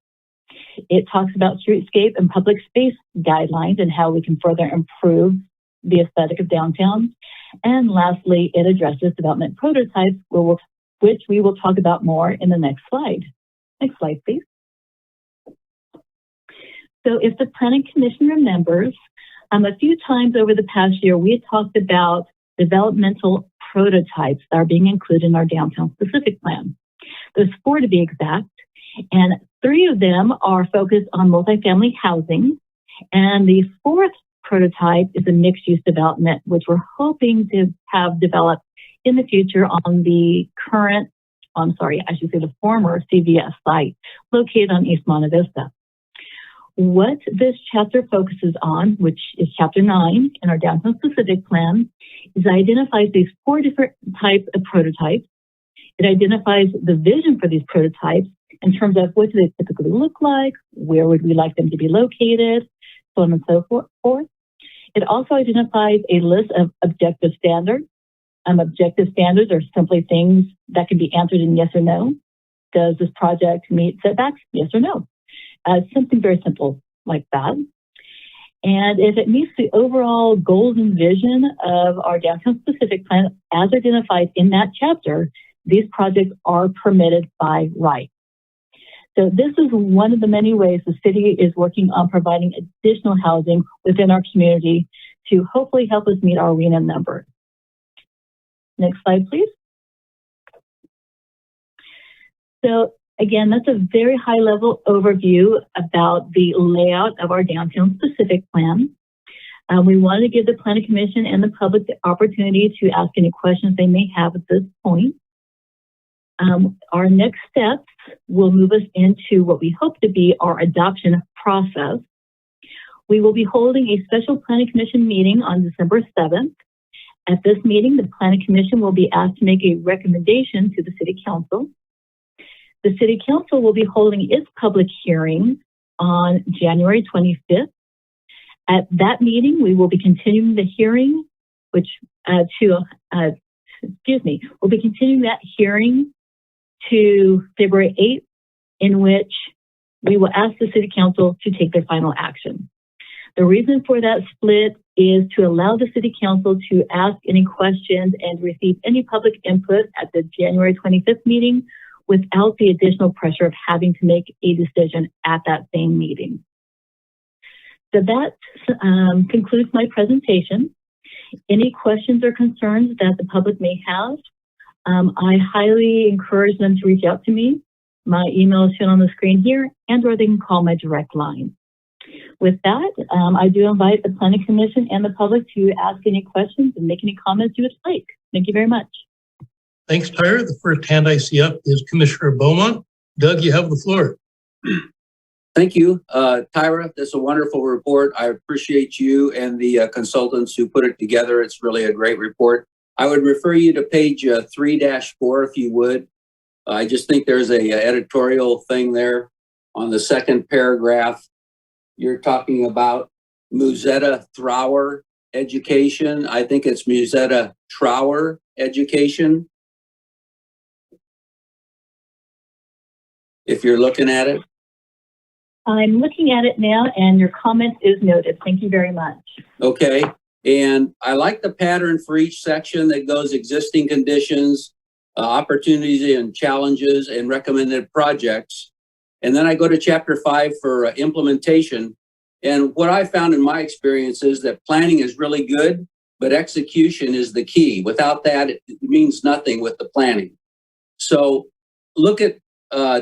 It talks about streetscape and public space guidelines and how we can further improve the aesthetic of downtown. And lastly, it addresses development prototypes, which we will talk about more in the next slide. Next slide, please. So if the Planning Commission remembers, a few times over the past year, we had talked about developmental prototypes that are being included in our downtown specific plan. There's 4 to be exact, and 3 of them are focused on multifamily housing. And the 4th prototype is a mixed-use development, which we're hoping to have developed in the future on the the former CVS site located on East Monte Vista. What this chapter focuses on, which is chapter 9 in our downtown specific plan, is identifies these 4 different types of prototypes. It identifies the vision for these prototypes in terms of what do they typically look like, where would we like them to be located, so on and so forth. It also identifies a list of objective standards. Objective standards are simply things that can be answered in yes or no. Does this project meet setbacks? Yes or no. Something very simple like that. And if it meets the overall goals and vision of our downtown specific plan as identified in that chapter, these projects are permitted by right. So this is one of the many ways the city is working on providing additional housing within our community to hopefully help us meet our RHNA number. Next slide, please. So again, that's a very high-level overview about the layout of our downtown specific plan. We wanted to give the Planning Commission and the public the opportunity to ask any questions they may have at this point. Our next steps will move us into what we hope to be our adoption process. We will be holding a special Planning Commission meeting on December 7th. At this meeting, the Planning Commission will be asked to make a recommendation to the City Council. The City Council will be holding its public hearing on January 25th. At that meeting, we will be continuing the hearing, we'll be continuing that hearing to February 8th, in which we will ask the City Council to take their final action. The reason for that split is to allow the city council to ask any questions and receive any public input at the January 25th meeting without the additional pressure of having to make a decision at that same meeting. So that concludes my presentation. Any questions or concerns that the public may have, I highly encourage them to reach out to me. My email is shown on the screen here, and or they can call my direct line. With that, I do invite the Planning Commission and the public to ask any questions and make any comments you would like. Thank you very much. Thanks, Tyra. The first hand I see up is Commissioner Beaumont. Doug, you have the floor. Thank you, Tyra. That's a wonderful report. I appreciate you and the consultants who put it together. It's really a great report. I would refer you to page 3-4 if you would. I just think there's a editorial thing there on the second paragraph. You're talking about Musetta Thrower education. I think it's Musetta Trower education. If you're looking at it. I'm looking at it now, and your comment is noted. Thank you very much. Okay. And I like the pattern for each section that goes existing conditions, opportunities and challenges, and recommended projects. And then I go to chapter 5 for implementation. And what I found in my experience is that planning is really good, but execution is the key. Without that, it means nothing with the planning. So look at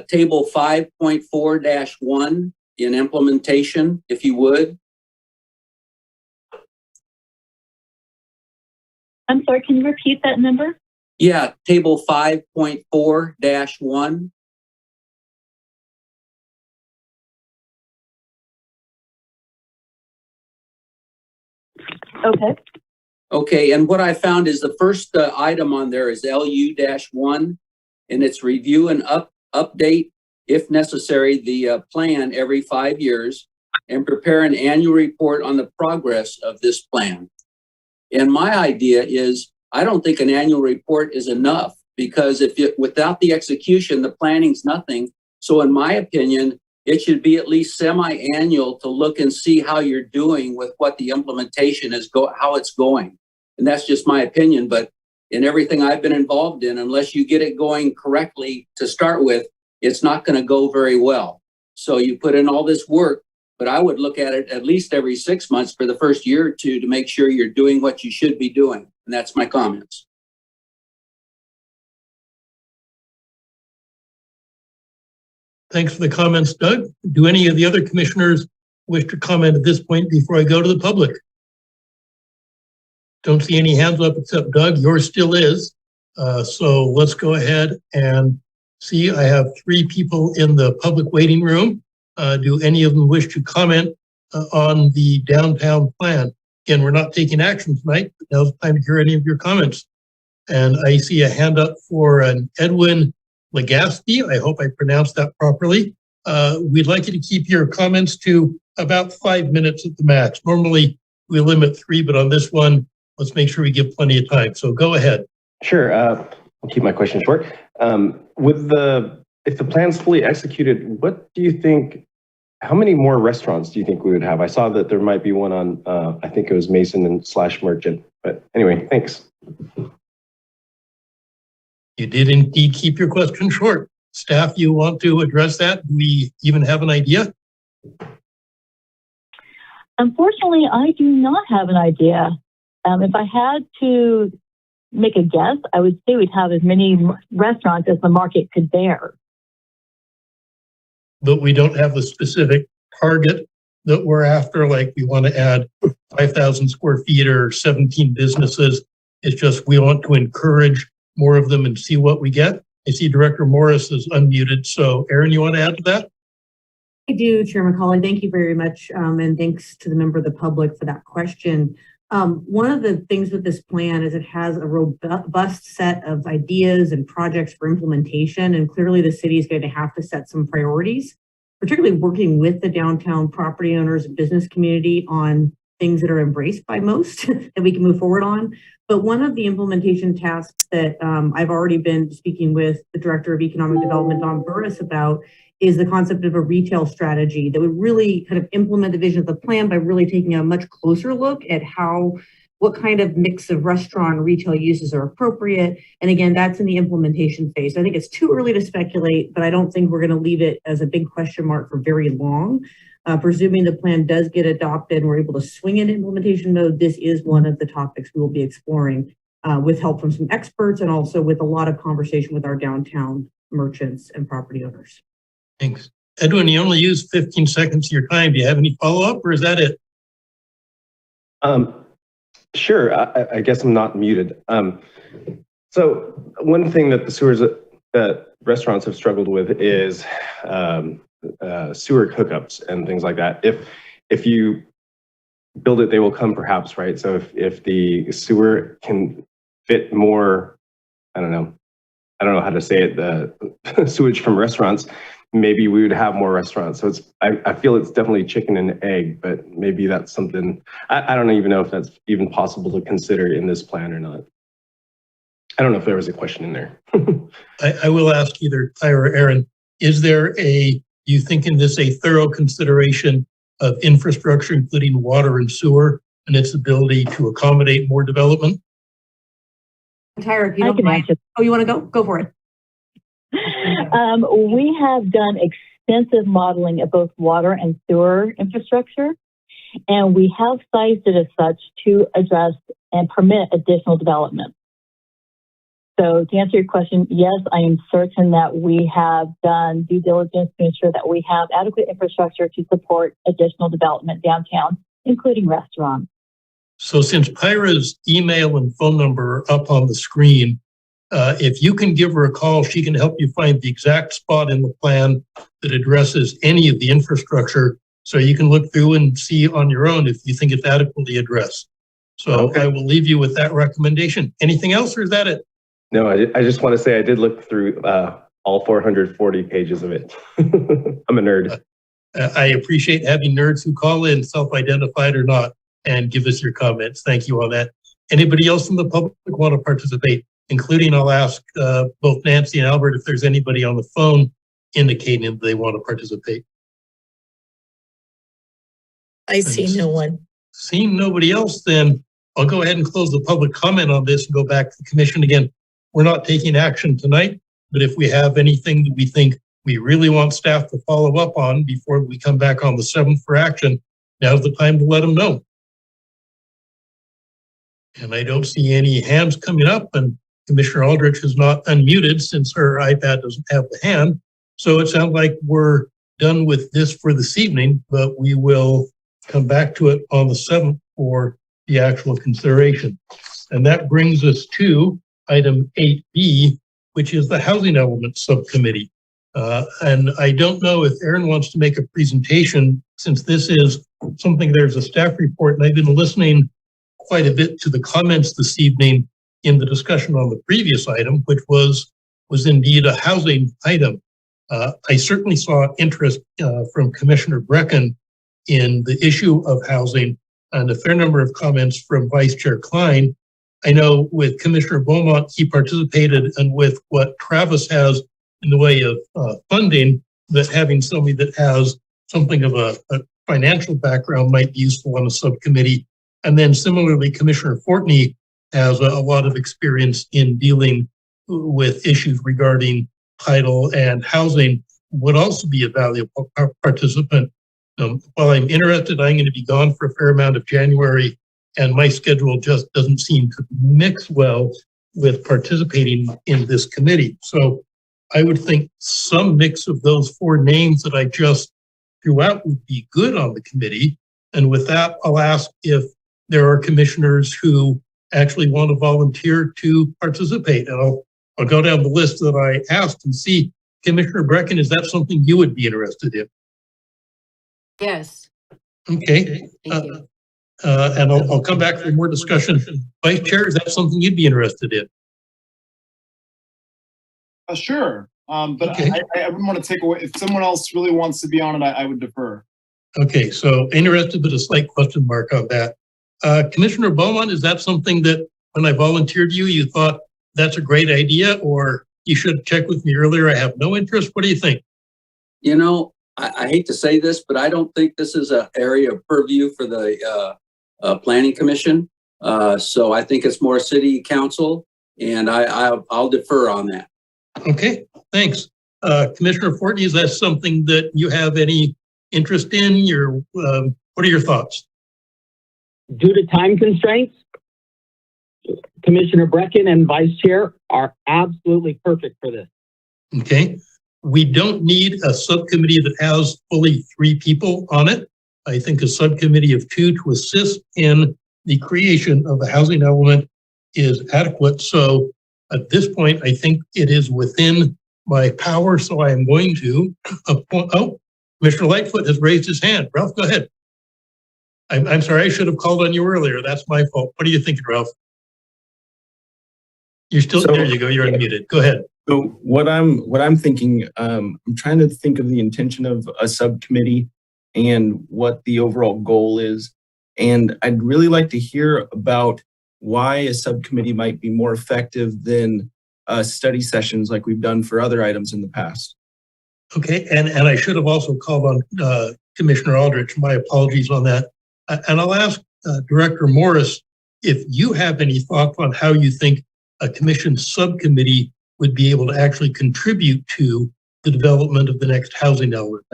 table 5.4-1 in implementation, if you would. I'm sorry, can you repeat that number? Yeah, table 5.4-1. Okay. Okay, and what I found is the first item on there is LU-1, and it's review and update, if necessary, the plan every 5 years and prepare an annual report on the progress of this plan. And my idea is, I don't think an annual report is enough, because without the execution, the planning's nothing. So in my opinion, it should be at least semi-annual to look and see how you're doing with what the implementation is, how it's going. And that's just my opinion, but in everything I've been involved in, unless you get it going correctly to start with, it's not going to go very well. So you put in all this work, but I would look at it at least every 6 months for the first year or two to make sure you're doing what you should be doing. And that's my comments. Thanks for the comments, Doug. Do any of the other commissioners wish to comment at this point before I go to the public? Don't see any hands up except Doug. Yours still is. So let's go ahead and see. I have 3 people in the public waiting room. Do any of them wish to comment on the downtown plan? Again, we're not taking action tonight, but now's the time to hear any of your comments. And I see a hand up for an Edwin Legaspi. I hope I pronounced that properly. We'd like you to keep your comments to about 5 minutes at the max. Normally we limit 3, but on this one, let's make sure we give plenty of time. So go ahead. Sure. I'll keep my question short. If the plan's fully executed, what do you think, how many more restaurants do you think we would have? I saw that there might be one on, I think it was Mason and / Merchant, but anyway, thanks. You did indeed keep your question short. Staff, you want to address that? Do we even have an idea? Unfortunately, I do not have an idea. If I had to make a guess, I would say we'd have as many restaurants as the market could bear. But we don't have the specific target that we're after, like we want to add 5,000 square feet or 17 businesses. It's just we want to encourage more of them and see what we get. I see Director Morris is unmuted. So Aaron, you want to add to that? I do, Chair McCauley. Thank you very much. And thanks to the member of the public for that question. One of the things with this plan is it has a robust set of ideas and projects for implementation. And clearly the city is going to have to set some priorities, particularly working with the downtown property owners and business community on things that are embraced by most that we can move forward on. But one of the implementation tasks that I've already been speaking with the Director of Economic Development, Don Burris, about is the concept of a retail strategy that would really kind of implement the vision of the plan by really taking a much closer look at what kind of mix of restaurant and retail uses are appropriate. And again, that's in the implementation phase. I think it's too early to speculate, but I don't think we're going to leave it as a big question mark for very long. Presuming the plan does get adopted and we're able to swing into implementation mode, this is one of the topics we will be exploring with help from some experts and also with a lot of conversation with our downtown merchants and property owners. Thanks. Edwin, you only used 15 seconds of your time. Do you have any follow-up or is that it? Sure. I guess I'm not muted. So one thing that the sewers that restaurants have struggled with is sewer hookups and things like that. If you build it, they will come, perhaps, right? So if the sewer can fit more, I don't know how to say it, the sewage from restaurants, maybe we would have more restaurants. So I feel it's definitely chicken and egg, but maybe that's something, I don't even know if that's even possible to consider in this plan or not. I don't know if there was a question in there. I will ask either Tyra or Aaron, is there you think in this a thorough consideration of infrastructure, including water and sewer, and its ability to accommodate more development? Tyra, if you don't mind. Oh, you want to go? Go for it. We have done extensive modeling of both water and sewer infrastructure, and we have sized it as such to address and permit additional development. So to answer your question, yes, I am certain that we have done due diligence to ensure that we have adequate infrastructure to support additional development downtown, including restaurants. So since Pyra's email and phone number are up on the screen, if you can give her a call, she can help you find the exact spot in the plan that addresses any of the infrastructure. So you can look through and see on your own if you think it's adequately addressed. So okay. I will leave you with that recommendation. Anything else or is that it? No, I just want to say I did look through all 440 pages of it. I'm a nerd. I appreciate having nerds who call in, self-identified or not, and give us your comments. Thank you on that. Anybody else from the public want to participate? Including, I'll ask both Nancy and Albert if there's anybody on the phone indicating that they want to participate. I see no one. Seeing nobody else, then I'll go ahead and close the public comment on this and go back to the commission again. We're not taking action tonight, but if we have anything that we think we really want staff to follow up on before we come back on the 7th for action, now's the time to let them know. And I don't see any hands coming up, and Commissioner Aldrich is not unmuted since her iPad doesn't have the hand. So it sounds like we're done with this for this evening, but we will come back to it on the 7th for the actual consideration. And that brings us to item 8B, which is the Housing Element Subcommittee. And I don't know if Aaron wants to make a presentation since this is something, there's a staff report, and I've been listening quite a bit to the comments this evening in the discussion on the previous item, which was indeed a housing item. I certainly saw interest from Commissioner Brecken in the issue of housing and a fair number of comments from Vice Chair Klein. I know with Commissioner Beaumont, he participated, and with what Travis has in the way of funding, that having somebody that has something of a financial background might be useful on a subcommittee. And then similarly, Commissioner Fortney has a lot of experience in dealing with issues regarding title and housing, would also be a valuable participant. While I'm interested, I'm going to be gone for a fair amount of January, and my schedule just doesn't seem to mix well with participating in this committee. So I would think some mix of those 4 names that I just threw out would be good on the committee. And with that, I'll ask if there are commissioners who actually want to volunteer to participate. And I'll go down the list that I asked and see. Commissioner Brecken, is that something you would be interested in? Yes. Okay. And I'll come back for more discussion. Vice Chair, is that something you'd be interested in? Sure. But okay. I wouldn't want to take away, if someone else really wants to be on it, I would defer. Okay, so interested, but a slight question mark on that. Commissioner Beaumont, is that something that when I volunteered you thought that's a great idea, or you should check with me earlier, I have no interest? What do you think? You know, I hate to say this, but I don't think this is an area of purview for the Planning Commission. So I think it's more City Council, and I'll defer on that. Okay, thanks. Commissioner Fortney, is that something that you have any interest in? What are your thoughts? Due to time constraints, Commissioner Brecken and Vice Chair are absolutely perfect for this. Okay, we don't need a subcommittee that has fully 3 people on it. I think a subcommittee of 2 to assist in the creation of a housing element is adequate. So at this point, I think it is within my power. So I am going to appoint, Commissioner Lightfoot has raised his hand. Ralph, go ahead. I'm sorry, I should have called on you earlier. That's my fault. What are you thinking, Ralph? You're still, there you go, you're unmuted. Go ahead. So what I'm thinking, I'm trying to think of the intention of a subcommittee and what the overall goal is. And I'd really like to hear about why a subcommittee might be more effective than study sessions like we've done for other items in the past. Okay, and I should have also called on Commissioner Aldrich. My apologies on that. And I'll ask Director Morris if you have any thoughts on how you think a commission subcommittee would be able to actually contribute to the development of the next housing element.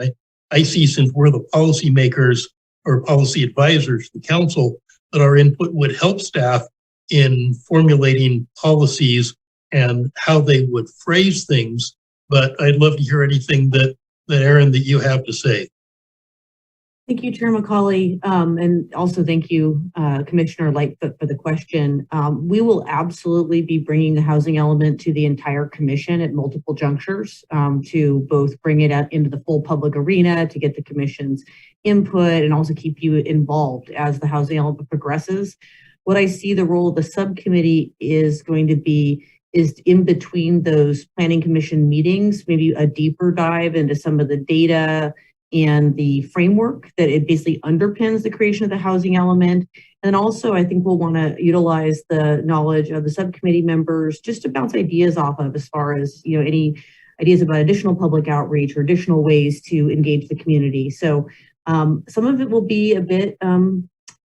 I see, since we're the policymakers or policy advisors, the council, that our input would help staff in formulating policies and how they would phrase things. But I'd love to hear anything that Aaron, that you have to say. Thank you, Chair McCauley, and also thank you, Commissioner Lightfoot, for the question. We will absolutely be bringing the housing element to the entire commission at multiple junctures to both bring it out into the full public arena, to get the commission's input, and also keep you involved as the housing element progresses. What I see the role of the subcommittee is going to be is in between those planning commission meetings, maybe a deeper dive into some of the data and the framework that it basically underpins the creation of the housing element. And also, I think we'll want to utilize the knowledge of the subcommittee members just to bounce ideas off of, as far as, you know, any ideas about additional public outreach or additional ways to engage the community. So some of it will be a bit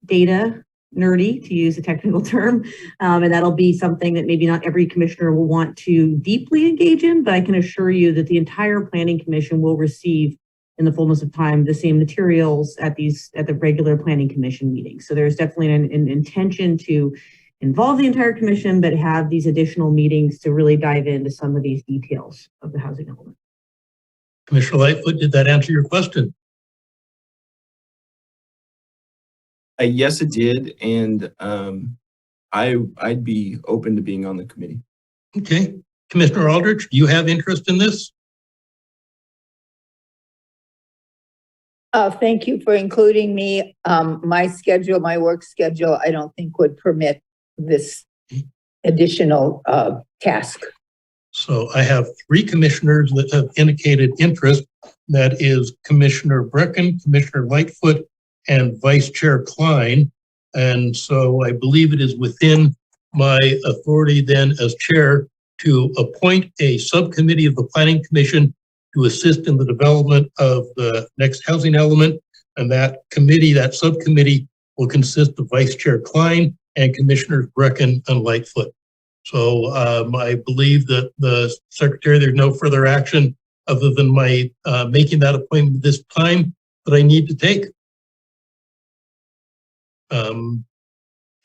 data nerdy, to use a technical term, and that'll be something that maybe not every commissioner will want to deeply engage in, but I can assure you that the entire planning commission will receive, in the fullness of time, the same materials at the regular planning commission meetings. So there's definitely an intention to involve the entire commission, but have these additional meetings to really dive into some of these details of the housing element. Commissioner Lightfoot, did that answer your question? Yes, it did, and I'd be open to being on the committee. Okay, Commissioner Aldrich, do you have interest in this? Thank you for including me. My schedule, my work schedule, I don't think would permit this additional task. So I have 3 commissioners that have indicated interest. That is Commissioner Brecken, Commissioner Lightfoot, and Vice Chair Klein. And so I believe it is within my authority then as chair to appoint a subcommittee of the Planning Commission to assist in the development of the next housing element. And that committee, that subcommittee, will consist of Vice Chair Klein and Commissioners Brecken and Lightfoot. So I believe that the Secretary, there's no further action other than my making that appointment this time that I need to take.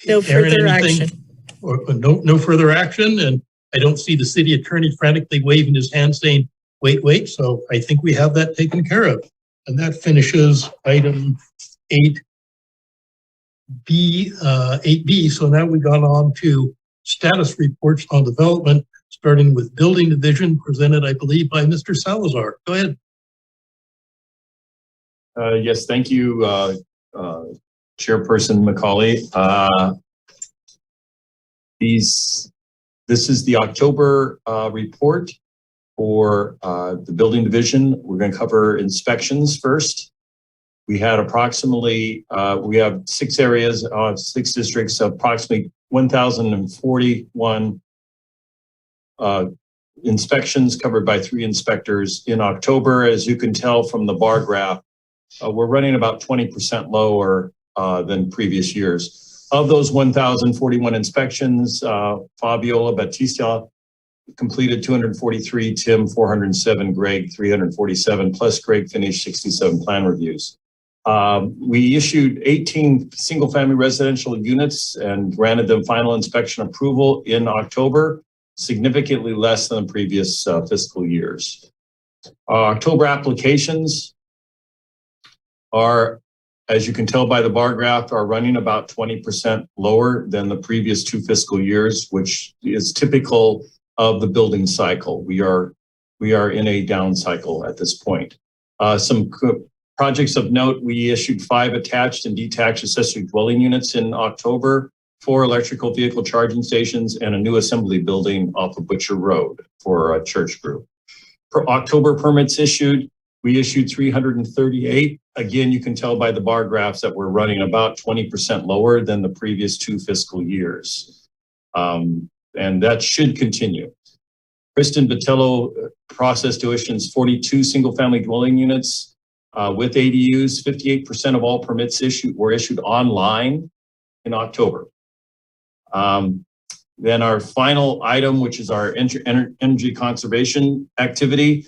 No further anything? action. Or no further action, and I don't see the city attorney frantically waving his hand saying, wait. So I think we have that taken care of. And that finishes item 8B. So now we've gone on to status reports on development, starting with building division, presented, I believe, by Mr. Salazar. Go ahead. Yes, thank you, Chairperson McCauley. This is the October report for the building division. We're going to cover inspections first. We had approximately, we have 6 areas, 6 districts, approximately 1,041 inspections covered by 3 inspectors in October. As you can tell from the bar graph, we're running about 20% lower than previous years. Of those 1,041 inspections, Fabiola Batista completed 243, Tim 407, Greg 347, plus Greg finished 67 plan reviews. We issued 18 single-family residential units and granted them final inspection approval in October, significantly less than the previous fiscal years. October applications are, as you can tell by the bar graph, are running about 20% lower than the previous 2 fiscal years, which is typical of the building cycle. We are in a down cycle at this point. Some projects of note: we issued 5 attached and detached accessory dwelling units in October, 4 electrical vehicle charging stations, and a new assembly building off of Butcher Road for a church group. For October permits issued, we issued 338. Again, you can tell by the bar graphs that we're running about 20% lower than the previous 2 fiscal years. And that should continue. Kristen Botello processed to issuance 42 single-family dwelling units with ADUs. 58% of all permits were issued online in October. Then our final item, which is our energy conservation activity,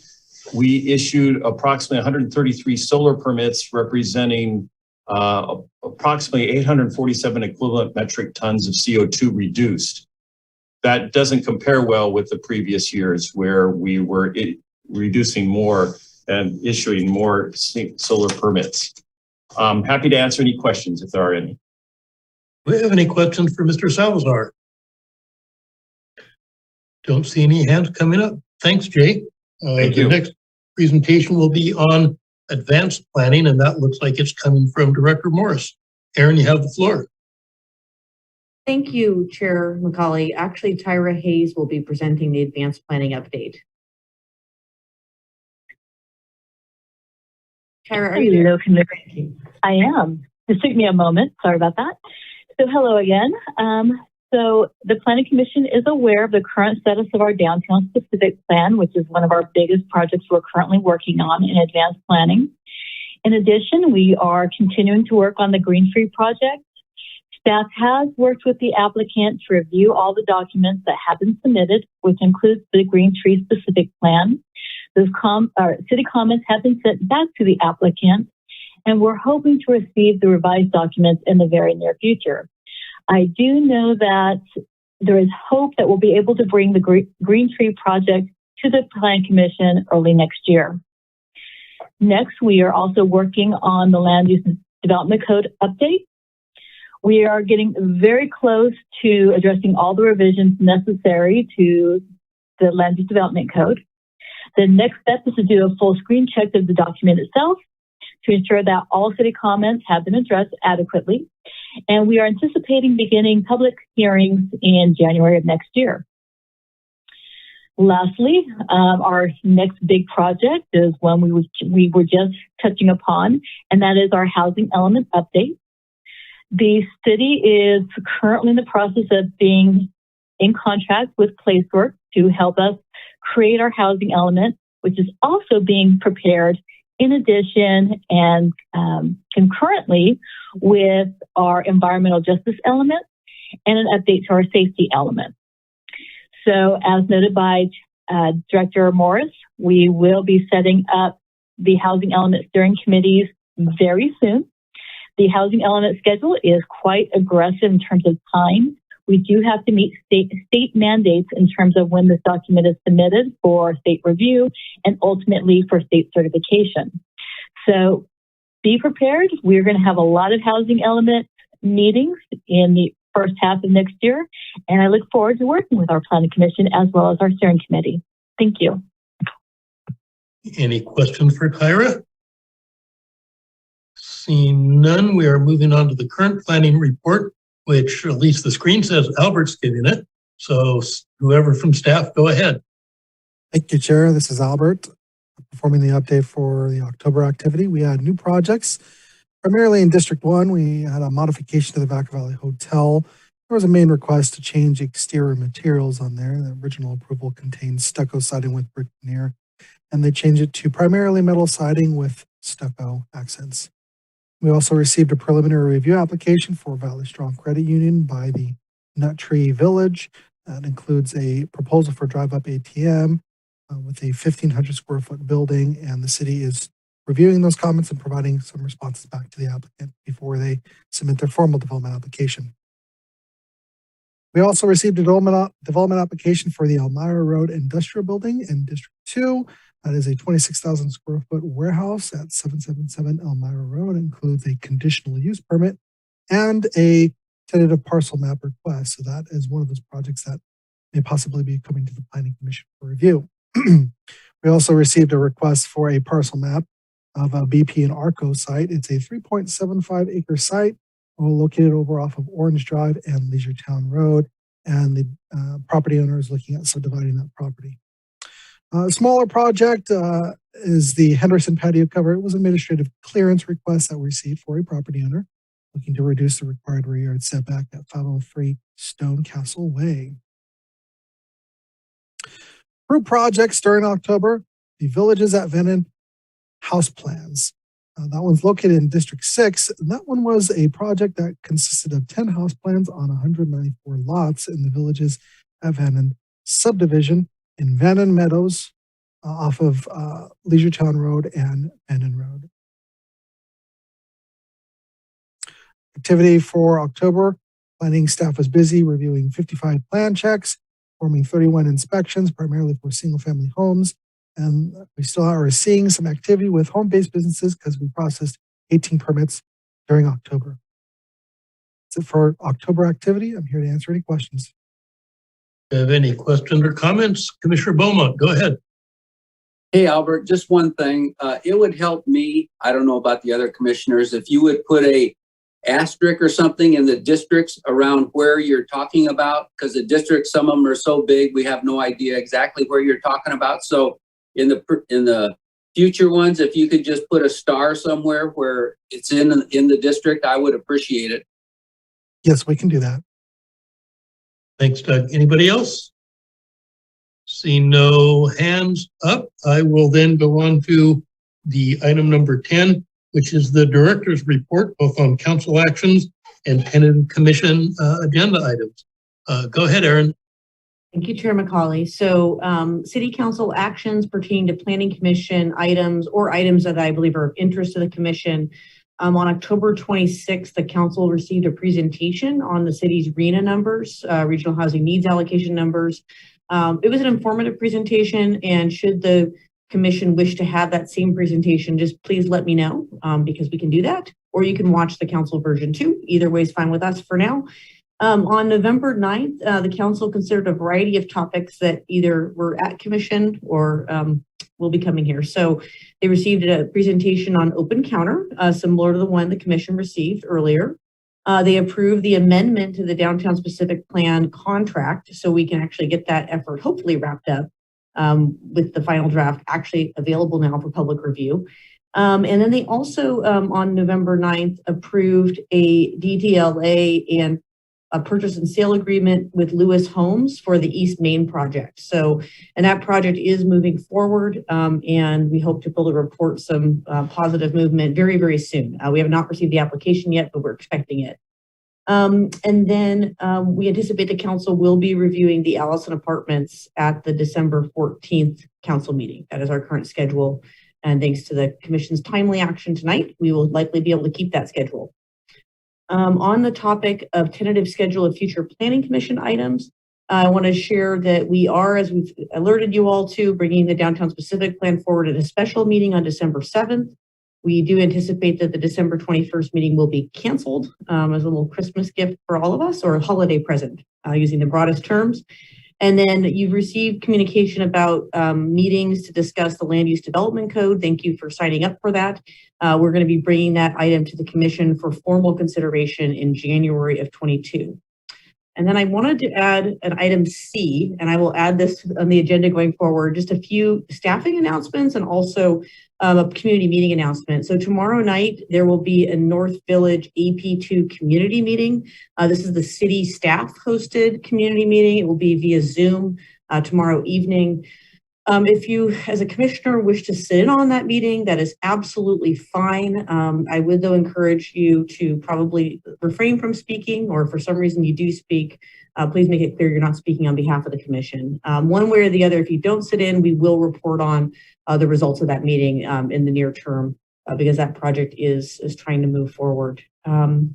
we issued approximately 133 solar permits representing approximately 847 equivalent metric tons of CO2 reduced. That doesn't compare well with the previous years where we were reducing more and issuing more solar permits. I'm happy to answer any questions if there are any. Do we have any questions for Mr. Salazar? Don't see any hands coming up. Thanks, Jay. Thank you. The next presentation will be on advanced planning, and that looks like it's coming from Director Morris. Aaron, you have the floor. Thank you, Chair McCauley. Actually, Tyra Hayes will be presenting the advanced planning update. Tyra, are you there? I am. Just took me a moment. Sorry about that. So hello again. So the Planning Commission is aware of the current status of our downtown specific plan, which is one of our biggest projects we're currently working on in advanced planning. In addition, we are continuing to work on the Green Tree project. Staff has worked with the applicant to review all the documents that have been submitted, which includes the Green Tree specific plan. Those city comments have been sent back to the applicant, and we're hoping to receive the revised documents in the very near future. I do know that there is hope that we'll be able to bring the Green Tree project to the Planning Commission early next year. Next, we are also working on the Land Use Development Code update. We are getting very close to addressing all the revisions necessary to the Land Use Development Code. The next step is to do a full screen check of the document itself to ensure that all city comments have been addressed adequately. And we are anticipating beginning public hearings in January of next year. Lastly, our next big project is one we were just touching upon, and that is our housing element update. The city is currently in the process of being in contract with Placework to help us create our housing element, which is also being prepared in addition and concurrently with our environmental justice element and an update to our safety element. So as noted by Director Morris, we will be setting up the housing element steering committees very soon. The housing element schedule is quite aggressive in terms of time. We do have to meet state mandates in terms of when this document is submitted for state review and ultimately for state certification. So be prepared. We're going to have a lot of housing element meetings in the first half of next year. And I look forward to working with our Planning Commission as well as our steering committee. Thank you. Any questions for Tyra? Seeing none, we are moving on to the current planning report, which at least the screen says Albert's giving it. So whoever from staff, go ahead. Thank you, Chair. This is Albert, performing the update for the October activity. We had new projects, primarily in District 1. We had a modification to the Vacaville Hotel There was a main request to change exterior materials on there. The original approval contained stucco siding with brick veneer, and they changed it to primarily metal siding with stucco accents. We also received a preliminary review application for Valley Strong Credit Union by the Nut Tree Village. That includes a proposal for drive-up ATM with a 1,500 square foot building, and the city is reviewing those comments and providing some responses back to the applicant before they submit their formal development application. We also received a development application for the Elmira Road Industrial Building in District 2. That is a 26,000 square foot warehouse at 777 Elmira Road. It includes a conditional use permit and a tentative parcel map request. So that is one of those projects that may possibly be coming to the Planning Commission for review. We also received a request for a parcel map of a BP and ARCO site. It's a 3.75 acre site located over off of Orange Drive and Leisure Town Road. And the property owner is looking at subdividing that property. A smaller project is the Henderson patio cover. It was an administrative clearance request that we received for a property owner looking to reduce the required rear yard setback at 503 Stone Castle Way. Group projects during October, the Villages at Venon house plans. That one's located in District 6. And that one was a project that consisted of 10 house plans on 194 lots in the Villages at Venon subdivision in Venon Meadows off of Leisure Town Road and Venon Road. Activity for October, planning staff was busy reviewing 55 plan checks, performing 31 inspections, primarily for single family homes. And we still are seeing some activity with home-based businesses because we processed 18 permits during October. That's it for October activity. I'm here to answer any questions. Do you have any questions or comments? Commissioner Beaumont, go ahead. Hey, Albert, just one thing. It would help me, I don't know about the other commissioners, if you would put a asterisk or something in the districts around where you're talking about, because the districts, some of them are so big, we have no idea exactly where you're talking about. So in the future ones, if you could just put a star somewhere where it's in the district, I would appreciate it. Yes, we can do that. Thanks, Doug. Anybody else? See no hands up. I will then go on to the item number 10, which is the director's report, both on council actions and tentative commission agenda items. Go ahead, Erin. Thank you, Chair McCauley. So city council actions pertaining to planning commission items or items that I believe are of interest to the commission. On October 26th, the council received a presentation on the city's RHNA numbers, regional housing needs allocation numbers. It was an informative presentation, and should the commission wish to have that same presentation, just please let me know because we can do that, or you can watch the council version too. Either way is fine with us for now. On November 9th, the council considered a variety of topics that either were at commission or will be coming here. So they received a presentation on open counter, similar to the one the commission received earlier. They approved the amendment to the downtown specific plan contract, so we can actually get that effort hopefully wrapped up with the final draft actually available now for public review. And then they also, on November 9th, approved a DDLA and a purchase and sale agreement with Lewis Homes for the East Main project. So, and that project is moving forward, and we hope to be able to report some positive movement very, very soon. We have not received the application yet, but we're expecting it. And then we anticipate the council will be reviewing the Allison Apartments at the December 14th council meeting. That is our current schedule. And thanks to the commission's timely action tonight, we will likely be able to keep that schedule. On the topic of tentative schedule of future planning commission items, I want to share that we are, as we've alerted you all to, bringing the downtown specific plan forward at a special meeting on December 7th. We do anticipate that the December 21st meeting will be canceled as a little Christmas gift for all of us, or a holiday present, using the broadest terms. And then you've received communication about meetings to discuss the land use development code. Thank you for signing up for that. We're going to be bringing that item to the commission for formal consideration in January of 22. And then I wanted to add an item C, and I will add this on the agenda going forward, just a few staffing announcements and also a community meeting announcement. So tomorrow night, there will be a North Village AP2 community meeting. This is the city staff hosted community meeting. It will be via Zoom tomorrow evening. If you, as a commissioner, wish to sit in on that meeting, that is absolutely fine. I would, though, encourage you to probably refrain from speaking, or if for some reason you do speak, please make it clear you're not speaking on behalf of the commission. One way or the other, if you don't sit in, we will report on the results of that meeting in the near term, because that project is trying to move forward. And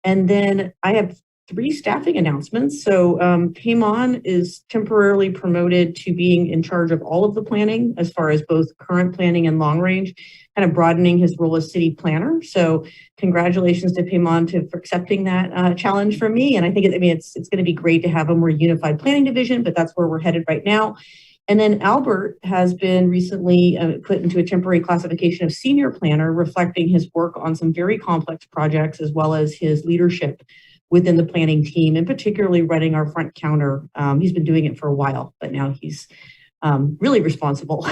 then I have 3 staffing announcements. So Paymon is temporarily promoted to being in charge of all of the planning, as far as both current planning and long range, kind of broadening his role as city planner. So congratulations to Paymon for accepting that challenge from me. And I think it's going to be great to have a more unified planning division, but that's where we're headed right now. And then Albert has been recently put into a temporary classification of senior planner, reflecting his work on some very complex projects, as well as his leadership within the planning team, and particularly running our front counter. He's been doing it for a while, but now he's really responsible.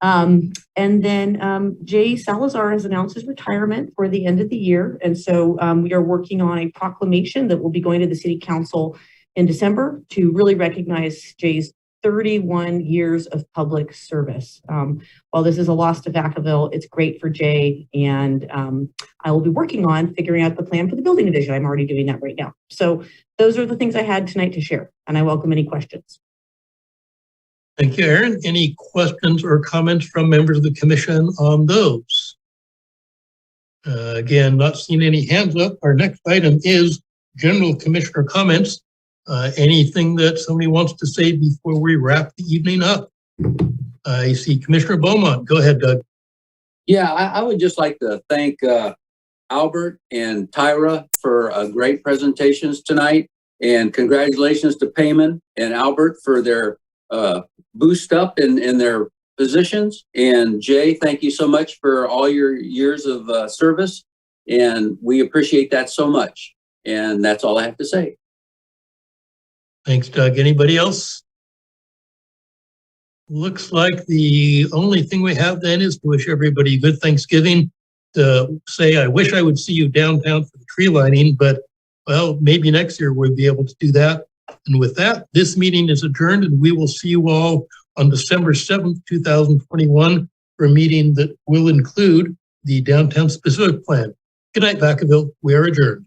And then Jay Salazar has announced his retirement for the end of the year. And so we are working on a proclamation that will be going to the city council in December to really recognize Jay's 31 years of public service. While this is a loss to Vacaville, it's great for Jay, and I will be working on figuring out the plan for the building division. I'm already doing that right now. So those are the things I had tonight to share, and I welcome any questions. Thank you, Aaron. Any questions or comments from members of the commission on those? Again, not seeing any hands up. Our next item is general commissioner comments. Anything that somebody wants to say before we wrap the evening up? I see Commissioner Beaumont. Go ahead, Doug. Yeah, I would just like to thank Albert and Tyra for great presentations tonight. And congratulations to Payman and Albert for their boost up in their positions. And Jay, thank you so much for all your years of service. And we appreciate that so much. And that's all I have to say. Thanks, Doug. Anybody else? Looks like the only thing we have then is to wish everybody a good Thanksgiving. To say, I wish I would see you downtown for the tree lighting, but well, maybe next year we'll be able to do that. And with that, this meeting is adjourned, and we will see you all on December 7th, 2021 for a meeting that will include the downtown specific plan. Good night, Vacaville. We are adjourned.